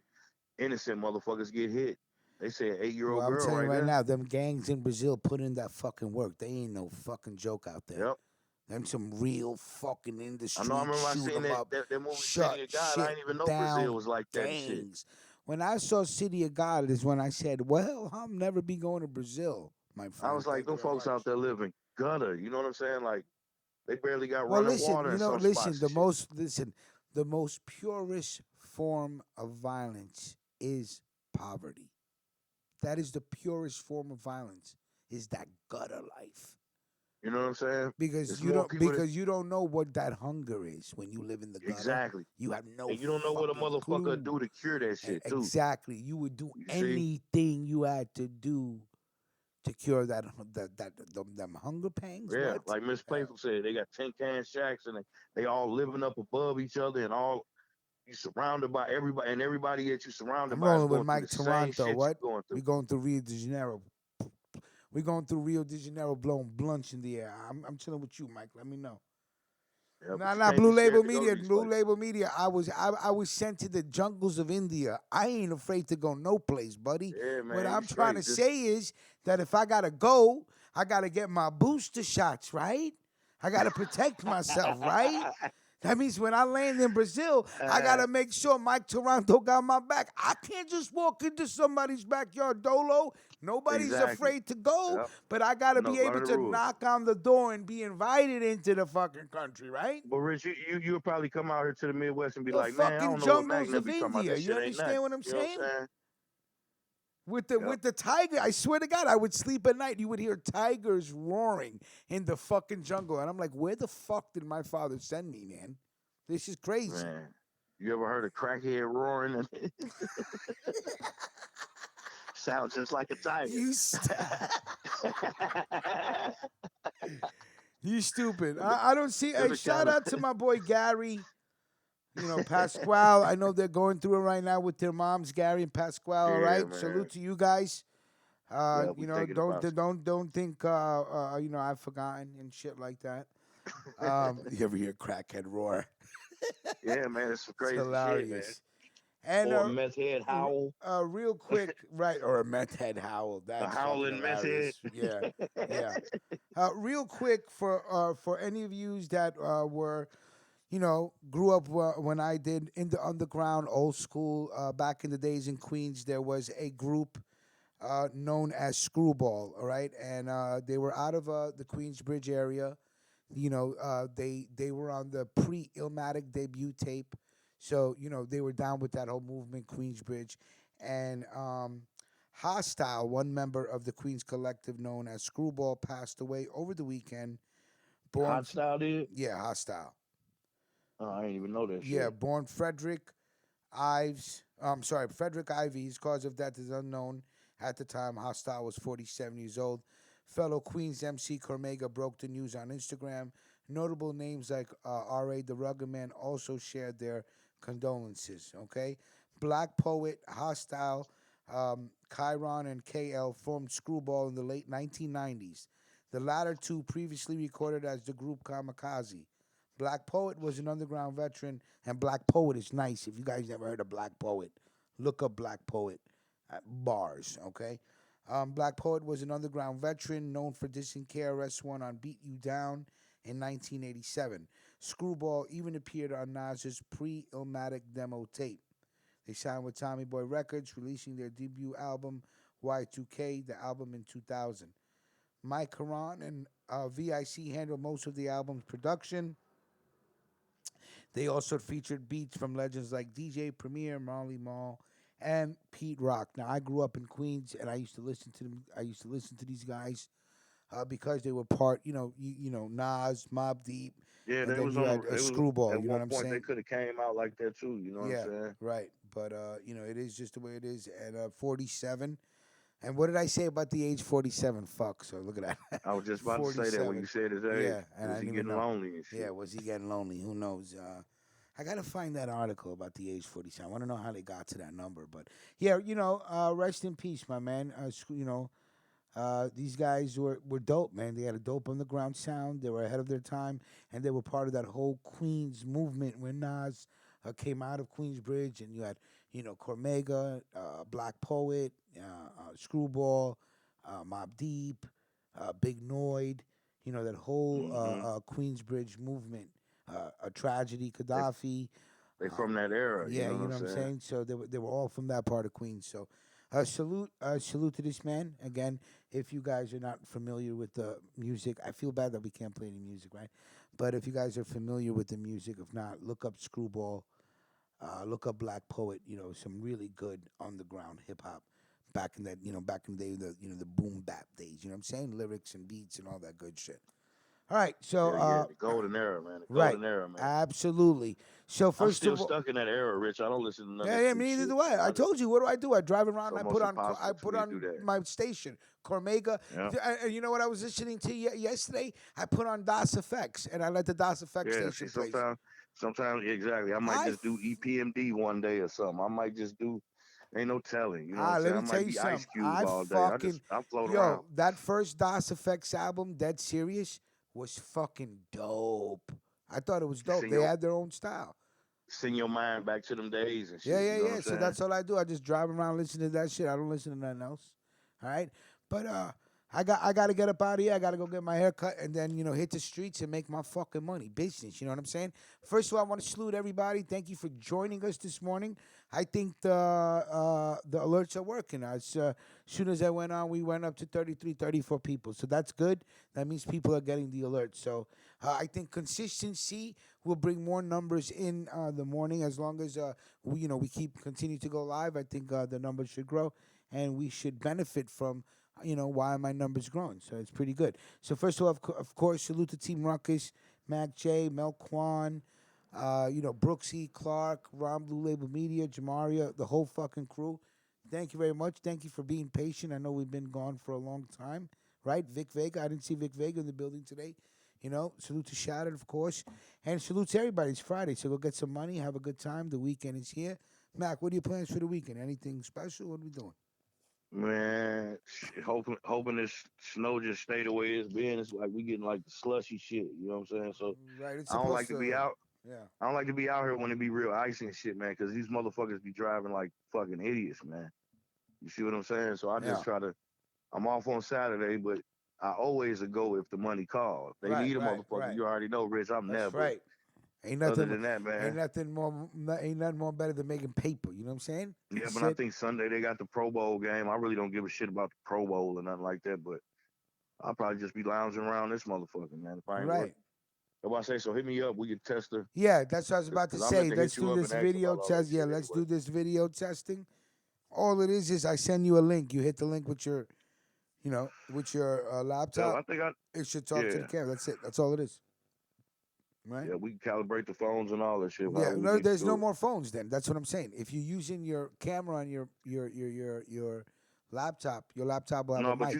innocent motherfuckers get hit. They say an 8 year Well, old I'm girl telling you right right there. now, them gangs in Brazil put in that fucking work. They ain't no fucking joke out there. Yep. Them some real fucking in the I know. I street, remember I shoot seen 'em up, that movie shut City of God. I shit didn't even know Brazil down was like that and shit. gangs. When I saw City of God is when I said, well, I'll never be going to Brazil, my I friend. was like, Thank you them very folks out much. there living gutter. You know what I'm saying? Like they barely got Well, running listen, water you in know, some listen, spots and shit. the most purest form of violence is poverty. That is the purest form of violence, is that gutter life. You know what I'm saying? Because It's you more don't people that because you don't know what that hunger is when you live in the gutter. exactly, You have no and you don't know what a fucking motherfucker clue. do to cure that shit too. Exactly. You would do You see? anything you had to do to cure them hunger pangs. Yeah, What? like Miss Playful said, they got tin can shacks and they all living up above each other and all you surrounded by everybody and everybody that you surrounded I'm by is rolling with going through Mike the same Toronto. shit What? you're going We through. going through Rio de Janeiro. We going through Rio de Janeiro, blowing blunts in the air. I'm chilling with you, Mike. Let me know. Yeah, but Nah, you nah, can't be Blue Label scared to go to Media, these Blue places. Label Media. I was sent to the jungles of India. I ain't afraid to go no place, buddy. Yeah, What man, you I'm trying to straight. Just say is that if I gotta go, I gotta get my booster shots, right? I gotta protect myself, right? That means when I land in Brazil, I uh, gotta make sure Mike Toronto got my back. I can't just walk into somebody's backyard, Dolo. Nobody's exactly. afraid to go, Yep. but I gotta No, be learn able the to rules. knock on the door and be invited into the fucking country, right? But Rich, you would probably come out here to the Midwest and be The like, man, I fucking don't know what jungles Magna of be talking about. India. This You shit ain't nothing. understand what I'm You know what saying? I'm saying? With Yep. the tiger, I swear to God, I would sleep at night. You would hear tigers roaring in the fucking jungle, and I'm like, where the fuck did my father send me, man? This is crazy. Man, you ever heard a crackhead roaring? Sounds just like a tiger. You st- you stupid. Let me I don't see. let Hey, me shout count out to it. my boy Gary. You know, Pasquale. I know they're going through it right now with their moms, Gary and Pasquale. All Yeah, right, man. salute to you guys. Yeah, You we know, thinking about don't think you know I've forgotten and shit like that. you. You ever hear crackhead roar? Yeah, man, it's some It's crazy shit, man. hilarious. And Or a meth head howl, real quick, right? Or a meth head howl. a That's fucking howling meth head. hilarious. Yeah, yeah. Real quick for any of yous that were you know grew up when I did in the underground, old school. Back in the days in Queens, there was a group known as Screwball. All right, and they were out of the Queensbridge area. You know, they were on the pre-Illmatic debut tape, so you know they were down with that whole movement, Queensbridge, and Hostile, one member of the Queens collective known as Screwball, passed away over the weekend. Born, Hot style did? yeah, Hostile, Oh, I didn't even know that yeah, shit. born Frederick Ives. I'm sorry, Frederick Ives. Cause of death is unknown. At the time, Hostile was 47 years old. Fellow Queens MC Cormega broke the news on Instagram. Notable names like R.A. the Rugged Man also shared their condolences. Okay, Black Poet, Hostile, Chiron, and KL formed Screwball in the late 1990s. The latter two previously recorded as the group Kamikaze. Black Poet was an underground veteran, and Black Poet is nice. If you guys never heard of Black Poet, look up Black Poet at bars, okay? Black Poet was an underground veteran known for dissing KRS-One on Beat You Down in 1987. Screwball even appeared on Nas's pre-Illmatic demo tape. They signed with Tommy Boy Records, releasing their debut album, Y2K, the album in 2000. Mike Haran and VIC handled most of the album's production. They also featured beats from legends like DJ Premier, Marley Marl, and Pete Rock. Now, I grew up in Queens, and I used to listen to them. I used to listen to these guys because they were part, you know, Nas, Mob Deep, Yeah, and they then was you on had the. a They was Screwball. at You know one what I'm point they saying? could have came out like that too. You know what I'm Yeah, saying? right. But you know, it is just the way it is. And 47. And what did I say about the age 47? Fuck. So look at that. I was just about to say that when you 47. said his age. Yeah, and I Was he didn't even getting know. lonely and Yeah, shit? was he getting lonely? Who knows? I gotta find that article about the age 47. I want to know how they got to that number. But yeah, you know, rest in peace, my man. You know, these guys were dope, man. They had a dope underground sound. They were ahead of their time, and they were part of that whole Queens movement when Nas came out of Queensbridge, and you had, you know, Cormega, Black Poet, Screwball, Mob Deep, Big Noid. You know that whole Mm-hmm. Queensbridge movement. A tragedy, They Gaddafi. they Um, from that era. You yeah, know what you I'm know what I'm saying? saying. So they were all from that part of Queens. So, salute to this man again. If you guys are not familiar with the music, I feel bad that we can't play any music, right? But if you guys are familiar with the music, if not, look up Screwball, look up Black Poet. You know, some really good underground hip hop back in that, you know, back in the day, the you know the boom bap days. You know what I'm saying? Lyrics and beats and all that good shit. All right. So, Yeah, the golden era, man. The right. golden era, man. Absolutely. So I'm first still of all, stuck in that era, Rich. I don't listen to none of yeah, that yeah, new me neither shit. do I. I told you, what do I do? I drive It's around. almost I impossible for put me to do on that. my station, Cormega. Yeah. And you know what I was listening to yesterday? I put on DOS Effects, and I let the DOS Effects Yeah. See, station play. sometimes, exactly. I might I just do EPMD one day or something. I might just do. Ain't no telling. You know what I'm let saying? me I tell might you be Ice something. Cube all day. I float around. That first DOS Effects album, Dead Serious, was fucking dope. I thought it was You dope. They had their own style. send your mind back to them days and Yeah, shit. yeah, You know what yeah. I'm So saying? that's all I do. I just drive around listening to that shit. I don't listen to nothing else. All right. But I gotta get up out of here. I gotta go get my hair cut and then, hit the streets and make my fucking money. Business, you know what I'm saying? First of all, I want to salute everybody. Thank you for joining us this morning. I think the alerts are working. As soon as I went on, we went up to 33, 34 people. So that's good. That means people are getting the alert. So I think consistency will bring more numbers in the morning as long as we keep continue to go live. I think the numbers should grow, and we should benefit from why my numbers growing. So it's pretty good. So first of all, of course, salute to Team Ruckus, Mac J, Mel Kwan, Brooksy, Clark, Ron Blue Label Media, Jamaria, the whole fucking crew. Thank you very much. Thank you for being patient. I know we've been gone for a long time, right? Vic Vega. I didn't see Vic Vega in the building today. Salute to Shattered, of course. And salute to everybody. It's Friday, so go get some money, have a good time. The weekend is here. Mac, what are your plans for the weekend? Anything special? What are we doing? Man, hoping this snow just stay the way it's been. It's like we getting like the slushy shit. You know what I'm saying? So Right, it's I don't like supposed to be to. out. Yeah. I don't like to be out here when it be real icy and shit, man. Because these motherfuckers be driving like fucking idiots, man. You see what I'm saying? So I just Yeah. try to. I'm off on Saturday, but I always go if the money calls. They Right, need a right, motherfucker. right. You already know, Rich. I'm That's never. right. Ain't Other nothing, than that, man. ain't nothing more better than making paper. You know what I'm saying? Yeah, but I Sit. think Sunday they got the Pro Bowl game. I really don't give a shit about the Pro Bowl or nothing like that. But I'll probably just be lounging around this motherfucker, man. If I ain't Right. working. If I say so, hit me up. We can test her. Yeah, that's what I was about to Cause I meant say. to Let's hit you do up this and ask you video about all that test. Yeah, shit let's anyway. do this video testing. All it is I send you a link. You hit the link with your, Yeah, laptop. I think I. It should talk to the Yeah, camera. That's it. That's all it is. Right? yeah, we can calibrate the phones and all that shit. Yeah. However we No, need to there's no do it. more phones. Then that's what I'm saying. If you're using your camera on your laptop will have a No, but mic.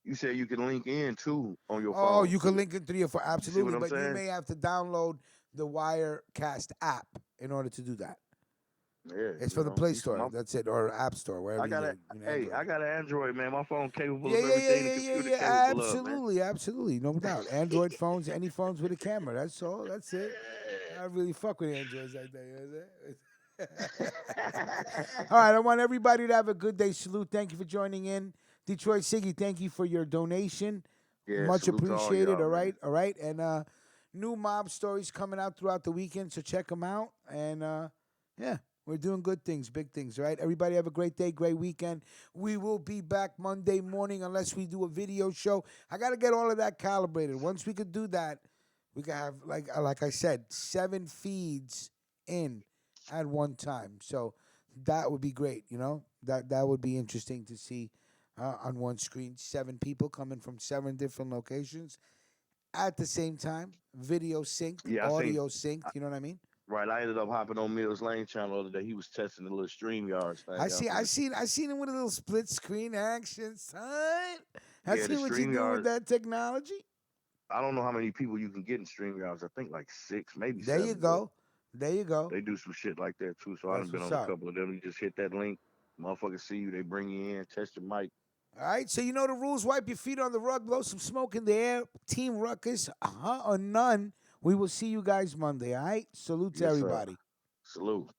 you said you can link in too on your Oh, phone you can too. link in 3 or 4, You see what absolutely. I'm But you saying? may have to download the Wirecast app in order to do that. Yeah, It's you for the know. Play You see, Store. That's it, or App Store, wherever I you got get a it. hey, Android. I got an Android, man. My phone capable Yeah, of yeah, yeah, everything the yeah, yeah, computer yeah. capable of, man. Absolutely, absolutely, no doubt. Android phones, any phones with a camera. That's all. That's it. I really fuck with Androids like that. You know what I'm saying? All right, I want everybody to have a good day. Salute. Thank you for joining in. Detroit Siggy, thank you for your donation. Yeah, Much salute to all appreciated. y'all, All man. right, all right. And new mob stories coming out throughout the weekend, so check them out. And yeah, we're doing good things, big things. All right, everybody have a great day, great weekend. We will be back Monday morning unless we do a video show. I got to get all of that calibrated. Once we could do that, we can have like I said, 7 feeds in at one time. So that would be great. That would be interesting to see on one screen 7 people coming from 7 different locations at the same time, video synced, Yeah, I seen. audio synced. You know what I mean? Right, I ended up hopping on Mills Lane channel the other day. He was testing the little StreamYards I thing out see. I there. seen. I seen him with a little split screen action, son. I Yeah, the seen what you do with StreamYard. that technology. I don't know how many people you can get in StreamYards. I think like 6, maybe There you 7, but go. There you go. they do some shit like that too. So I done That's been what's on a up. couple of them. You just hit that link, motherfuckers see you, they bring you in, test your mic. All right, so you know the rules. Wipe your feet on the rug, blow some smoke in the air. Team Ruckus, or none. We will see you guys Monday. All right. Salute to Yes, sir. everybody. Salute.